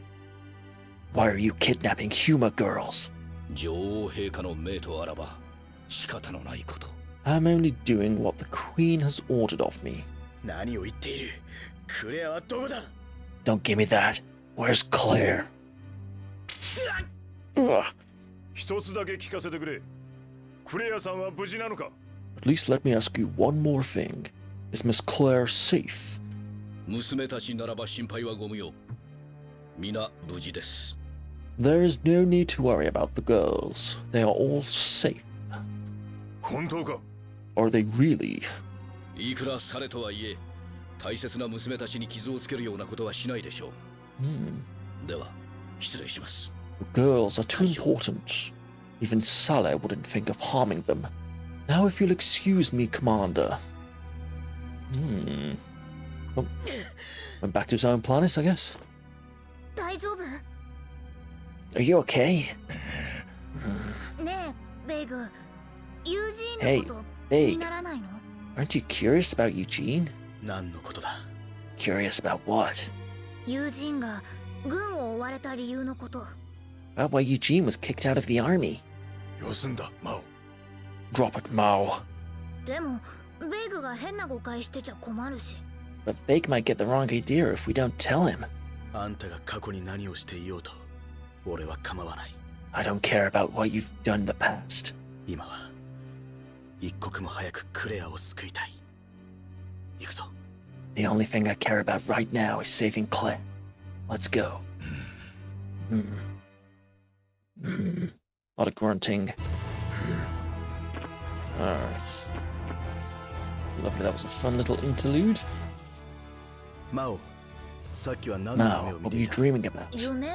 Why are you kidnapping Huma girls? 女王陛下の命とあらば仕方のないこと。 I'm only doing what the Queen has ordered of me. 何を言っている？クレアはどこだ？ Don't give me that. Where's Claire? Ugh. 一つだけ聞かせてくれ。クレアさんは無事なのか？ At least let me ask you one more thing. Is Miss Claire safe? 娘たちならば心配はご無用。皆無事です。 There is no need to worry about the girls. They are all safe. 本当か？ Are they really? いくらされとはいえ、大切な娘たちに傷をつけるようなことはしないでしょう。では、失礼します。The girls are too important. Even Saleh wouldn't think of harming them. Now if you'll excuse me, Commander. Oh. Went back to his own planet, I guess. 大丈夫？ Are you okay? ねえベイグ、ユージーン Hey, のこと気に Big. ならないの？ Aren't you curious about Eugene? 何のことだ？ Curious about what? ユージーンが軍を追われた理由のこと。 About why Eugene was kicked out of the army. 休んだ、マオ。 Drop it, Mao. でもベイグが変な誤解してちゃ困るし。 But Big might get the wrong idea if we don't tell him. あんたが過去に何をしていようと、俺は構わない。 I don't care about what you've done in the past. 今は一刻も早くクレアを救いたい。行くぞ。 The only thing I care about right now is saving Claire. Let's go. A lot of grunting. Alright. Lovely, that was a fun little interlude. マオ、さっきは何の Mao, 夢を見 what て were い you た？ dreaming about? 夢？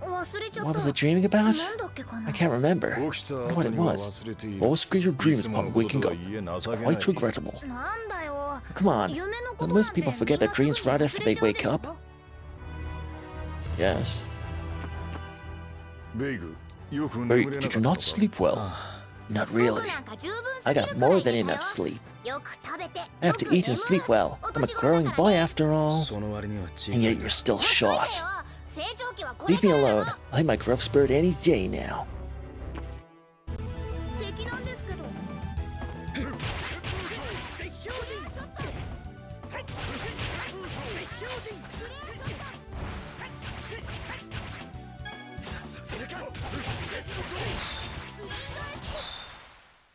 忘れちゃった What was I dreaming about? なんだっけかな I can't remember. 起きた I don't know 後 what it には was. 忘れている。 Always forget your い dreams つも upon のこと waking と up. はいえ It's 情けない。 quite regrettable. なんだよ。 Come on, 夢のこ don't となん most て people forget みん their なすぐに dreams right 忘 after れ they ちゃうで wake しょ up? Yes. ベイグ、よく眠 Wait, れなか did っ you たの not か？ sleep well? Not 僕 really. なんか十分 I すぎる got くら more い than 寝た enough よ。 sleep. よく食べて I have to eat and sleep well. I'm a growing boy after all. その割には小 And さい yet な。 you're still short. 成長期はこれ Leave me からな alone. の。 I hit my growth spurt any day now. 敵なんですけど。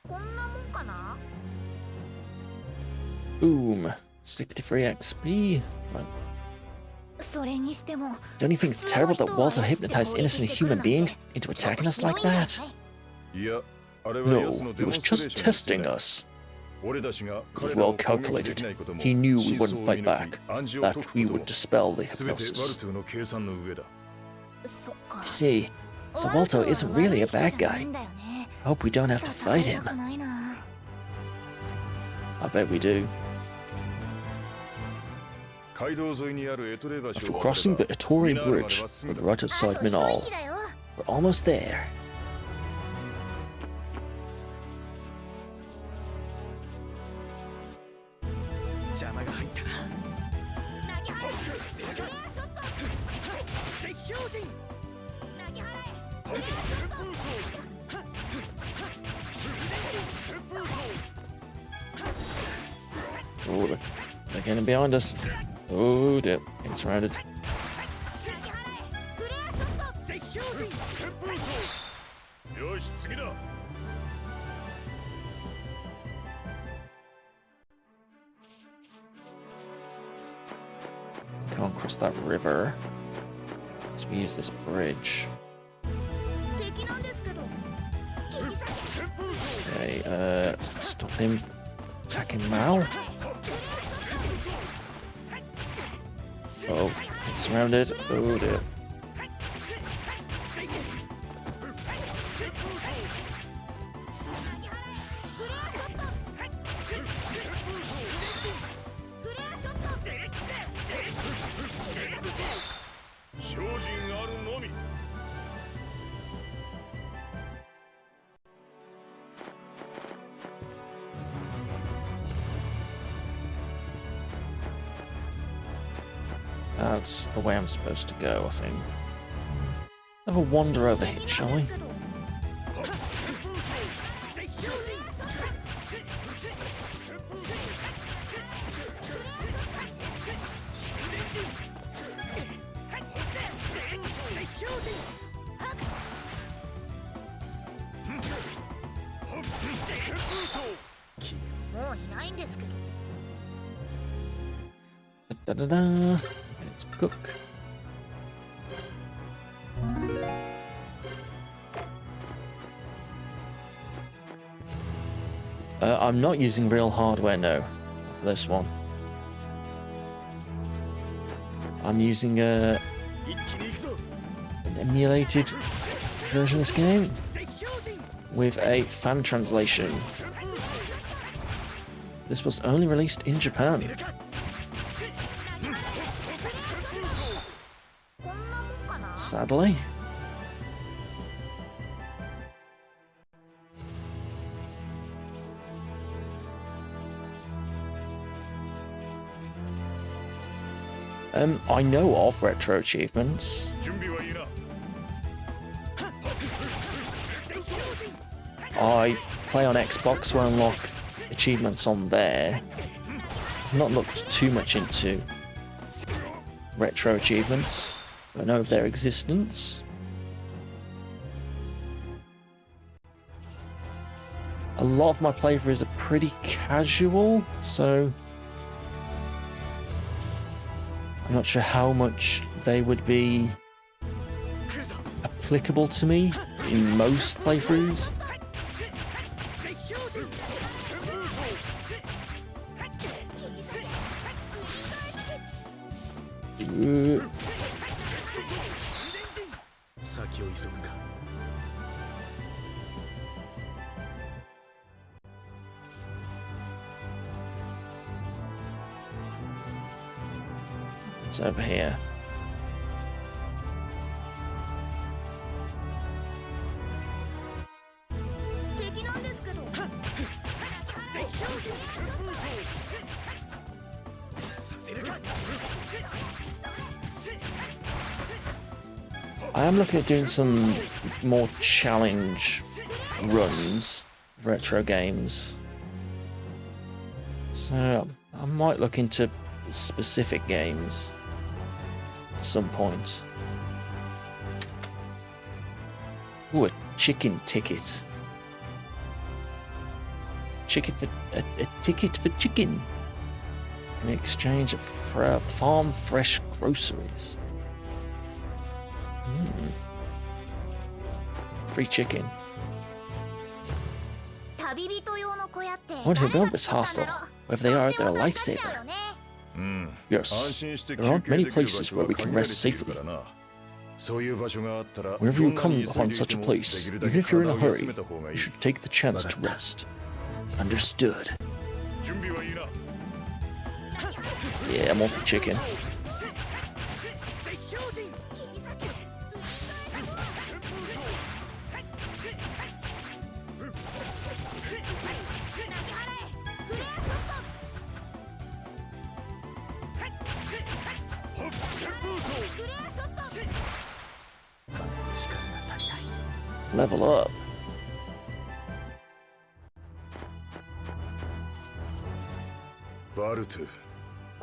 こんなもんかな？ Boom. 63 XP. Right. それにしても Don't you think it's terrible that Walter hypnotized innocent human beings into attacking us like that? いや、あれは No, 奴の he デモ was ンストレー just ションですね。 testing us. 俺たちが It 彼 was ら well を攻撃で calculated. きないことも He knew we 真相 wouldn't を fight 見抜 back, き暗示を that 解く we こと would も dispel the 全てワル hypnosis. トゥの計算の上だ。そっか I see. So Walter isn't really a bad guy. I hope we don't have to fight him. ないな I bet we do. 街道沿いにあるエトレ橋 After を crossing the 渡れば Etorian ミナールまで Bridge, はす we're ぐだ。 right あ outside と一 Minal. 息だよ。 We're almost there. Oh, they're getting behind us. Oh dear, getting surrounded. よし、次だ。 Can't cross that river. So we use this bridge. 敵なんですけど。 Okay, stop him attacking Mao. Oh, it's surrounded. Oh dear. That's the way I'm supposed to go, I think. Have a wander over here, shall we? Da da da. Let's cook. I'm not using real hardware, no, for this one. I'm using an emulated version of this game with a fan translation. This was only released in Japan. Sadly. I know of retro achievements. I play on Xbox, where I unlock achievements on there. I've not looked too much into retro achievements. I know of their existence. A lot of my playthroughs are pretty casual, so I'm not sure how much they would be applicable to me in most playthroughs. It's over here. I am looking at doing some more challenge runs of retro games. So I might look into specific games at some point. Ooh, a chicken ticket. Chicken for a ticket for chicken in exchange of farm fresh groceries. Free chicken. I wonder who built this hostel. Wherever they are, they're a lifesaver. Yes, there aren't many places where we can rest safely. Whenever you come upon such a place, even if you're in a hurry, you should take the chance to rest. Understood. Yeah, I'm all for chicken. Level up.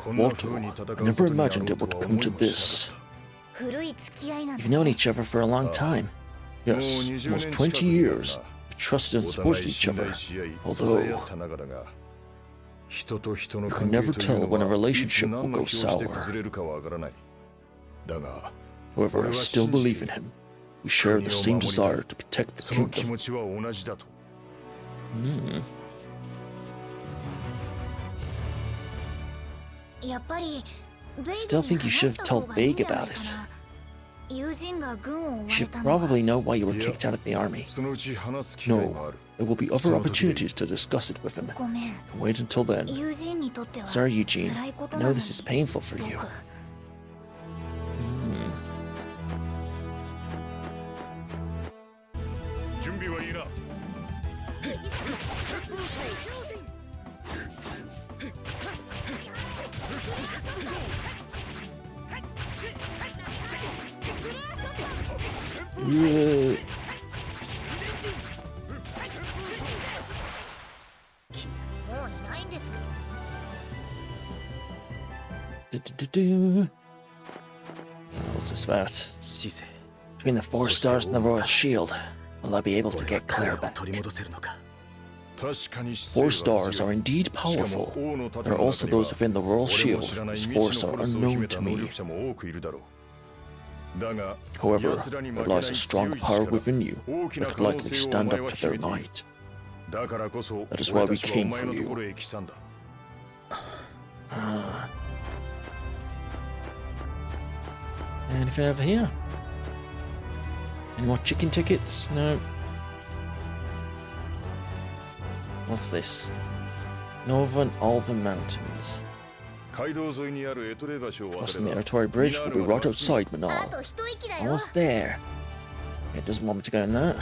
Walter, I never imagined it would come to this. You've known each other for a long time. Yes, almost 20 years. We trusted and supported each other. Although, you can never tell when a relationship will go sour. However, I still believe in him. We share the same desire to protect the kingdom. Still think you should have told Vague about it. You should probably know why you were kicked out of the army. No, there will be other opportunities to discuss it with him. Wait until then. Sorry, Eugene. I know this is painful for you. What's this about? Between the 4 stars and the royal shield, will I be able to get Claire back? 4 stars are indeed powerful. There are also those within the royal shield whose force are unknown to me. However, there lies a strong power within you that could likely stand up to their might. だからこそ That is why 俺 we たちはお came 前 for のと you. ころへ来たんだ。Anything over here? Any more chicken tickets? No. What's this? Northern Alvan Mountains. 街道沿いにあるエトレ橋を Crossing 渡 the れ Artori ば Bridge will be right outside あ Manal. と一息だよ。 Almost there. It doesn't want me to go in there.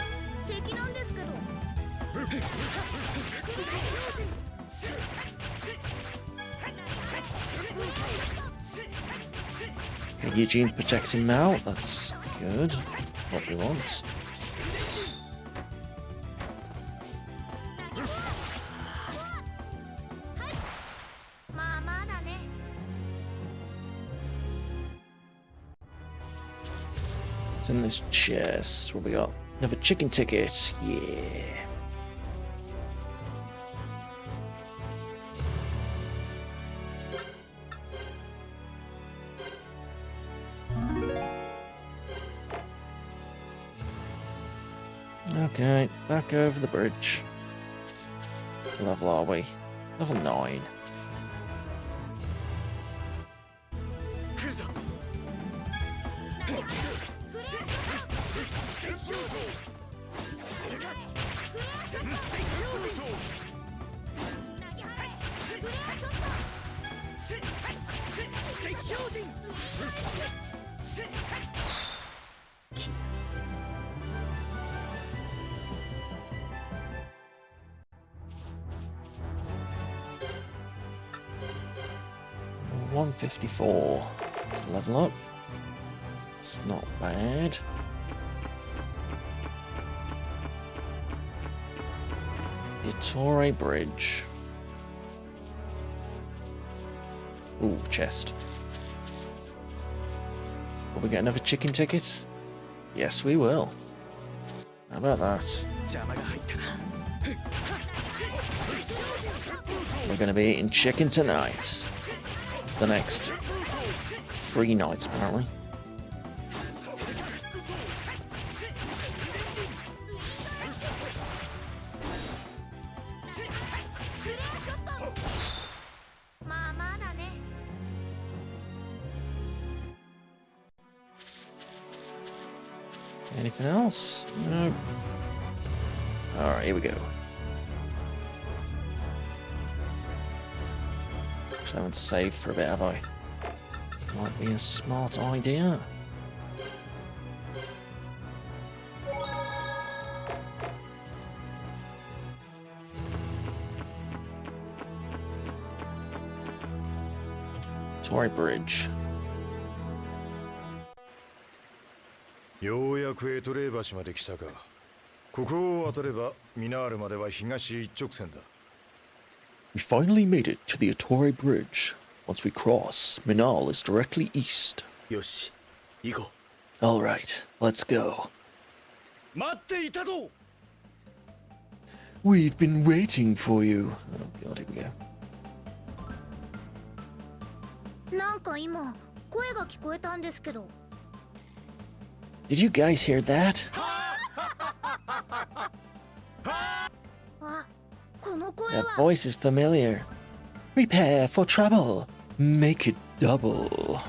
敵なんですけど。 Okay, Eugene's protecting Mal. That's good. What we want. What's in this chest? What we got? Another chicken ticket. Yeah. Okay, back over the bridge. What level are we? Level 9. $154. Let's level up. It's not bad. The Torre Bridge. Ooh, chest. Will we get another chicken ticket? Yes, we will. How about that? We're going to be eating chicken tonight. For the next 3 nights, apparently. Anything else? No. Alright, here we go. I haven't saved for a bit, have I? Might be a smart idea. Torre Bridge. ようやくエトレー橋まで来たか。ここを渡ればミナールまでは東一直線だ。We finally made it to the Attore Bridge. Once we cross, Minal is directly east. よし、行こう。 Alright, let's go. 待っていたぞ。 We've been waiting for you. Oh god, here we go. なんか今声が聞こえたんですけど。 Did you guys hear that? あ、この声 That は。 voice is familiar. Prepare for trouble. Make it double.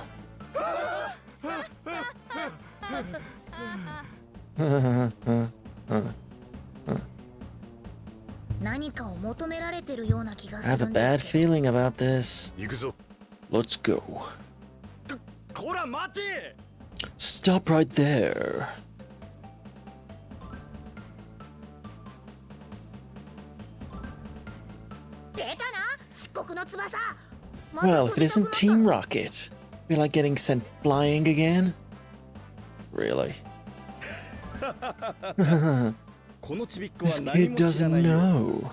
何かを求められてるような気が I す have る a んで bad すけど。 feeling about this. 行くぞ。 Let's go. こら待て。 Stop right there. Well, if it isn't Team Rocket, we like getting sent flying again? Really? このちびっこ This は何 kid も知ら doesn't ないよ。 know.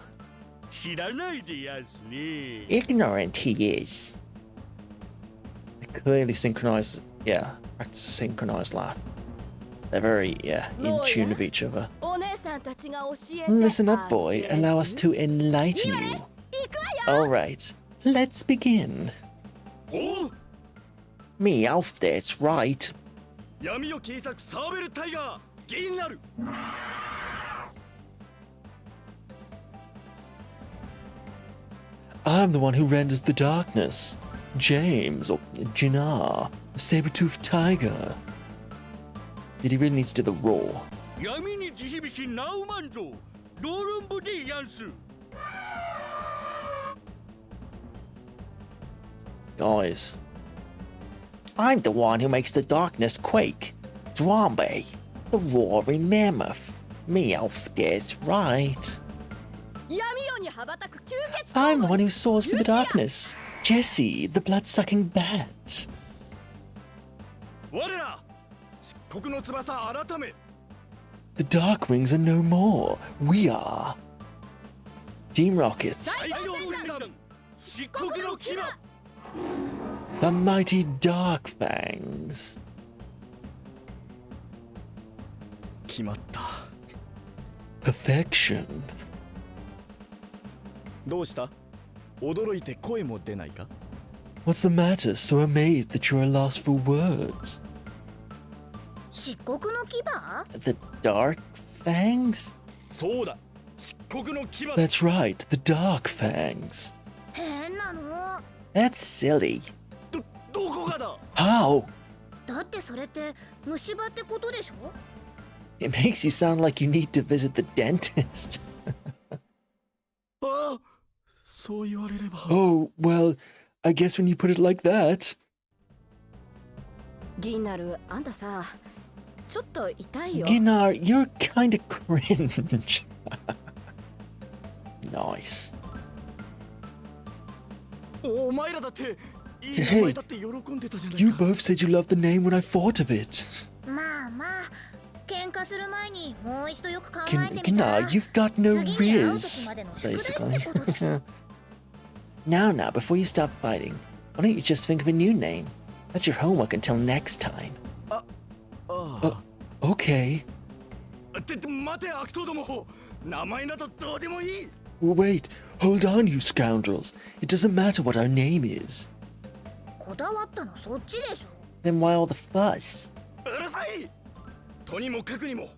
知らないでやすね。 Ignorant he is. They clearly synchronize, yeah, practice a synchronized laugh. They're very, yeah, in tune with each other. お姉さんたちが教えて Listen up, boy. Allow us to enlighten you. 行くわよ。 All right, let's begin. おう。 Me off that's right. 闇を切り裂くサーベルタイガー。ゲイになる。I'm the one who renders the darkness. James, or Jinar, the saber-toothed tiger. Did he really need to do the roar? 闇に地響きナウマンゾロールンブディヤンス Guys. I'm the one who makes the darkness quake. Drambe, the roaring mammoth. Meowth, that's right. I'm the one who soars through the darkness. Jesse, the blood-sucking bat. 我ら漆黒の翼改め The Darkwings are no more. We are Team Rocket. 最強軍団漆黒の牙 The mighty Dark Fangs. 決まった。 Perfection. どうした？驚いて声も出ないか？ What's the matter? So amazed that you're a loss for words. 漆黒の牙？ The Dark Fangs? そうだ漆黒の牙 That's right, the Dark Fangs. 変なの。 That's silly. どこがだ How? だってそれって虫歯ってことでしょ？ It makes you sound like you need to visit the dentist. ああ、そう言われれば。 Oh, well, I guess when you put it like that. ギナル、あんたさ、ちょっと痛いよ。 Ginnar, you're kinda cringe. Nice. お前らだっていい名前だって喜んでたじゃないか。 You both said you loved the name when I thought of it. まあまあ、喧嘩する前にもう一度よく考えてみたら。 Ginnar, you've got no 次に会う時 riz, までの宿題 basically. ってことで。 Now, before you stop fighting, why don't you just think of a new name? That's your homework until next time. Okay. って待て悪党ども名前などどうでもいい Wait, hold on, you scoundrels. It doesn't matter what our name is. こだわったのそっちでしょ。 Then why all the fuss? うるさいとにもかくにも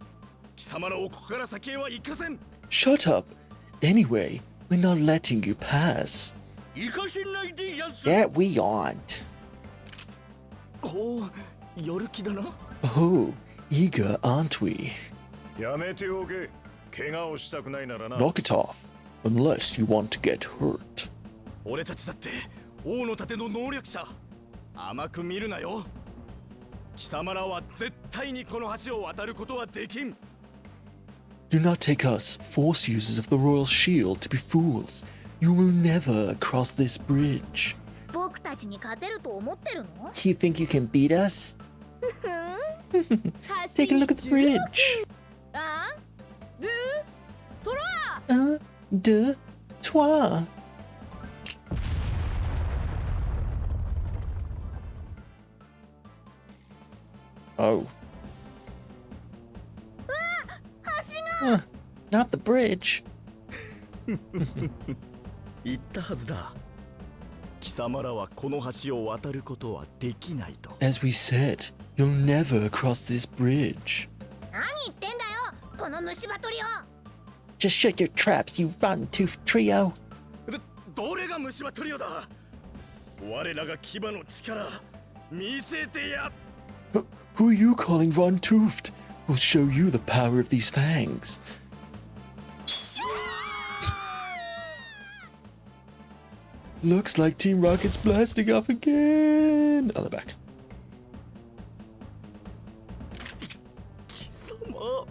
貴様らをここから先へは行かせん Shut up. Anyway, we're not letting you pass. 行かせないでやんす Yeah, we aren't. おお、やる気だな。 Oh, eager, aren't we? やめておけ。怪我をしたくないならな。 Knock it off. Unless you want to get hurt. 俺たちだって王の盾の能力者甘く見るなよ貴様らは絶対にこの橋を渡ることはできん Do not take us, force users of the royal shield, to be fools. You will never cross this bridge. 僕たちに勝てると思ってるの？ You think you can beat us? Take a look at the bridge. De toi. Oh. Not the bridge. 言ったはずだ。貴様らはこの橋を渡ることはできないと。 As we said, you'll never cross this bridge. 何言ってんだよこの虫歯トリオ。 Just shut your traps, you rotten-toothed trio. どれが虫歯トリオだ我らが牙の力見せてや Who are you calling rotten-toothed? We'll show you the power of these fangs. Looks like Team Rocket's blasting off again. Oh, they're back. 貴様、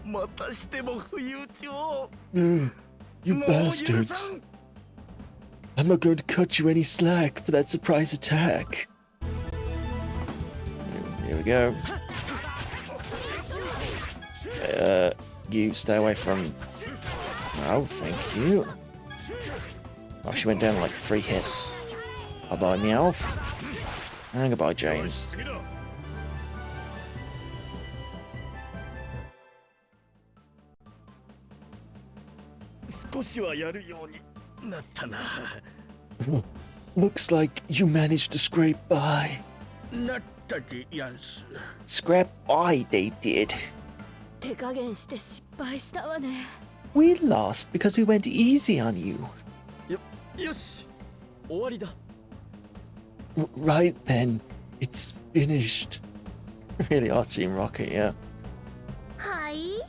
またしても不意打ちを。 You bastards. I'm not going to cut you any slack for that surprise attack. Here we go. You stay away from... Oh, thank you. Oh, she went down like 3 hits. Bye-bye, Meowth. And goodbye, James. 少しはやるようになったな Looks like you managed to scrape by. なったでやんす Scrap by, they did. 手加減して失敗したわね。 We lost because we went easy on you. よし、終わりだ。Right then, it's finished. Really are Team Rocket, yeah. はい。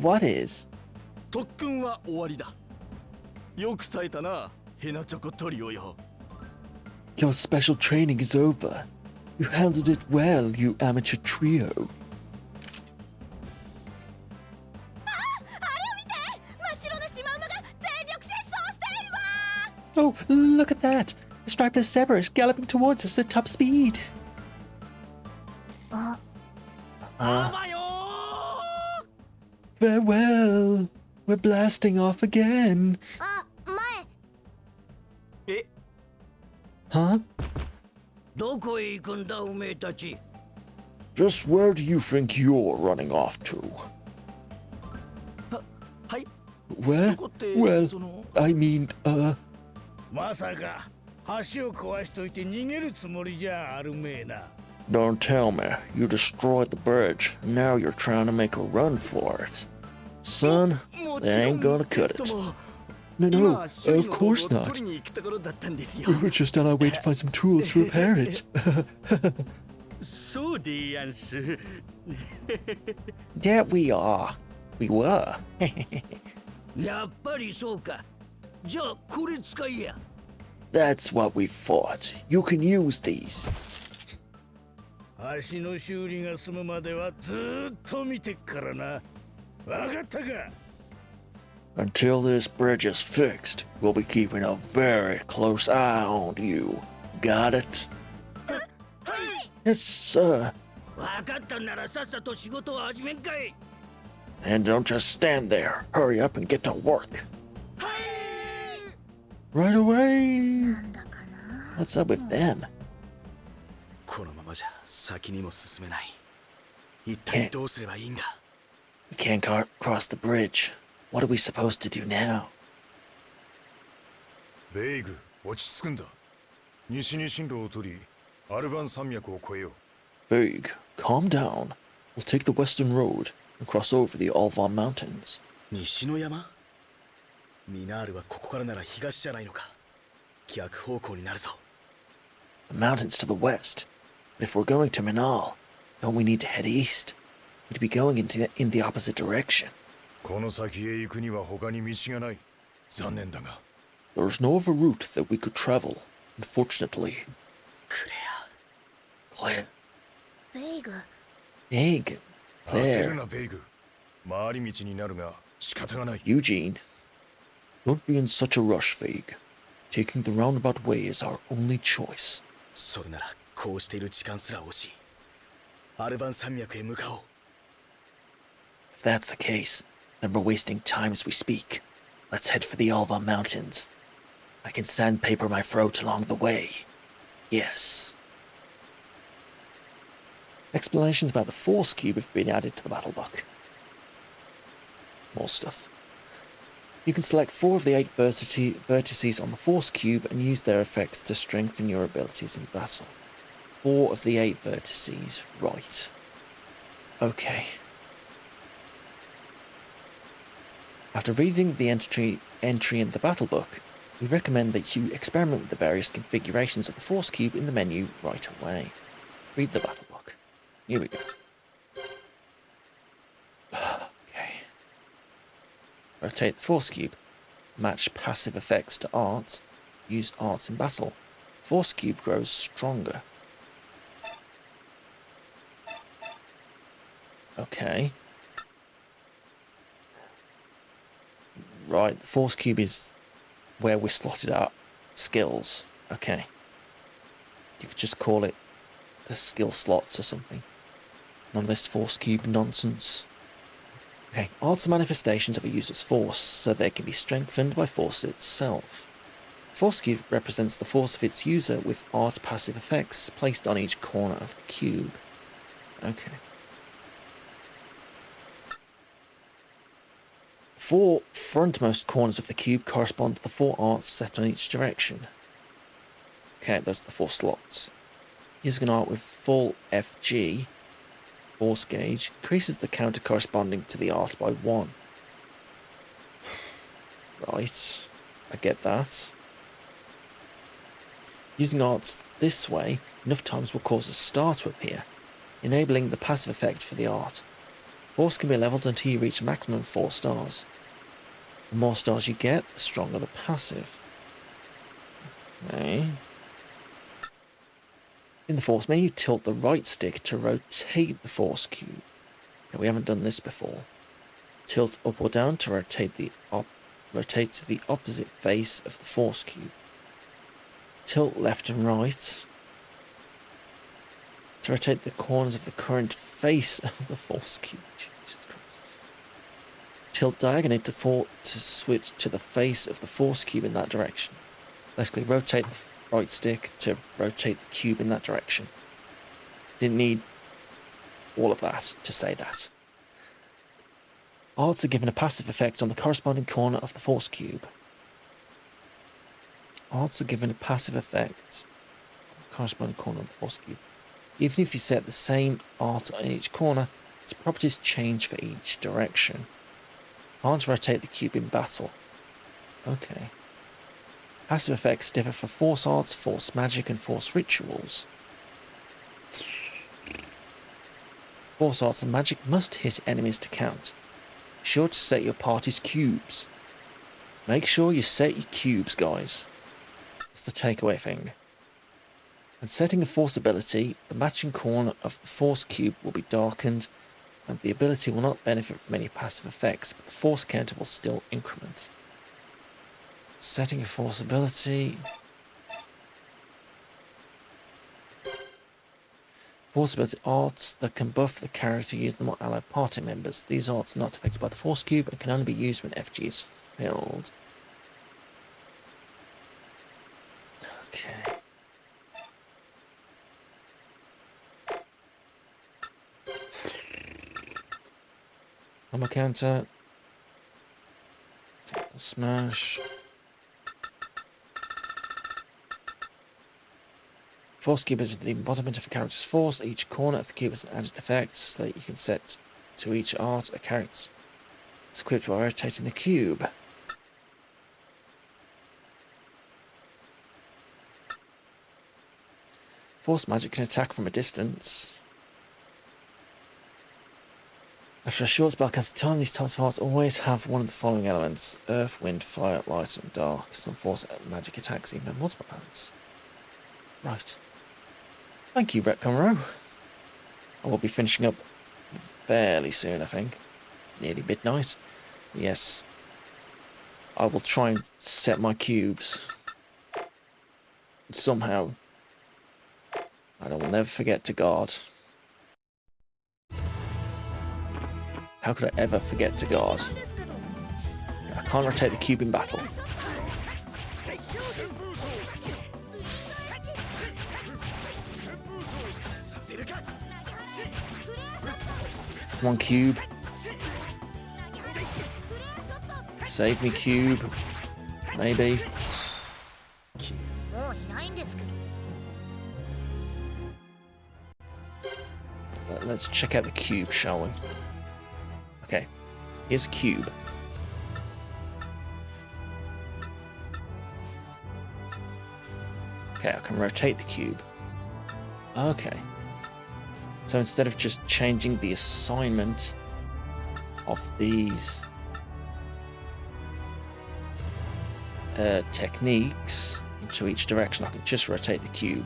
What is? 特訓は終わりだ。よく耐えたな、ヘナチョコトリオよ。Your special training is over. You handled it well, you amateur trio. Oh, look at that! The striped zebra is galloping towards us at top speed. あ、 Farewell! We're blasting off again. あ、前。え、 Huh? どこへ行くんだおめえたち。 Just where do you think you're running off to? はい。 Where? どこって、 Well, その。 I mean, まさか橋を壊しといて逃げるつもりじゃあるめえな。 Don't tell me. You destroyed the bridge, and now you're trying to make a run for it. Son, they ain't gonna cut it. No, no, of course not. We were just on our way to find some tools to repair it. そうでやんす。 Yeah, we are. We were. やっぱりそうか。じゃあこれ使いや。 That's what we thought. You can use these. 橋の修理が済むまではずーっと見てっからな。わかったか。 Until this bridge is fixed, we'll be keeping a very close eye on you. Got it? Yes, sir. わかったならさっさと仕事を始めんかい。 And don't just stand there. Hurry up and get to work. Right away. What's up with them? このままじゃ先にも進めない。一体どうすればいいんだ。 We can't cross the bridge. What are we supposed to do now? ベイグ、落ち着くんだ。西に進路を取り、アルバン山脈を越えよう。 Vague, calm down. We'll take the western road and cross over the Alvar Mountains. 西の山？ミナールはここからなら東じゃないのか。逆方向になるぞ。 The mountains to the west. But if we're going to Minal, don't we need to head east? We'd be going in the opposite direction. この先へ行くには他に道がない。残念だが。 There's no other route that we could travel, unfortunately. クレ Claire. ベイグ。 Big. 焦る Claire. な、ベイグ。回り道になるが仕方がない。 Eugene. Don't be in such a rush, Vague. Taking the roundabout way is our only choice. それならこうしている時間すら惜しい。アルバン山脈へ向かおう。 If that's the case, then we're wasting time as we speak. Let's head for the Alva Mountains. I can sandpaper my throat along the way. Yes. Explanations about the Force Cube have been added to the battle book. More stuff. You can select 4 of the 8 vertices on the Force Cube and use their effects to strengthen your abilities in battle. 4 of the 8 vertices, right. Okay. After reading the entry in the battle book, we recommend that you experiment with the various configurations of the Force Cube in the menu right away. Read the battle book. Here we go. Okay. Rotate the Force Cube. Match passive effects to arts. Use arts in battle. Force Cube grows stronger. Okay. Right, the Force Cube is where we slotted our skills. Okay. You could just call it the skill slots or something. None of this Force Cube nonsense. Okay, arts are manifestations of a user's force, so they can be strengthened by force itself. Force Cube represents the force of its user with art passive effects placed on each corner of the cube. Okay. 4 frontmost corners of the cube correspond to the 4 arts set on each direction. Okay, those are the 4 slots. Using an art with full FG, force gauge, increases the counter corresponding to the art by 1. Right. I get that. Using arts this way enough times will cause a star to appear, enabling the passive effect for the art. Force can be leveled until you reach a maximum of 4 stars. The more stars you get, the stronger the passive. Okay. In the force menu, tilt the right stick to rotate the force cube. Okay, we haven't done this before. Tilt up or down to rotate to the opposite face of the force cube. Tilt left and right to rotate the corners of the current face of the force cube. Jesus Christ. Tilt diagonally to switch to the face of the force cube in that direction. Basically, rotate the right stick to rotate the cube in that direction. Didn't need all of that to say that. Arts are given a passive effect on the corresponding corner of the force cube. Arts are given a passive effect on the corresponding corner of the force cube. Even if you set the same art on each corner, its properties change for each direction. Can't rotate the cube in battle. Okay. Passive effects differ for force arts, force magic, and force rituals. Force arts and magic must hit enemies to count. Be sure to set your party's cubes. Make sure you set your cubes, guys. That's the takeaway thing. When setting a force ability, the matching corner of the force cube will be darkened, and the ability will not benefit from any passive effects, but the force counter will still increment. Setting a force ability. Force ability arts that can buff the character use them on allied party members. These arts are not affected by the force cube and can only be used when FG is filled. Okay. Armor counter. Take the smash. Force cube is the embodiment of a character's force. Each corner of the cube is an added effect so that you can set to each art a character. It's equipped by rotating the cube. Force magic can attack from a distance. After a short spell cast time, these types of arts always have one of the following elements: earth, wind, fire, light, and dark. Some force magic attacks even have multiple elements. Right. Thank you, Retconro. I will be finishing up fairly soon, I think. It's nearly midnight. Yes. I will try and set my cubes. Somehow. And I will never forget to guard. How could I ever forget to guard? I can't rotate the cube in battle. Come on, cube. Save me, cube. Maybe. Let's check out the cube, shall we? Okay, here's a cube. Okay, I can rotate the cube. Okay. So instead of just changing the assignment of these techniques into each direction, I can just rotate the cube.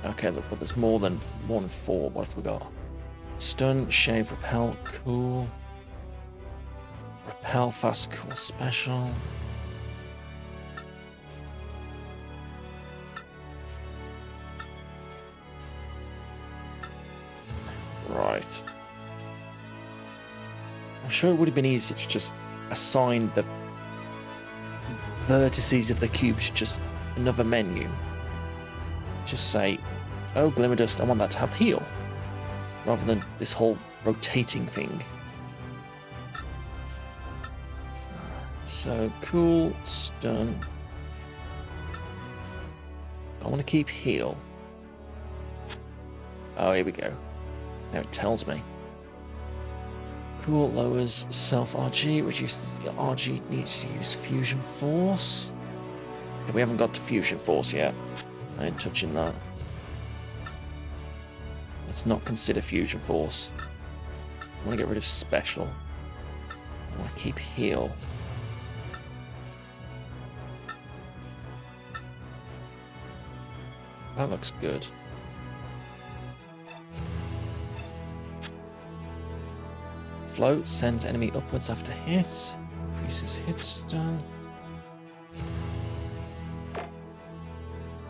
Okay, look, but there's more than 4. What have we got? Stun, shave, repel, cool. Repel, fast, cool, special. Right. I'm sure it would have been easier to just assign the vertices of the cube to just another menu. Just say, oh, Glimmer Dust, I want that to have heal, rather than this whole rotating thing. So, cool, stun. I want to keep heal. Oh, here we go. Now it tells me. Cool, lowers self RG, reduces the RG needs to use fusion force. Okay, we haven't got to fusion force yet. I ain't touching that. Let's not consider fusion force. I want to get rid of special. I want to keep heal. That looks good. Float sends enemy upwards after hits. Increases hit stun.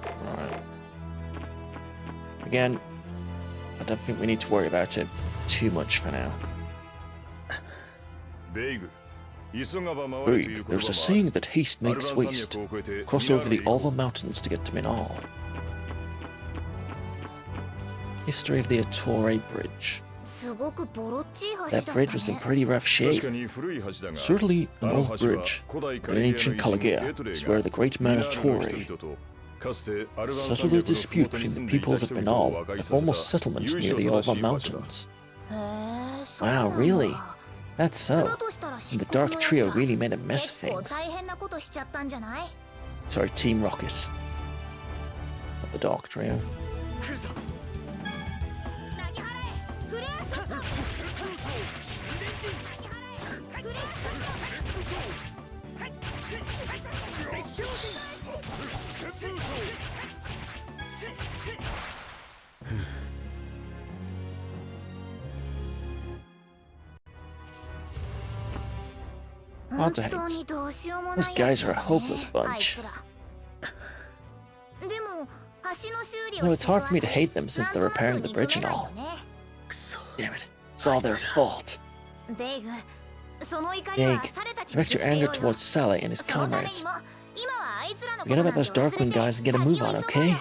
Right. Again, I don't think we need to worry about it too much for now. Big, there's a saying that haste makes waste. Cross over the Alva Mountains to get to Minar. History of the Ettore Bridge. That bridge was in pretty rough shape. Certainly an old bridge, but in ancient Kalagea is where the great man Ettore settled a dispute between the peoples of Benal at a former settlement near the Alva Mountains. Wow, really? That's so. And the Dark Trio really made a mess of things. Sorry, Team Rocket. Not the Dark Trio. Hard to hate. Those guys are a hopeless bunch. Though it's hard for me to hate them since they're repairing the bridge and all. Damn it. It's all their fault. Big, direct your anger towards Sally and his comrades. Forget about those Darkwind guys and get a move on, okay?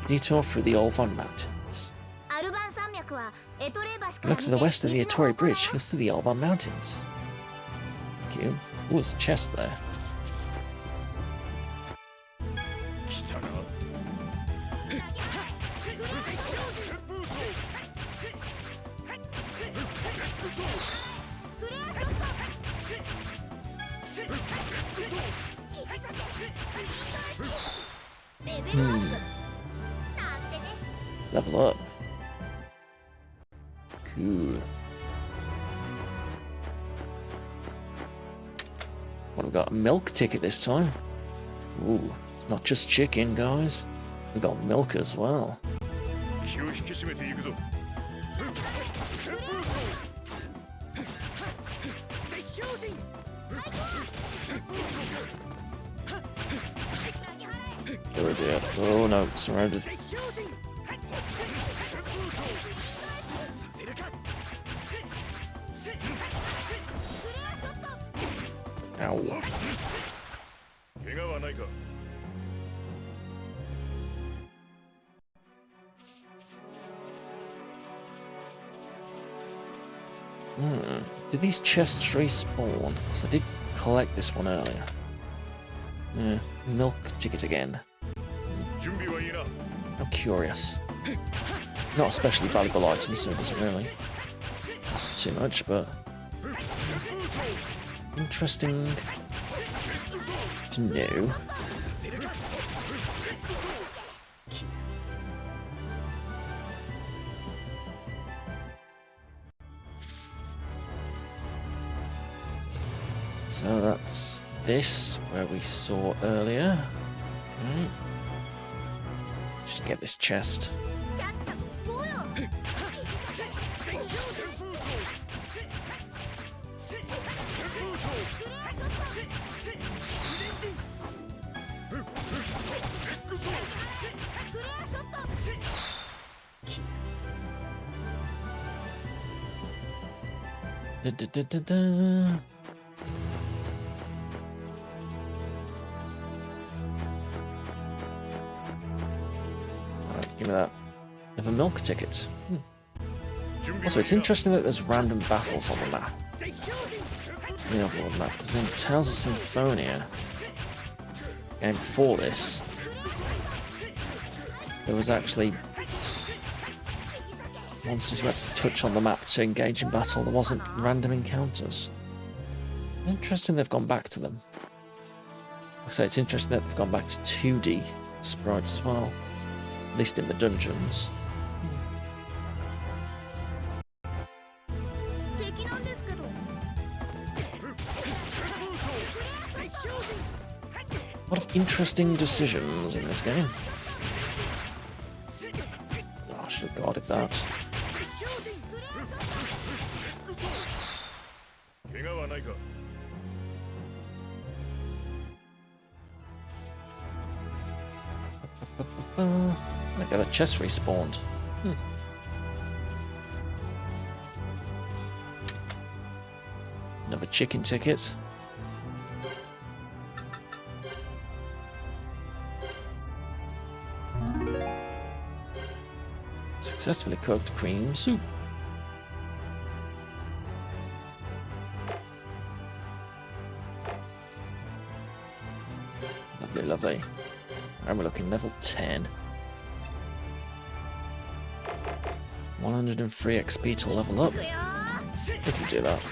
Detour through the Olvan Mountains. Look to the west of the Ettore Bridge, you'll see the Olvan Mountains. Thank you. Ooh, there's a chest there. Level up. Cool. What, we got a milk ticket this time? Ooh, it's not just chicken, guys. We got milk as well. Oh dear. Oh no, surrounded. Ow. Did these chests respawn? So I did collect this one earlier. Yeah, milk ticket again. I'm curious. Not especially valuable item, so it doesn't really matter too much, but interesting to know. So that's this, where we saw earlier. Right. Just get this chest. Da, da, da, da, da. Alright, give me that. I have a milk ticket. Also, it's interesting that there's random battles on the map. The overworld map, because then it tells us Symphonia. And before this, there was actually monsters who had to touch on the map to engage in battle. There wasn't random encounters. Interesting they've gone back to them. Like I say, it's interesting that they've gone back to 2D sprites as well. At least in the dungeons. A lot of interesting decisions in this game. Oh, I should have guarded that. I got a chest respawned. Another chicken ticket. Successfully cooked cream soup. Lovely, lovely. And we're looking level 10. 103 XP to level up. We can do that.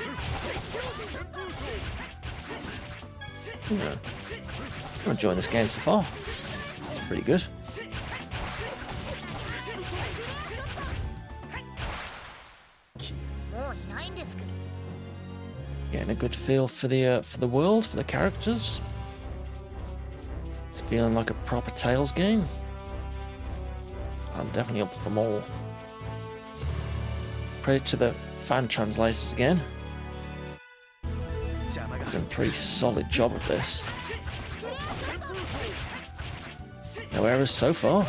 Yeah. I'm enjoying this game so far. It's pretty good. Getting a good feel for the world, for the characters. It's feeling like a proper Tales game. I'm definitely up for more. Credit to the fan translators again. Done a pretty solid job of this. No errors so far.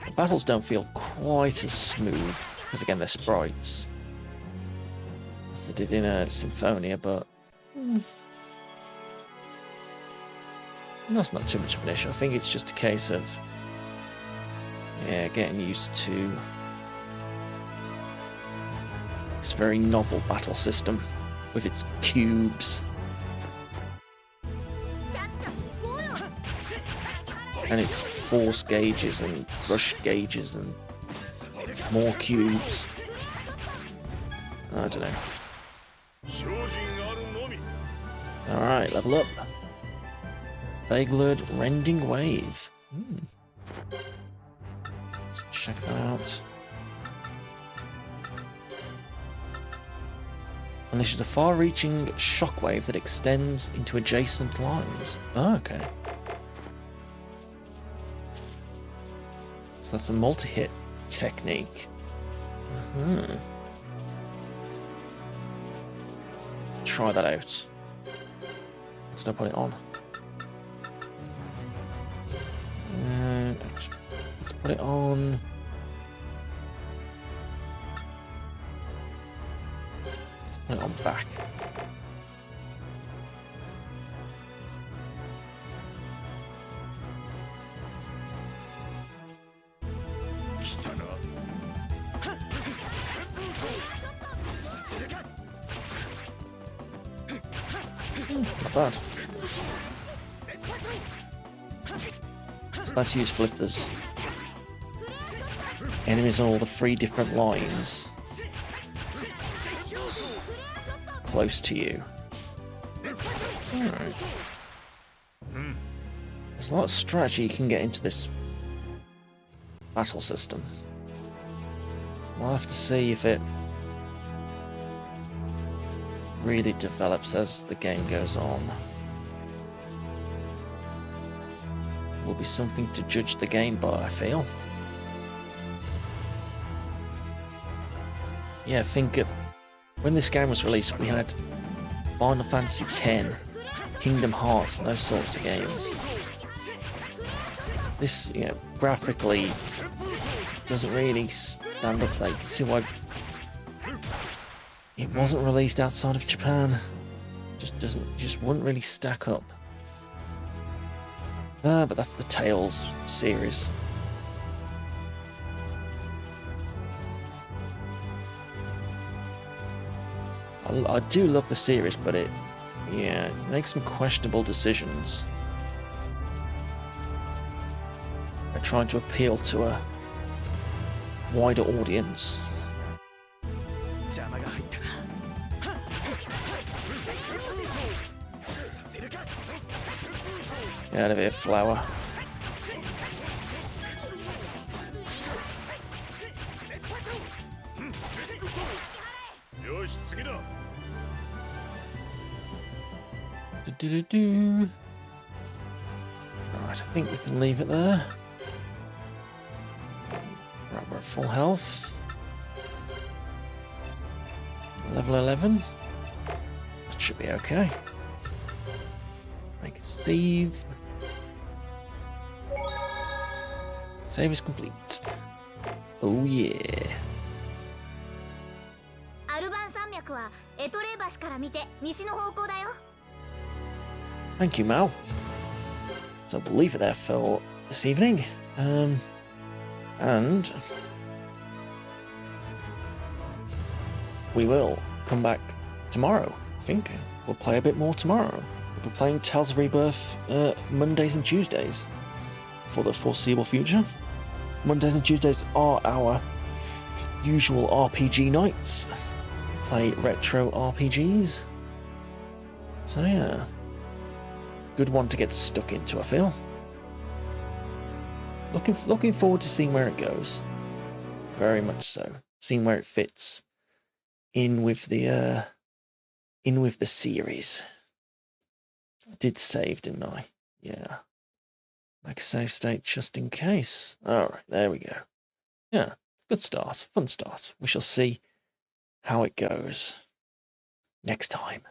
The battles don't feel quite as smooth, because again they're sprites. As they did in Symphonia, but that's not too much of an issue. I think it's just a case of getting used to this very novel battle system with its cubes and its force gauges and rush gauges and more cubes. I don't know. Alright, level up. Vaguelord Rending Wave. Let's check that out. Unleashes a far-reaching shockwave that extends into adjacent lines. Oh, okay. So that's a multi-hit technique. Try that out. Let's not put it on. Let's put it on. Let's put it on back. Not bad. So that's useful if there's enemies on all the 3 different lines close to you. Alright. There's a lot of strategy you can get into this battle system. We'll have to see if it really develops as the game goes on. Will be something to judge the game by, I feel. Yeah, I think when this game was released, we had Final Fantasy X, Kingdom Hearts, and those sorts of games. This, graphically doesn't really stand up to that. You can see why it wasn't released outside of Japan. Just wouldn't really stack up. But that's the Tales series. I do love the series, but it Yeah, make some questionable decisions. They're trying to appeal to a wider audience. Get out of here, flower. Do-do-do-do. Right, I think we can leave it there. Right, we're at full health. Level 11. That should be okay. Make a save. Save is complete. Oh yeah. アルバン山脈はエトレー橋から見て西の方向だよ。 Thank you, Mal. So we'll leave it there for this evening. And we will come back tomorrow. I think we'll play a bit more tomorrow. We'll be playing Tales of Rebirth Mondays and Tuesdays for the foreseeable future. Mondays and Tuesdays are our usual RPG nights. Play retro RPGs. So yeah. Good one to get stuck into, I feel. Looking forward to seeing where it goes. Very much so. Seeing where it fits in with the series. I did save, didn't I? Yeah. Make a save state just in case. Alright, there we go. Yeah, good start. Fun start. We shall see how it goes next time.